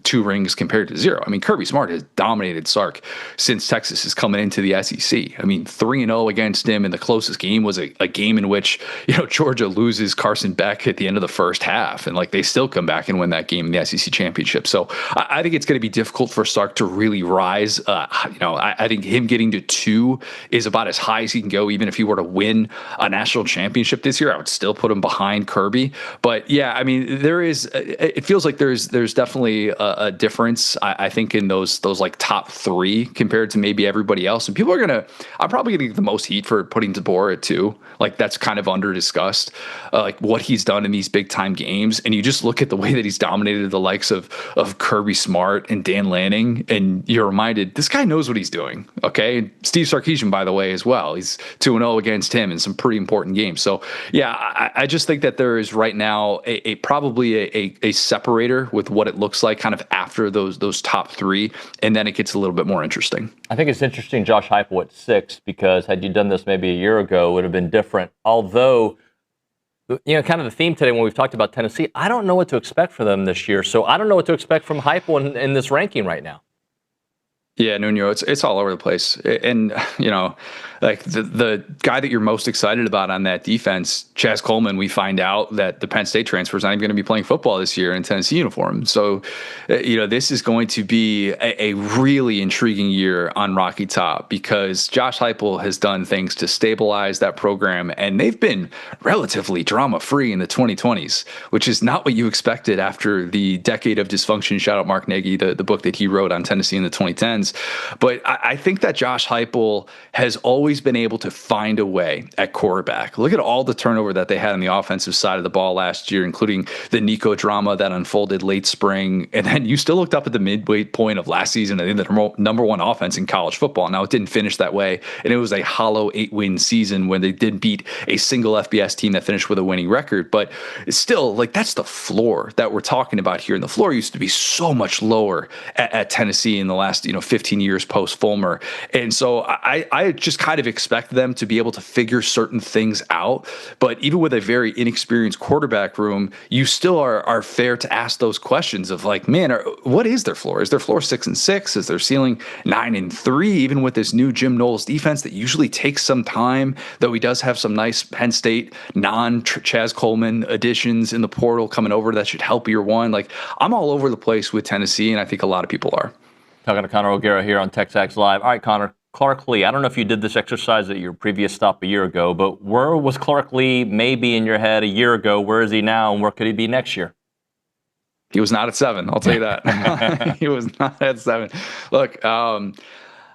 2 rings compared to 0. I mean, Kirby Smart has dominated Sark since Texas is coming into the SEC. I mean, 3-0 against him, and the closest game was a game in which Georgia loses Carson Beck at the end of the first half, and they still come back and win that game in the SEC championship. So I think it's going to be difficult for Sark to really rise. I think him getting to 2 is about as high as he can go. Even if he were to win a national championship this year, I would still put him behind Kirby. But But yeah, I mean, there is. It feels like there's definitely a difference. I think in those like top 3 compared to maybe everybody else. And people are I'm probably gonna get the most heat for putting DeBoer at 2. Like that's kind of under discussed. Like what he's done in these big time games, and you just look at the way that he's dominated the likes of Kirby Smart and Dan Lanning, and you're reminded this guy knows what he's doing. Okay, Steve Sarkisian, by the way, as well. He's 2-0 against him in some pretty important games. So yeah, I just think that there is right now probably a separator with what it looks like kind of after those top 3, and then it gets a little bit more interesting. I think it's interesting Josh Heupel at 6, because had you done this maybe a year ago, it would have been different. Although, kind of the theme today when we've talked about Tennessee, I don't know what to expect for them this year. So I don't know what to expect from Heupel in this ranking right now. Yeah, Nuno, it's all over the place. And, like the guy that you're most excited about on that defense, Chaz Coleman, we find out that the Penn State transfer is not even going to be playing football this year in Tennessee uniform. So, this is going to be a really intriguing year on Rocky Top, because Josh Heupel has done things to stabilize that program, and they've been relatively drama-free in the 2020s, which is not what you expected after the decade of dysfunction. Shout out Mark Nagy, the book that he wrote on Tennessee in the 2010s. But I think that Josh Heupel has always been able to find a way at quarterback. Look at all the turnover that they had on the offensive side of the ball last year, including the Nico drama that unfolded late spring. And then you still looked up at the midway point of last season, I think the number 1 offense in college football. Now, it didn't finish that way, and it was a hollow 8-win season when they did beat a single FBS team that finished with a winning record. But it's still, like, that's the floor that we're talking about here. And the floor used to be so much lower at Tennessee in the last, 15 years post Fulmer. And so I just kind of expect them to be able to figure certain things out. But even with a very inexperienced quarterback room, you still are fair to ask those questions of like, man, what is their floor? Is their floor 6-6? Is their ceiling 9-3? Even with this new Jim Knowles defense that usually takes some time, though he does have some nice Penn State non-Chaz Coleman additions in the portal coming over that should help year 1. Like, I'm all over the place with Tennessee, and I think a lot of people are. Talking to Connor O'Gara here on TexAgs Live. All right, Connor, Clark Lee. I don't know if you did this exercise at your previous stop a year ago, but where was Clark Lee maybe in your head a year ago? Where is he now, and where could he be next year? He was not at 7. I'll tell you that. He was not at 7. Look,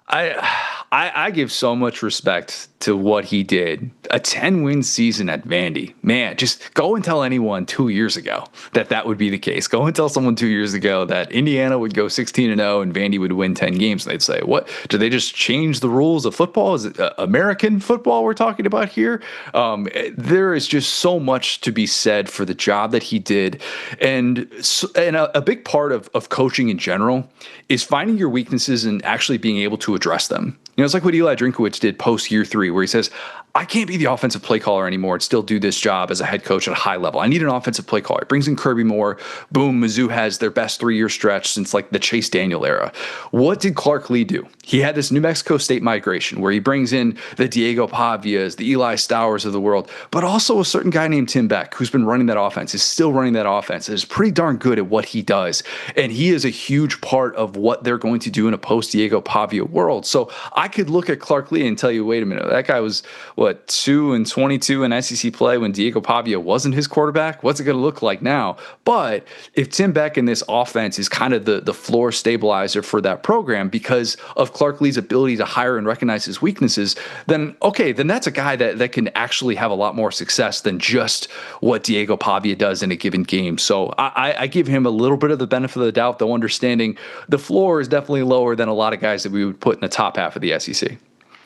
I give so much respect to what he did. A 10-win season at Vandy. Man, just go and tell anyone 2 years ago that would be the case. Go and tell someone 2 years ago that Indiana would go 16-0 and Vandy would win 10 games. They'd say, what? Did they just change the rules of football? Is it American football we're talking about here? There is just so much to be said for the job that he did. And a big part of coaching in general is finding your weaknesses and actually being able to address them. It's like what Eli Drinkwitz did post year 3, where he says, I can't be the offensive play caller anymore and still do this job as a head coach at a high level. I need an offensive play caller. It brings in Kirby Moore. Boom, Mizzou has their best 3-year stretch since like the Chase Daniel era. What did Clark Lee do? He had this New Mexico State migration where he brings in the Diego Pavias, the Eli Stowers of the world, but also a certain guy named Tim Beck who's been running that offense, is still running that offense, and is pretty darn good at what he does. And he is a huge part of what they're going to do in a post-Diego Pavia world. So I could look at Clark Lee and tell you, wait a minute, that guy was, 2-22 in SEC play when Diego Pavia wasn't his quarterback? What's it going to look like now? But if Tim Beck in this offense is kind of the floor stabilizer for that program because of Clark Lee's ability to hire and recognize his weaknesses, then that's a guy that can actually have a lot more success than just what Diego Pavia does in a given game. So I give him a little bit of the benefit of the doubt, though understanding the floor is definitely lower than a lot of guys that we would put in the top half of the SEC.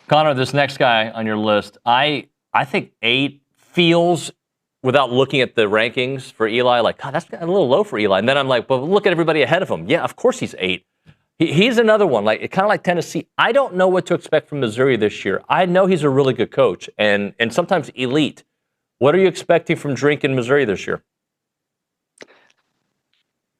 Connor, this next guy on your list, I think 8 feels, without looking at the rankings for Eli, like, God, that's a little low for Eli. And then I'm like, well, look at everybody ahead of him. Yeah, of course he's 8. He's another one, like kind of like Tennessee. I don't know what to expect from Missouri this year. I know he's a really good coach and sometimes elite. What are you expecting from Drink in Missouri this year?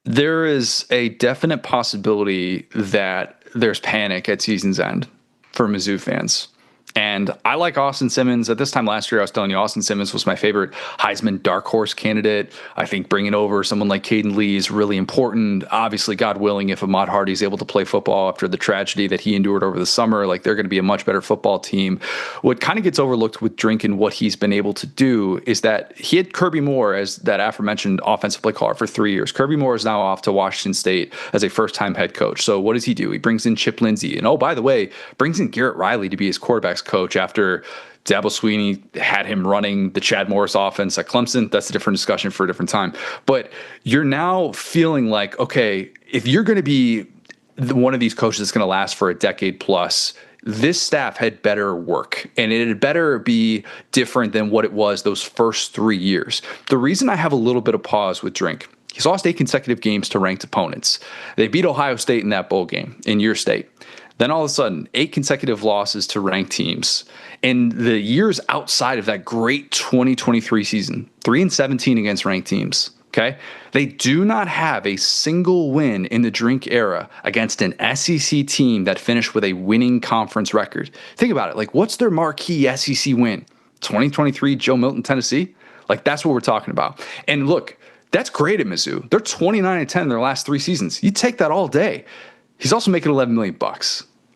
There is a definite possibility that there's panic at season's end for Mizzou fans. And I like Austin Simmons. At this time last year, I was telling you Austin Simmons was my favorite Heisman dark horse candidate. I think bringing over someone like Caden Lee is really important. Obviously, God willing, if Ahmad Hardy is able to play football after the tragedy that he endured over the summer, like they're going to be a much better football team. What kind of gets overlooked with Drink and what he's been able to do is that he had Kirby Moore as that aforementioned offensive play caller for 3 years. Kirby Moore is now off to Washington State as a first-time head coach. So what does he do? He brings in Chip Lindsey. And oh, by the way, brings in Garrett Riley to be his quarterback's coach after Dabo Swinney had him running the Chad Morris offense at Clemson. That's a different discussion for a different time. But you're now feeling like, okay, if you're going to be one of these coaches that's going to last for a decade plus, this staff had better work, and it had better be different than what it was those first 3 years. The reason I have a little bit of pause with Drink, he's lost 8 consecutive games to ranked opponents. They beat Ohio State in that bowl game, in your state. Then all of a sudden, 8 consecutive losses to ranked teams. In the years outside of that great 2023 season, 3-17 against ranked teams. Okay, they do not have a single win in the Drink era against an SEC team that finished with a winning conference record. Think about it. Like, what's their marquee SEC win? 2023 Joe Milton, Tennessee? Like, that's what we're talking about. And look, that's great at Mizzou. They're 29-10 in their last 3 seasons. You take that all day. He's also making $11 million.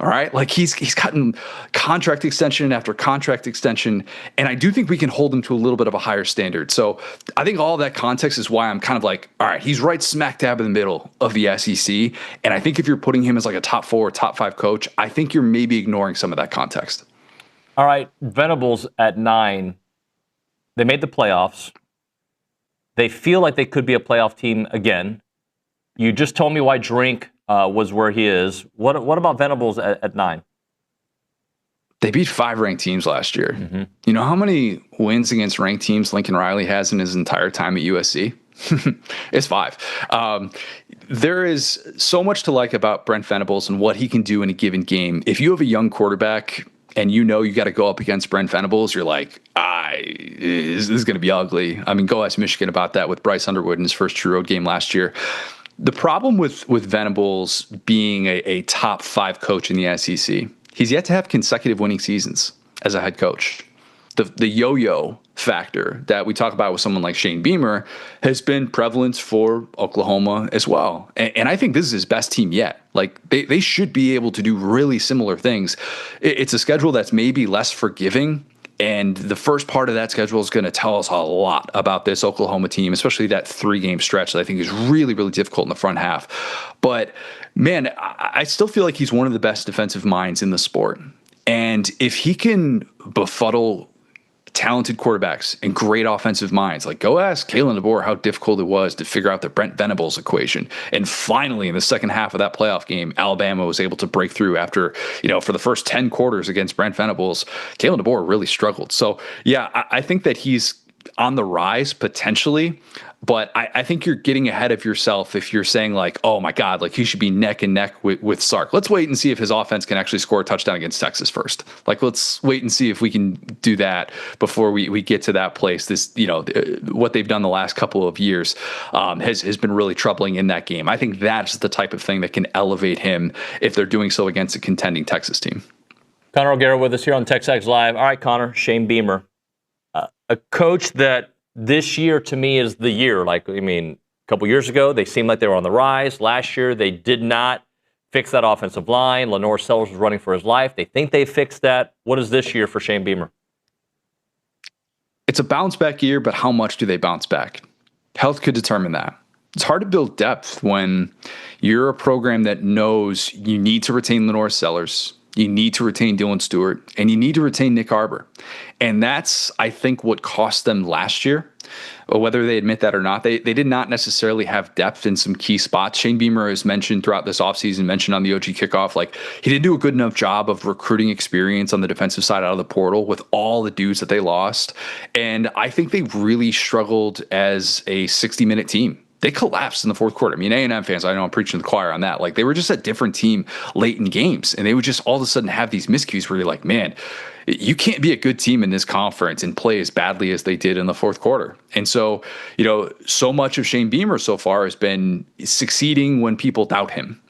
All right. Like he's gotten contract extension after contract extension. And I do think we can hold him to a little bit of a higher standard. So I think all that context is why I'm kind of like, all right, he's right smack dab in the middle of the SEC. And I think if you're putting him as like a top 4 or top 5 coach, I think you're maybe ignoring some of that context. All right. Venables at 9. They made the playoffs. They feel like they could be a playoff team again. You just told me why Drink was where he is. What about Venables at 9? They beat 5 ranked teams last year. Mm-hmm. You know how many wins against ranked teams Lincoln Riley has in his entire time at USC? It's 5. There is so much to like about Brent Venables and what he can do in a given game. If you have a young quarterback and you know you got to go up against Brent Venables, you're like, this is going to be ugly. I mean, go ask Michigan about that with Bryce Underwood in his first true road game last year. The problem with Venables being a top 5 coach in the SEC, he's yet to have consecutive winning seasons as a head coach. The yo-yo factor that we talk about with someone like Shane Beamer has been prevalent for Oklahoma as well. And I think this is his best team yet. Like they should be able to do really similar things. It's a schedule that's maybe less forgiving. And the first part of that schedule is going to tell us a lot about this Oklahoma team, especially that 3-game stretch that I think is really, really difficult in the front half. But, man, I still feel like he's one of the best defensive minds in the sport. And if he can befuddle talented quarterbacks and great offensive minds, like go ask Kalen DeBoer how difficult it was to figure out the Brent Venables equation. And finally, in the second half of that playoff game, Alabama was able to break through after, for the first 10 quarters against Brent Venables, Kalen DeBoer really struggled. So, yeah, I think that he's on the rise potentially, but I think you're getting ahead of yourself if you're saying like, oh my God, like he should be neck and neck with Sark. Let's wait and see if his offense can actually score a touchdown against Texas first. Like, let's wait and see if we can do that before we get to that place. This, what they've done the last couple of years has been really troubling in that game. I think that's the type of thing that can elevate him if they're doing so against a contending Texas team. Connor O'Gara with us here on TexAgs Live. All right, Connor, Shane Beamer, a coach that this year, to me, is the year. A couple years ago, they seemed like they were on the rise. Last year, they did not fix that offensive line. Lenore Sellers was running for his life. They think they fixed that. What is this year for Shane Beamer? It's a bounce-back year, but how much do they bounce back? Health could determine that. It's hard to build depth when you're a program that knows you need to retain Lenore Sellers, you need to retain Dylan Stewart, and you need to retain Nick Arbor. And that's, I think, what cost them last year. Whether they admit that or not, they did not necessarily have depth in some key spots. Shane Beamer has mentioned throughout this offseason, mentioned on the OG kickoff, like he didn't do a good enough job of recruiting experience on the defensive side out of the portal with all the dudes that they lost. And I think they really struggled as a 60-minute team. They collapsed in the fourth quarter. I mean, A&M fans, I know I'm preaching to the choir on that. Like, they were just a different team late in games, and they would just all of a sudden have these miscues where you're like, man, you can't be a good team in this conference and play as badly as they did in the fourth quarter. And so, so much of Shane Beamer so far has been succeeding when people doubt him.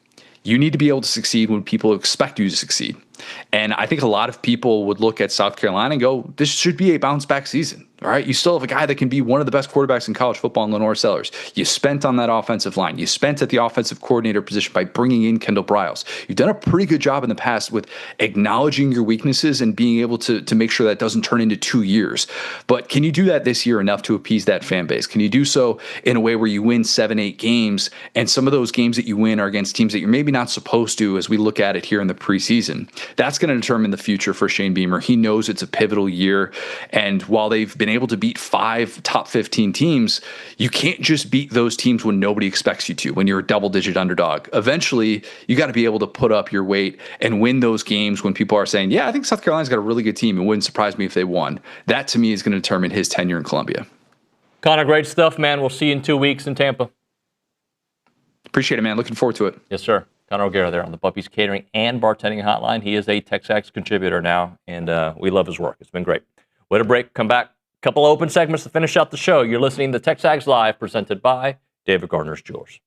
You need to be able to succeed when people expect you to succeed. And I think a lot of people would look at South Carolina and go, this should be a bounce back season. All right, you still have a guy that can be one of the best quarterbacks in college football in Lenore Sellers. You spent on that offensive line. You spent at the offensive coordinator position by bringing in Kendall Briles. You've done a pretty good job in the past with acknowledging your weaknesses and being able to make sure that doesn't turn into 2 years. But can you do that this year enough to appease that fan base? Can you do so in a way where you win 7-8 games, and some of those games that you win are against teams that you're maybe not supposed to as we look at it here in the preseason? That's going to determine the future for Shane Beamer. He knows it's a pivotal year, and while they've been able to beat 5 top 15 teams, you can't just beat those teams when nobody expects you to, when you're a double-digit underdog. Eventually, you got to be able to put up your weight and win those games when people are saying, yeah, I think South Carolina's got a really good team. It wouldn't surprise me if they won. That, to me, is going to determine his tenure in Columbia. Connor, great stuff, man. We'll see you in 2 weeks in Tampa. Appreciate it, man. Looking forward to it. Yes, sir. Connor O'Gara there on the Buffy's Catering and Bartending Hotline. He is a TexAgs contributor now, and we love his work. It's been great. Way to break. Come back. Couple open segments to finish out the show. You're listening to TexAgs Live, presented by David Gardner's Jewelers.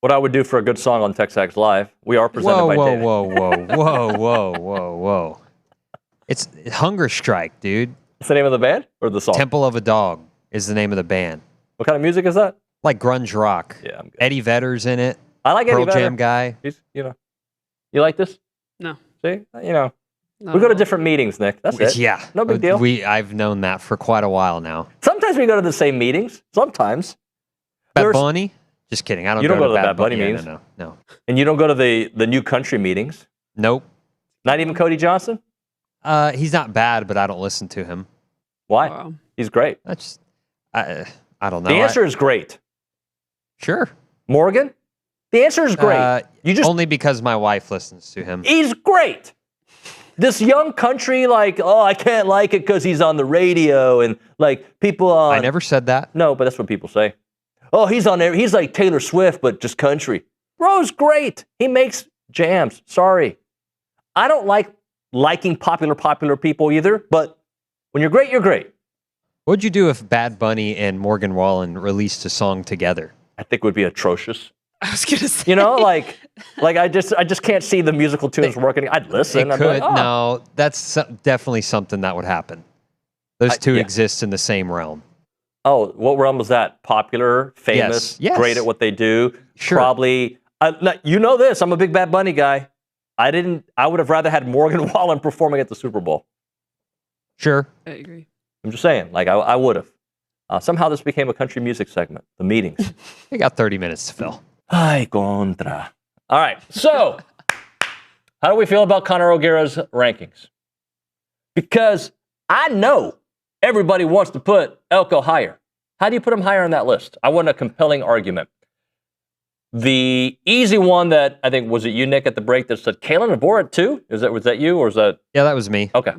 what I would do for a good song on TexAgs Live. We are presented by David. Whoa. It's Hunger Strike, dude. What's the name of the band or the song? Temple of a Dog is the name of the band. What kind of music is that? Like grunge rock. Yeah, I'm good. Eddie Vedder's in it. I like Eddie Pearl Vedder. Jam guy. He's, you like this? No. See, we go to different meetings, Nick. That's it. Yeah. No big deal. I've known that for quite a while now. Sometimes we go to the same meetings. Sometimes. Bad Bunny? Just kidding. I don't You go don't go to the Bad Bad Bunny Yeah, meetings. No. And you don't go to the new country meetings. Nope. Not even Cody Johnson? He's not bad, but I don't listen to him. Why? Wow. He's great. I don't know. The answer is great. Sure. Morgan? The answer is great. Only because my wife listens to him. He's great. This young country, I can't like it because he's on the radio and people on. I never said that. No, but that's what people say. Oh, he's on there. He's like Taylor Swift, but just country. Bro's great. He makes jams. Sorry. I don't like liking popular people either, but when you're great, you're great. What'd you do if Bad Bunny and Morgan Wallen released a song together? I think it would be atrocious. I was gonna say. I just can't see the musical tunes working. I'd listen. It I'd be could. like, oh. No, that's definitely something that would happen. Those two exist in the same realm. Oh, what realm was that? Popular, famous, Yes. great at what they do. Sure. Probably. You know this. I'm a big Bad Bunny guy. I would have rather had Morgan Wallen performing at the Super Bowl. Sure. I agree. I'm just saying. I would have. Somehow this became a country music segment. The meetings. We got 30 minutes to fill. Ay, contra. All right. So, how do we feel about Conor O'Gara's rankings? Because I know everybody wants to put Elko higher. How do you put him higher on that list? I want a compelling argument. The easy one that I think, was it you, Nick, at the break that said Kalen DeBoer at 2? Was that you or is that? Yeah, that was me. Okay.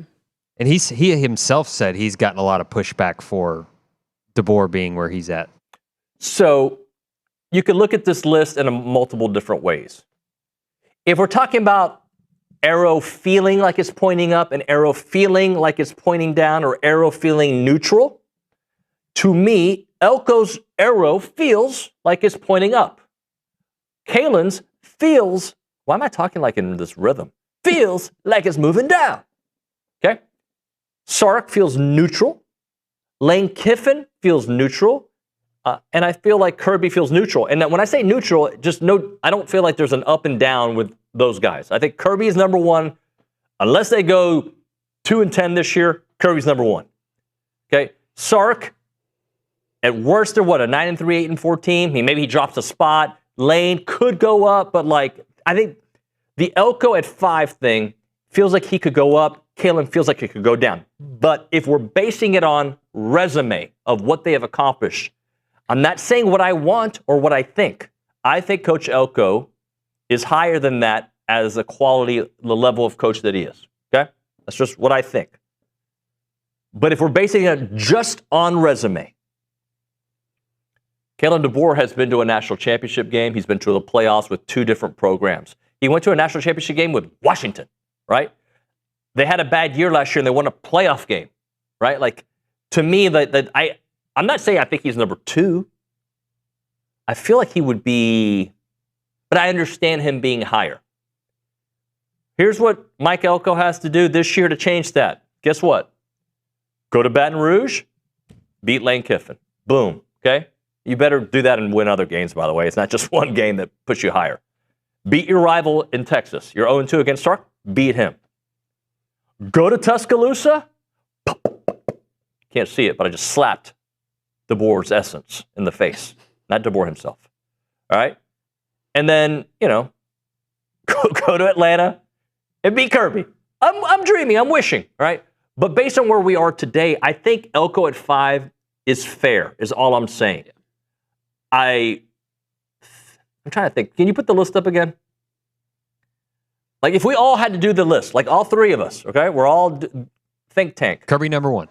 And he himself said he's gotten a lot of pushback for DeBoer being where he's at. So you could look at this list in multiple different ways. If we're talking about arrow feeling like it's pointing up and arrow feeling like it's pointing down or arrow feeling neutral, to me, Elko's arrow feels like it's pointing up. Kalen's feels, why am I talking like in this rhythm? Feels like it's moving down. Okay? Sark feels neutral. Lane Kiffin feels neutral. And I feel like Kirby feels neutral. And when I say neutral, just note, I don't feel like there's an up and down with those guys. I think Kirby is number one. Unless they go 2-10 this year, Kirby's number one. Okay? Sark, at worst, they're what, a 9-3, 8-4 team? Maybe he drops a spot. Lane could go up, but I think the Elko at 5 thing feels like he could go up. Kalen feels like he could go down. But if we're basing it on resume of what they have accomplished, I'm not saying what I want or what I think. I think Coach Elko is higher than that as the level of coach that he is. Okay? That's just what I think. But if we're basing it just on resume, Kalen DeBoer has been to a national championship game. He's been to the playoffs with 2 different programs. He went to a national championship game with Washington, right? They had a bad year last year and they won a playoff game, right? To me, I'm not saying I think he's number 2. I feel like he would be, but I understand him being higher. Here's what Mike Elko has to do this year to change that. Guess what? Go to Baton Rouge, beat Lane Kiffin. Boom, okay? You better do that and win other games, by the way. It's not just one game that puts you higher. Beat your rival in Texas. You're 0-2 against Stark, beat him. Go to Tuscaloosa. Can't see it, but I just slapped DeBoer's essence in the face. Not DeBoer himself. All right? And then, go to Atlanta and beat Kirby. I'm dreaming. I'm wishing. All right? But based on where we are today, I think Elko at 5 is fair, is all I'm saying. I'm trying to think. Can you put the list up again? If we all had to do the list, all 3 of us, okay? We're all think tank. Kirby number 1.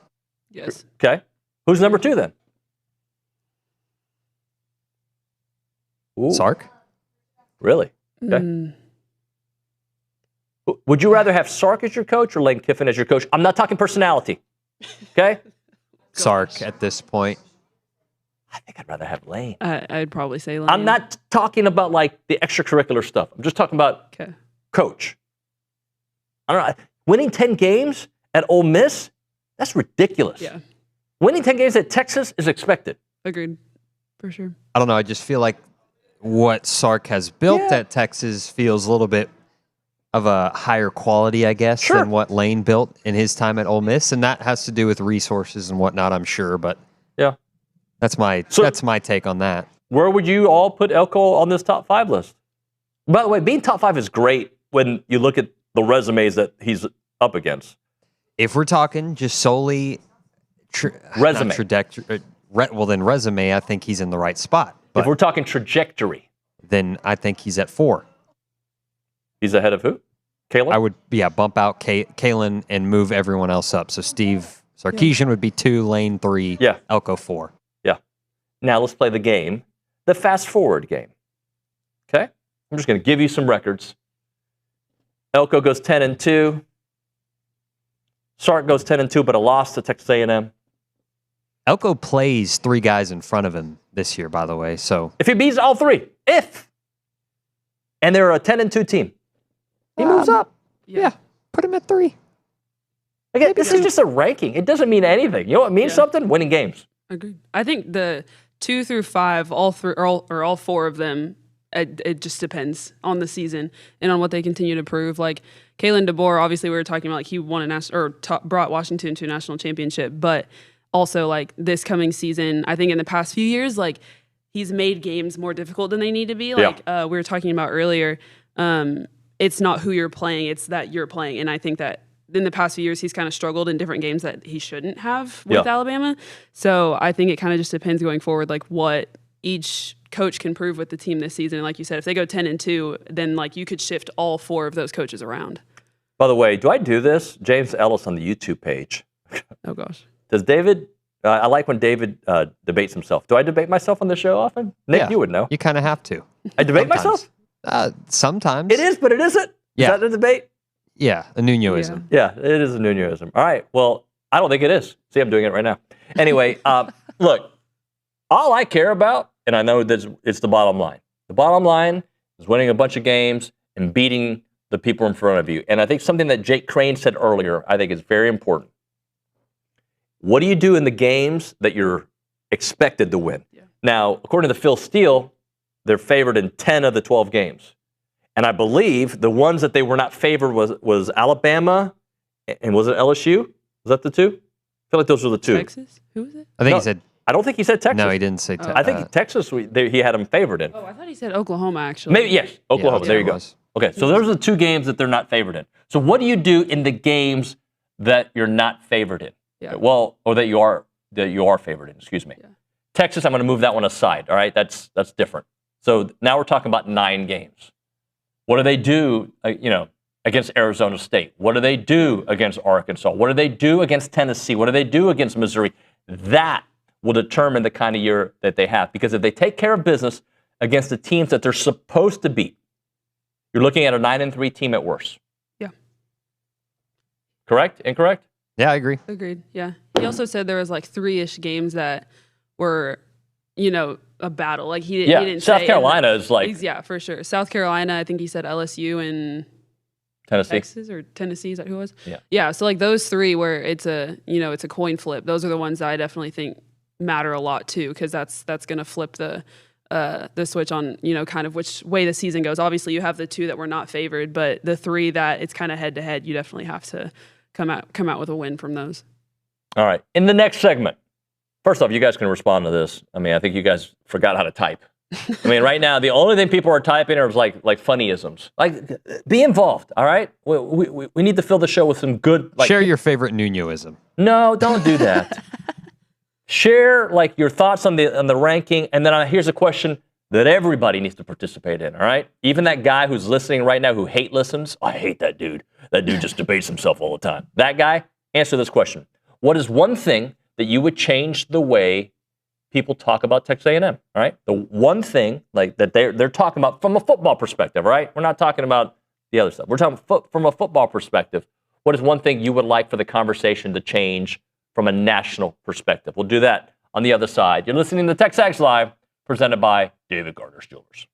Yes. Okay. Who's number 2 then? Ooh. Sark. Really? Okay. Would you rather have Sark as your coach or Lane Kiffin as your coach? I'm not talking personality. Okay? Sark at this point. I think I'd rather have Lane. I'd probably say Lane. I'm not talking about like the extracurricular stuff. I'm just talking about coach. I don't know. Winning 10 games at Ole Miss, that's ridiculous. Yeah. Winning 10 games at Texas is expected. Agreed. For sure. I don't know. I just feel like what Sark has built at Texas feels a little bit of a higher quality, I guess, than what Lane built in his time at Ole Miss, and that has to do with resources and whatnot, I'm sure. But yeah, that's my take on that. Where would you all put Elko on this top 5 list? By the way, being top 5 is great when you look at the resumes that he's up against. If we're talking just solely resume, well, then resume, I think he's in the right spot. But if we're talking trajectory, then I think he's at 4. He's ahead of who? Kalen? I would, bump out Kalen and move everyone else up. So Steve Sarkisian would be 2, Lane 3, Elko 4. Yeah. Now let's play the game, the fast forward game. Okay? I'm just going to give you some records. Elko goes 10-2. Sark goes 10-2, but a loss to Texas A&M. Elko plays 3 guys in front of him this year, by the way. So if he beats all 3, and they're a 10-2 team, he moves up. Yeah, put him at 3. Again, this is just a ranking. It doesn't mean anything. You know what means something? Winning games. Agreed. I think the 2 through 5, all 4 of them, it just depends on the season and on what they continue to prove. Like Kalen DeBoer, obviously we were talking about, like he won brought Washington to a national championship, but also like this coming season, I think in the past few years, like he's made games more difficult than they need to be. Like we were talking about earlier, it's not who you're playing, it's that you're playing. And I think that in the past few years, he's kind of struggled in different games that he shouldn't have with Alabama. So I think it kind of just depends going forward, like what each coach can prove with the team this season. And like you said, if they go 10-2, then like you could shift all 4 of those coaches around. By the way, do I do this? James Ellis on the YouTube page. Oh, gosh. Does David... I like when David debates himself. Do I debate myself on the show often? Nick, you would know. You kind of have to. I debate myself? Sometimes. It is, but it isn't. Yeah. Is that a debate? Yeah, a Nunoism. Yeah, it is a Nunoism. All right, well, I don't think it is. See, I'm doing it right now. Anyway, look, all I care about, and I know that it's the bottom line. The bottom line is winning a bunch of games and beating the people in front of you. And I think something that Jake Crain said earlier, I think is very important. What do you do in the games that you're expected to win? Yeah. Now, according to Phil Steele, they're favored in 10 of the 12 games. And I believe the ones that they were not favored was Alabama, and was it LSU? Was that the 2? I feel like those were the 2. Texas? Who was it? I think he said... I don't think he said Texas. No, he didn't say Texas. I think Texas, he had them favored in. Oh, I thought he said Oklahoma, actually. Maybe, yes, Oklahoma. There you go. Okay, so those are the 2 games that they're not favored in. So what do you do in the games that you're not favored in? Yeah. Well, or that you are favored in, excuse me. Yeah. Texas, I'm going to move that one aside, all right? That's different. So now we're talking about 9 games. What do they do, against Arizona State? What do they do against Arkansas? What do they do against Tennessee? What do they do against Missouri? That will determine the kind of year that they have. Because if they take care of business against the teams that they're supposed to beat, you're looking at a 9-3 team at worst. Yeah. Correct? Incorrect? Yeah, I agree. Agreed. Yeah. He also said there was like 3-ish games that were, a battle. Like he didn't South say Carolina is like... Yeah, for sure. South Carolina, I think he said LSU and Tennessee. Texas or Tennessee, is that who it was? Yeah. Yeah, so like those 3 where it's a coin flip. Those are the ones that I definitely think matter a lot too, because that's going to flip the switch on, kind of which way the season goes. Obviously, you have the 2 that were not favored, but the 3 that it's kind of head to head, you definitely have to come out with a win from those. All right. In the next segment, first off, you guys can respond to this. I mean, I think you guys forgot how to type. I mean, right now, the only thing people are typing are like funnyisms. Like, be involved, all right? We need to fill the show with some good... Share your favorite Nunoism. No, don't do that. Share, your thoughts on the ranking, and then here's a question that everybody needs to participate in, all right? Even that guy who's listening right now who listens, I hate that dude. That dude just debates himself all the time. That guy, answer this question. What is one thing that you would change the way people talk about Texas A&M, all right? The one thing that they're talking about from a football perspective, all right? We're not talking about the other stuff. We're talking from a football perspective. What is one thing you would like for the conversation to change from a national perspective? We'll do that on the other side. You're listening to TexAgs Live, presented by David Gardner's Jewelers.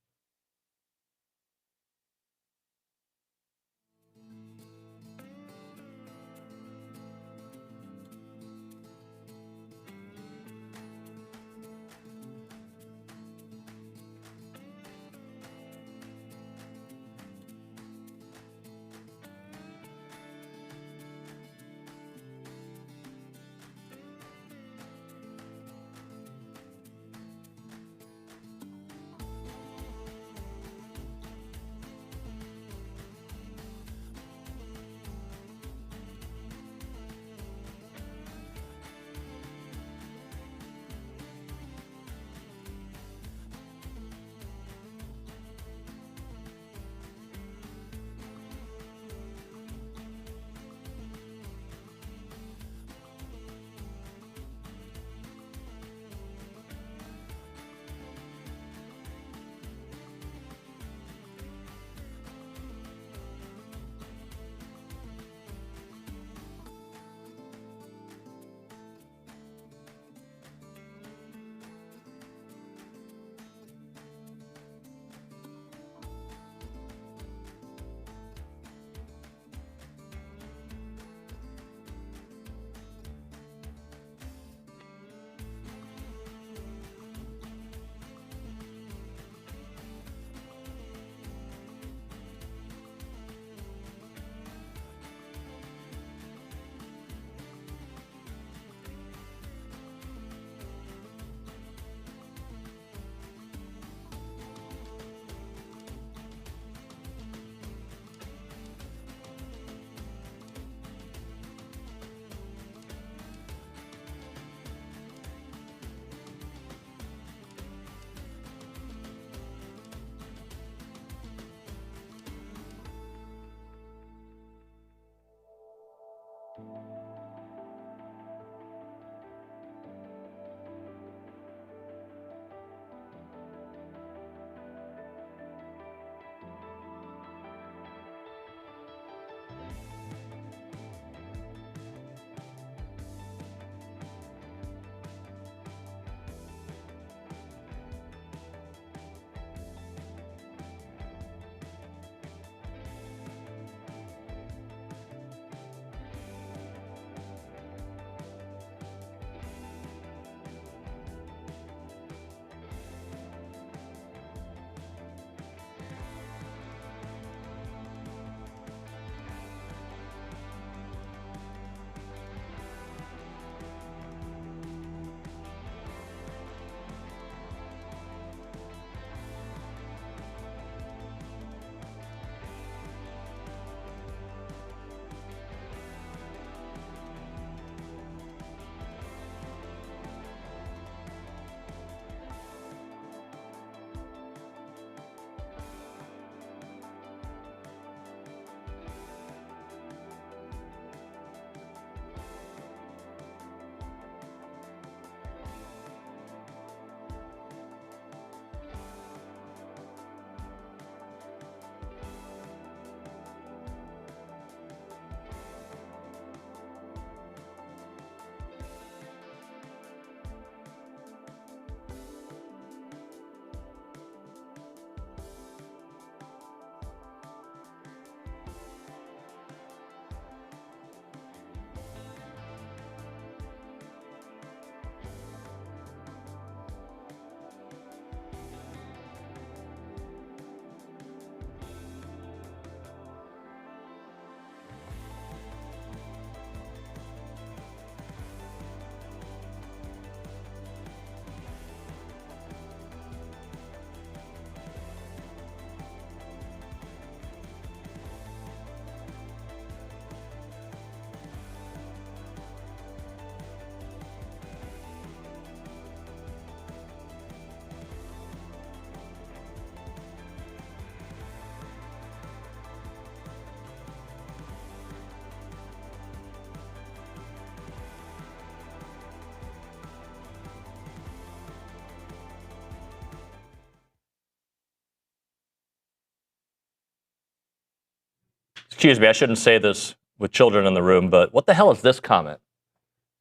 Excuse me, I shouldn't say this with children in the room, but what the hell is this comment?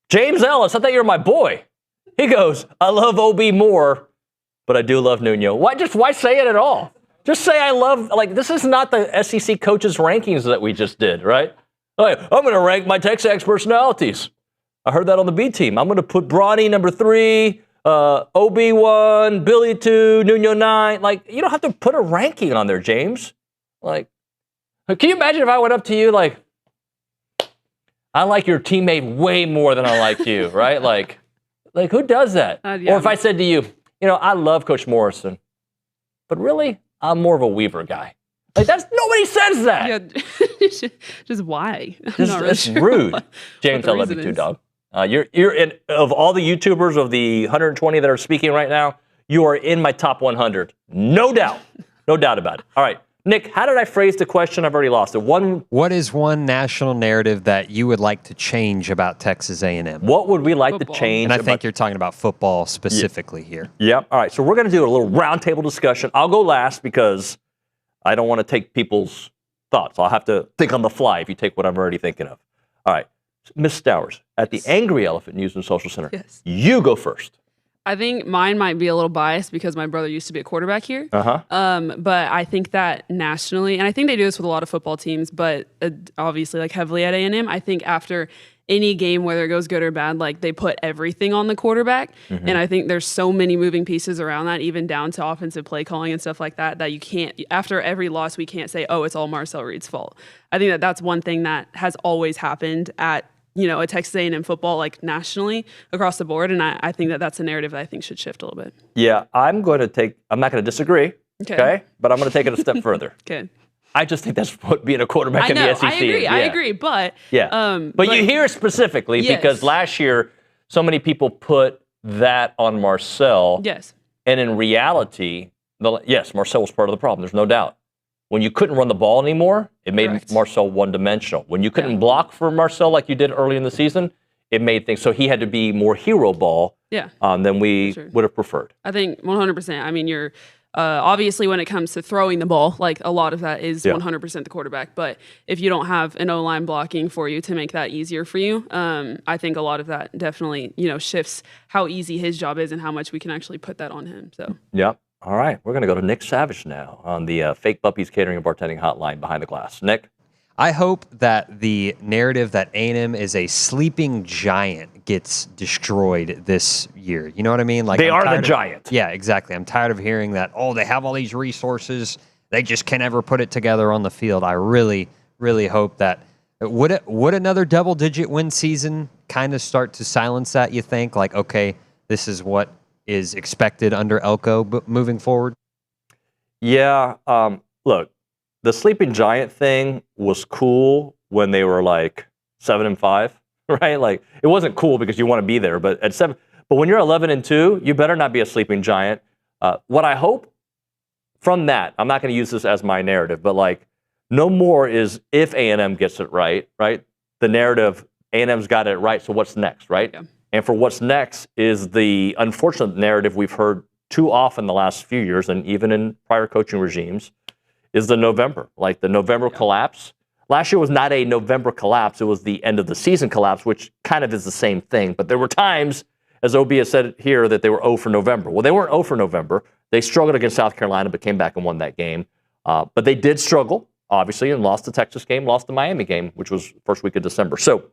James Ellis, I thought you were my boy. He goes, I love OB more, but I do love Nuno. Why say it at all? Just say I love, this is not the SEC coaches rankings that we just did, right? I'm going to rank my TexAgs personalities. I heard that on the B team. I'm going to put Bronny number 3, OB 1, Billy 2, Nuno 9. You don't have to put a ranking on there, James. Can you imagine if I went up to you I like your teammate way more than I like you, right? Who does that? Yeah. Or if I said to you, I love Coach Morrison, but really, I'm more of a Weaver guy. Nobody says that. Yeah. Just why? It's rude. James, I love you too, dog. You're in, of all the YouTubers, of the 120 that are speaking right now, you are in my top 100. No doubt. No doubt about it. All right. Nick, how did I phrase the question? I've already lost it. What is one national narrative that you would like to change about Texas A&M? What would we like to change? And I think you're talking about football specifically here. Yep. All right. So we're going to do a little roundtable discussion. I'll go last because I don't want to take people's thoughts. I'll have to think on the fly if you take what I'm already thinking of. All right. Miss Stowers, at the Angry Elephant News and Social Center, you go first. I think mine might be a little biased because my brother used to be a quarterback here. Uh-huh. But I think that nationally, and I think they do this with a lot of football teams, but obviously heavily at A&M, I think after any game, whether it goes good or bad, they put everything on the quarterback. Mm-hmm. And I think there's so many moving pieces around that, even down to offensive play calling and stuff like that, that you can't, after every loss, we can't say, oh, it's all Marcel Reed's fault. I think that that's one thing that has always happened at a Texas A&M football, nationally across the board. And I think that that's a narrative that I think should shift a little bit. Yeah, I'm not going to disagree. Okay. But I'm going to take it a step further. Okay. I just think that's what being a quarterback in the SEC is. I agree. But but you hear it specifically because last year, so many people put that on Marcel. Yes. And in reality, Marcel was part of the problem. There's no doubt. When you couldn't run the ball anymore, it made Marcel one-dimensional. When you couldn't block for Marcel like you did early in the season, it made things so he had to be more hero ball than we would have preferred. I think 100%. I mean, you're obviously when it comes to throwing the ball, a lot of that is 100% the quarterback. But if you don't have an O-line blocking for you to make that easier for you, I think a lot of that definitely shifts how easy his job is and how much we can actually put that on him. So All right, we're going to go to Nick Savage now on the Fake Puppies Catering and Bartending Hotline behind the glass. Nick? I hope that the narrative that A&M is a sleeping giant gets destroyed this year. You know what I mean? They are the giant. Yeah, exactly. I'm tired of hearing that, they have all these resources. They just can never put it together on the field. I really, really hope that. Would another double-digit win season kind of start to silence that, you think? Okay, this is what is expected under Elko moving forward? Yeah. Look, the sleeping giant thing was cool when they were 7-5, right? It wasn't cool because you want to be there, but at 7. But when you're 11-2, you better not be a sleeping giant. What I hope from that, I'm not going to use this as my narrative, but no more is if A&M gets it right? The narrative, A&M's got it right, so what's next, right? Yeah. And for what's next is the unfortunate narrative we've heard too often the last few years, and even in prior coaching regimes, is the November. The November collapse. Last year was not a November collapse. It was the end of the season collapse, which kind of is the same thing. But there were times, as OB has said here, that they were 0 for November. Well, they weren't 0 for November. They struggled against South Carolina, but came back and won that game. But they did struggle, obviously, and lost the Texas game, lost the Miami game, which was first week of December. So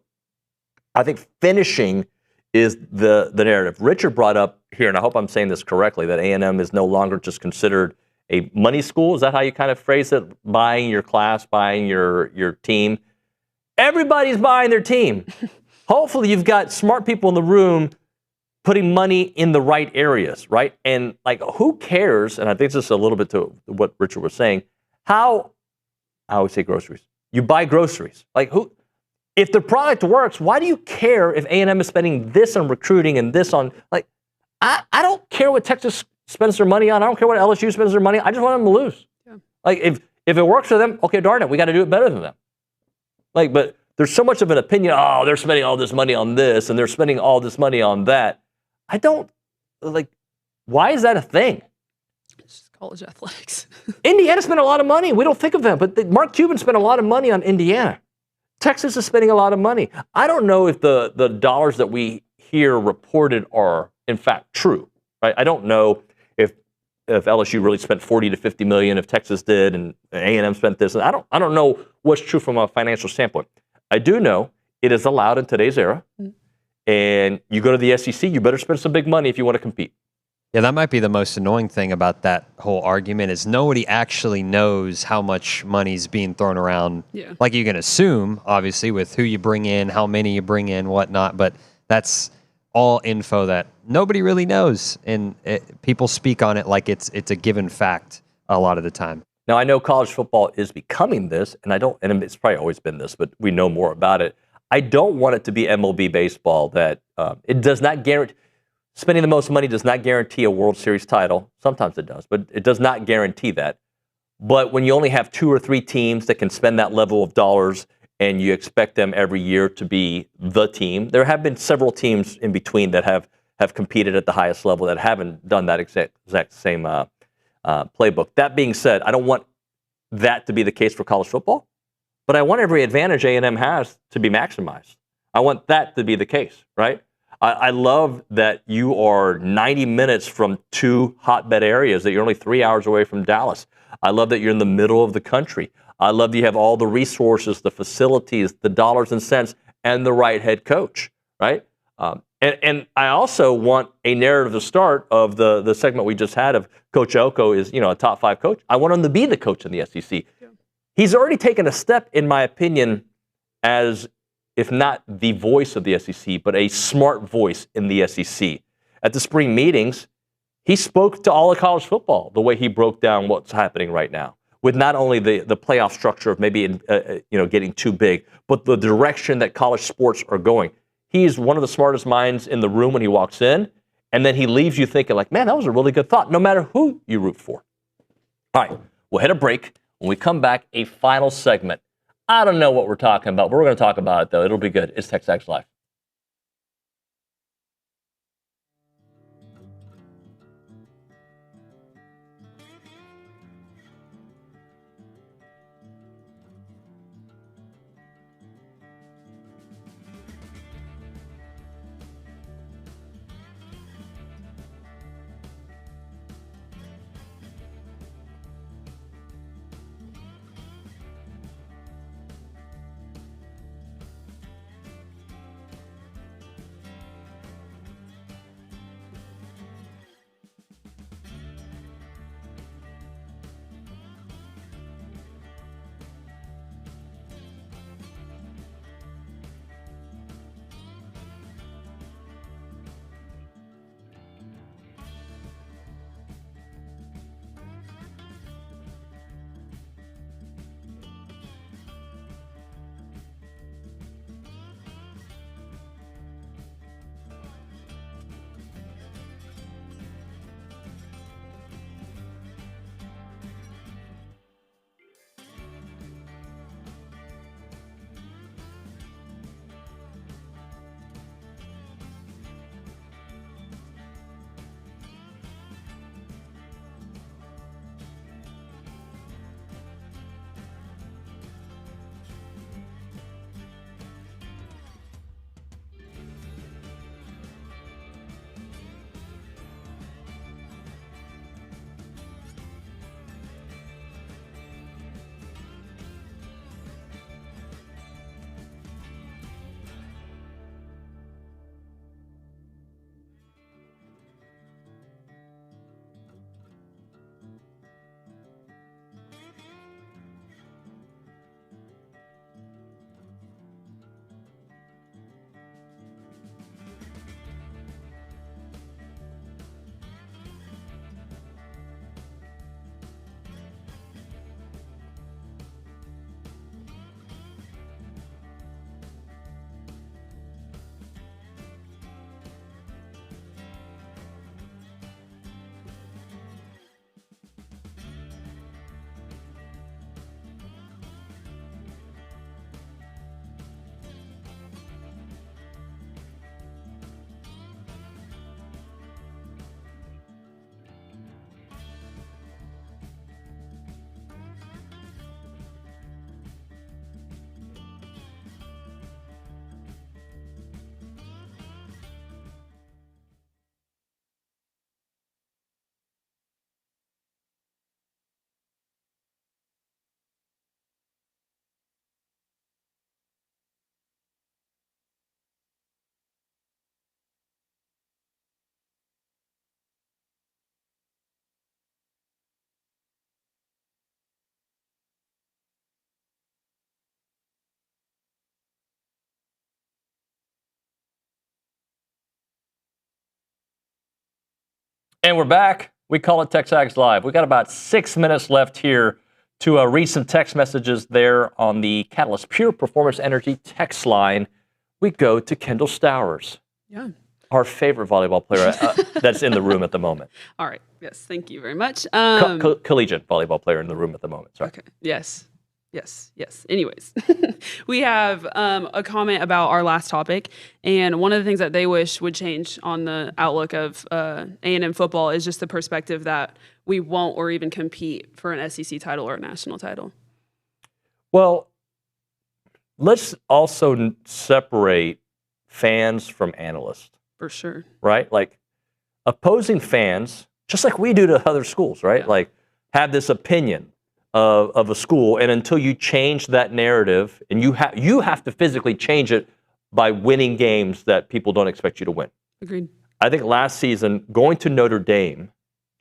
I think finishing is the narrative. Richard brought up here, and I hope I'm saying this correctly, that A&M is no longer just considered a money school. Is that how you kind of phrase it? Buying your class, buying your team. Everybody's buying their team. Hopefully you've got smart people in the room putting money in the right areas, right? And who cares, and I think this is a little bit to what Richard was saying, how, I always say groceries. You buy groceries. If the product works, why do you care if A&M is spending this on recruiting and this on, I don't care what Texas spends their money on. I don't care what LSU spends their money on. I just want them to lose. Yeah. If it works for them, okay, darn it, we got to do it better than them. But there's so much of an opinion, they're spending all this money on this and they're spending all this money on that. I don't, why is that a thing? It's just college athletics. Indiana spent a lot of money. We don't think of that, but Mark Cuban spent a lot of money on Indiana. Texas is spending a lot of money. I don't know if the dollars that we hear reported are in fact true, right? I don't know if LSU really spent 40 to 50 million, if Texas did, and A&M spent this. And I don't know what's true from a financial standpoint. I do know it is allowed in today's era. And you go to the SEC, you better spend some big money if you want to compete. Yeah, that might be the most annoying thing about that whole argument is nobody actually knows how much money's being thrown around. Yeah. Like you can assume, obviously, with who you bring in, how many you bring in, whatnot, but that's all info that nobody really knows. And people speak on it like it's a given fact a lot of the time. Now, I know college football is becoming this, and it's probably always been this, but we know more about it. I don't want it to be MLB baseball that it does not guarantee. Spending the most money does not guarantee a World Series title. Sometimes it does, but it does not guarantee that. But when you only have 2 or 3 teams that can spend that level of dollars and you expect them every year to be the team, there have been several teams in between that have competed at the highest level that haven't done that exact same playbook. That being said, I don't want that to be the case for college football, but I want every advantage A&M has to be maximized. I want that to be the case, right? I love that you are 90 minutes from 2 hotbed areas, that you're only 3 hours away from Dallas. I love that you're in the middle of the country. I love that you have all the resources, the facilities, the dollars and cents, and the right head coach, right? And I also want a narrative to start of the segment we just had of Coach Elko is, a top 5 coach. I want him to be the coach in the SEC. Yeah. He's already taken a step, in my opinion, as if not the voice of the SEC, but a smart voice in the SEC. At the spring meetings, he spoke to all of college football the way he broke down what's happening right now, with not only the playoff structure of maybe getting too big, but the direction that college sports are going. He's one of the smartest minds in the room when he walks in, and then he leaves you thinking like, man, that was a really good thought, no matter who you root for. All right, we'll hit a break. When we come back, a final segment. I don't know what we're talking about, but we're going to talk about it, though. It'll be good. It's TexAgs Live. And we're back. We call it TexAgs Live. We got about 6 minutes left here to read some text messages there on the Catalyst Pure Performance Energy text line. We go to Kendall Stowers. Yeah. Our favorite volleyball player that's in the room at the moment. All right. Yes. Thank you very much. Collegiate volleyball player in the room at the moment. Sorry. Okay. Yes. Anyways, we have a comment about our last topic, and one of the things that they wish would change on the outlook of A&M football is just the perspective that we won't or even compete for an SEC title or a national title. Well, let's also separate fans from analysts. For sure. Right? Like opposing fans, just like we do to other schools, right? Yeah. Like have this opinion of a school, and until you change that narrative, and you have to physically change it by winning games that people don't expect you to win. Agreed. I think last season, going to Notre Dame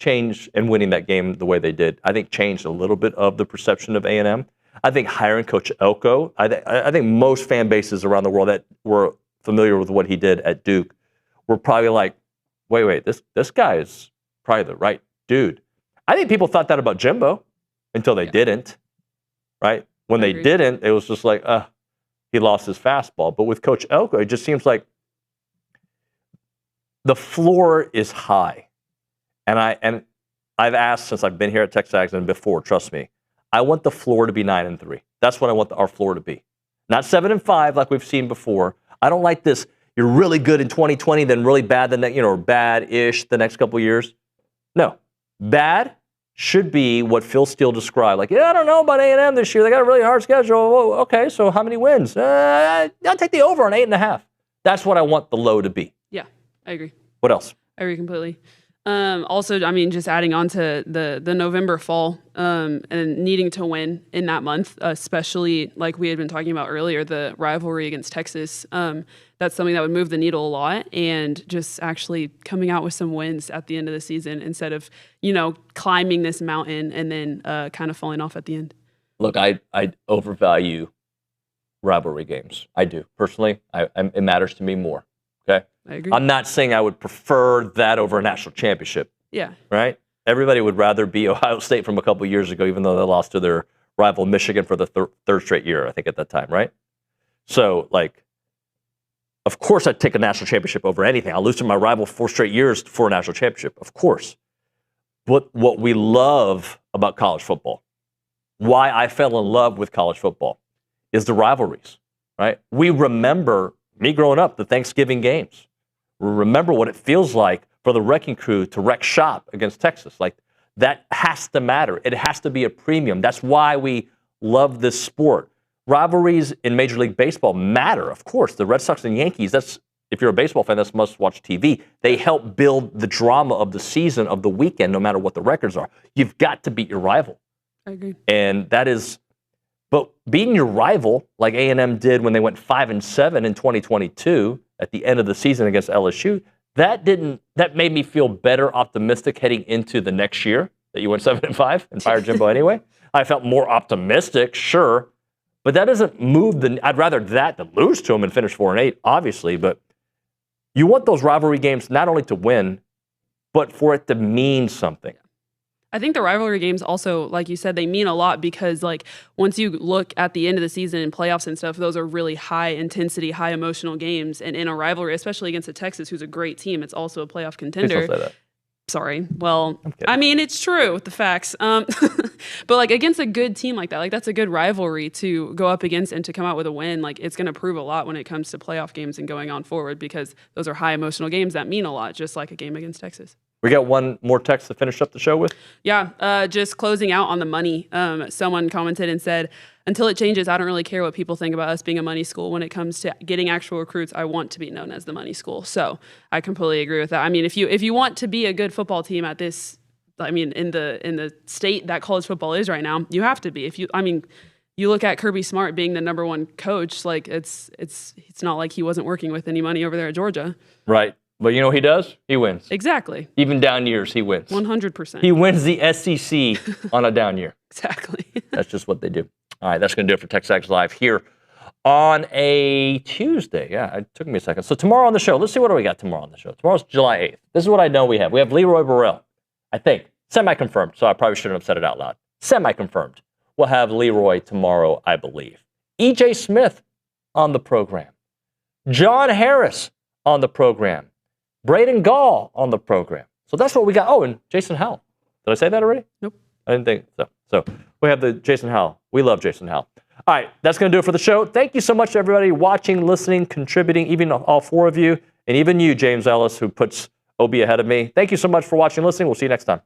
changed, and winning that game the way they did, I think changed a little bit of the perception of A&M. I think hiring Coach Elko, I think most fan bases around the world that were familiar with what he did at Duke were probably like, wait, this guy is probably the right dude. I think people thought that about Jimbo until they didn't, right? When they didn't, it was just like, he lost his fastball. But with Coach Elko, it just seems like the floor is high. And I've asked since I've been here at TexAgs and before, trust me, I want the floor to be 9-3. That's what I want our floor to be. Not 7-5 like we've seen before. I don't like this. You're really good in 2020, then really bad the next, or bad-ish the next couple of years. No, bad should be what Phil Steele described. Like, I don't know about A&M this year. They got a really hard schedule. Whoa, okay, so how many wins? I'll take the over on 8.5. That's what I want the low to be. Yeah, I agree. What else? I agree completely. Also, I mean, just adding on to the November fall and needing to win in that month, especially like we had been talking about earlier, the rivalry against Texas. That's something that would move the needle a lot, and just actually coming out with some wins at the end of the season instead of, climbing this mountain and then kind of falling off at the end. Look, I overvalue rivalry games. I do. Personally, it matters to me more. Okay? I agree. I'm not saying I would prefer that over a national championship. Yeah. Right? Everybody would rather be Ohio State from a couple of years ago, even though they lost to their rival Michigan for the third straight year, I think, at that time, right? So, of course I'd take a national championship over anything. I'll lose to my rival 4 straight years for a national championship, of course. But what we love about college football, why I fell in love with college football, is the rivalries, right? We remember, me growing up, the Thanksgiving games. Remember what it feels like for the wrecking crew to wreck shop against Texas. Like, that has to matter. It has to be a premium. That's why we love this sport. Rivalries in Major League Baseball matter, of course. The Red Sox and Yankees, if you're a baseball fan, that's must-watch TV. They help build the drama of the season, of the weekend, no matter what the records are. You've got to beat your rival. I agree. And that is... But beating your rival, like A&M did when they went 5-7 in 2022 at the end of the season against LSU, that made me feel better, optimistic heading into the next year that you went 7-5 and fired Jimbo anyway. I felt more optimistic, sure, but that doesn't move I'd rather that than lose to them and finish 4-8, obviously. But you want those rivalry games not only to win, but for it to mean something. I think the rivalry games also, like you said, they mean a lot because, once you look at the end of the season and playoffs and stuff, those are really high intensity, high emotional games. And in a rivalry, especially against a Texas, who's a great team, it's also a playoff contender. Please don't say that. Sorry. Well, I mean, it's true with the facts. But against a good team like that, that's a good rivalry to go up against and to come out with a win. It's going to prove a lot when it comes to playoff games and going on forward because those are high emotional games that mean a lot, just like a game against Texas. We got one more text to finish up the show with? Yeah, just closing out on the money. Someone commented and said, until it changes, I don't really care what people think about us being a money school. When it comes to getting actual recruits, I want to be known as the money school. So I completely agree with that. I mean, if you want to be a good football team at this, I mean, in the state that college football is right now, you have to be. You look at Kirby Smart being the number one coach, it's not like he wasn't working with any money over there at Georgia. Right. But you know what he does? He wins. Exactly. Even down years, he wins. 100%. He wins the SEC on a down year. Exactly. That's just what they do. All right, that's going to do it for TexAgs Live here on a Tuesday. Yeah, it took me a second. So tomorrow on the show, let's see what do we got tomorrow on the show. Tomorrow's July 8th. This is what I know we have. We have Leroy Burrell, I think. Semi-confirmed, so I probably shouldn't have said it out loud. Semi-confirmed. We'll have Leroy tomorrow, I believe. E.J. Smith on the program. John Harris on the program. Braden Gall on the program. So that's what we got. Oh, and Jason Howell. Did I say that already? Nope. I didn't think so. So we have the Jason Howell. We love Jason Howell. All right, that's going to do it for the show. Thank you so much to everybody watching, listening, contributing, even all four of you, and even you, James Ellis, who puts OB ahead of me. Thank you so much for watching and listening. We'll see you next time.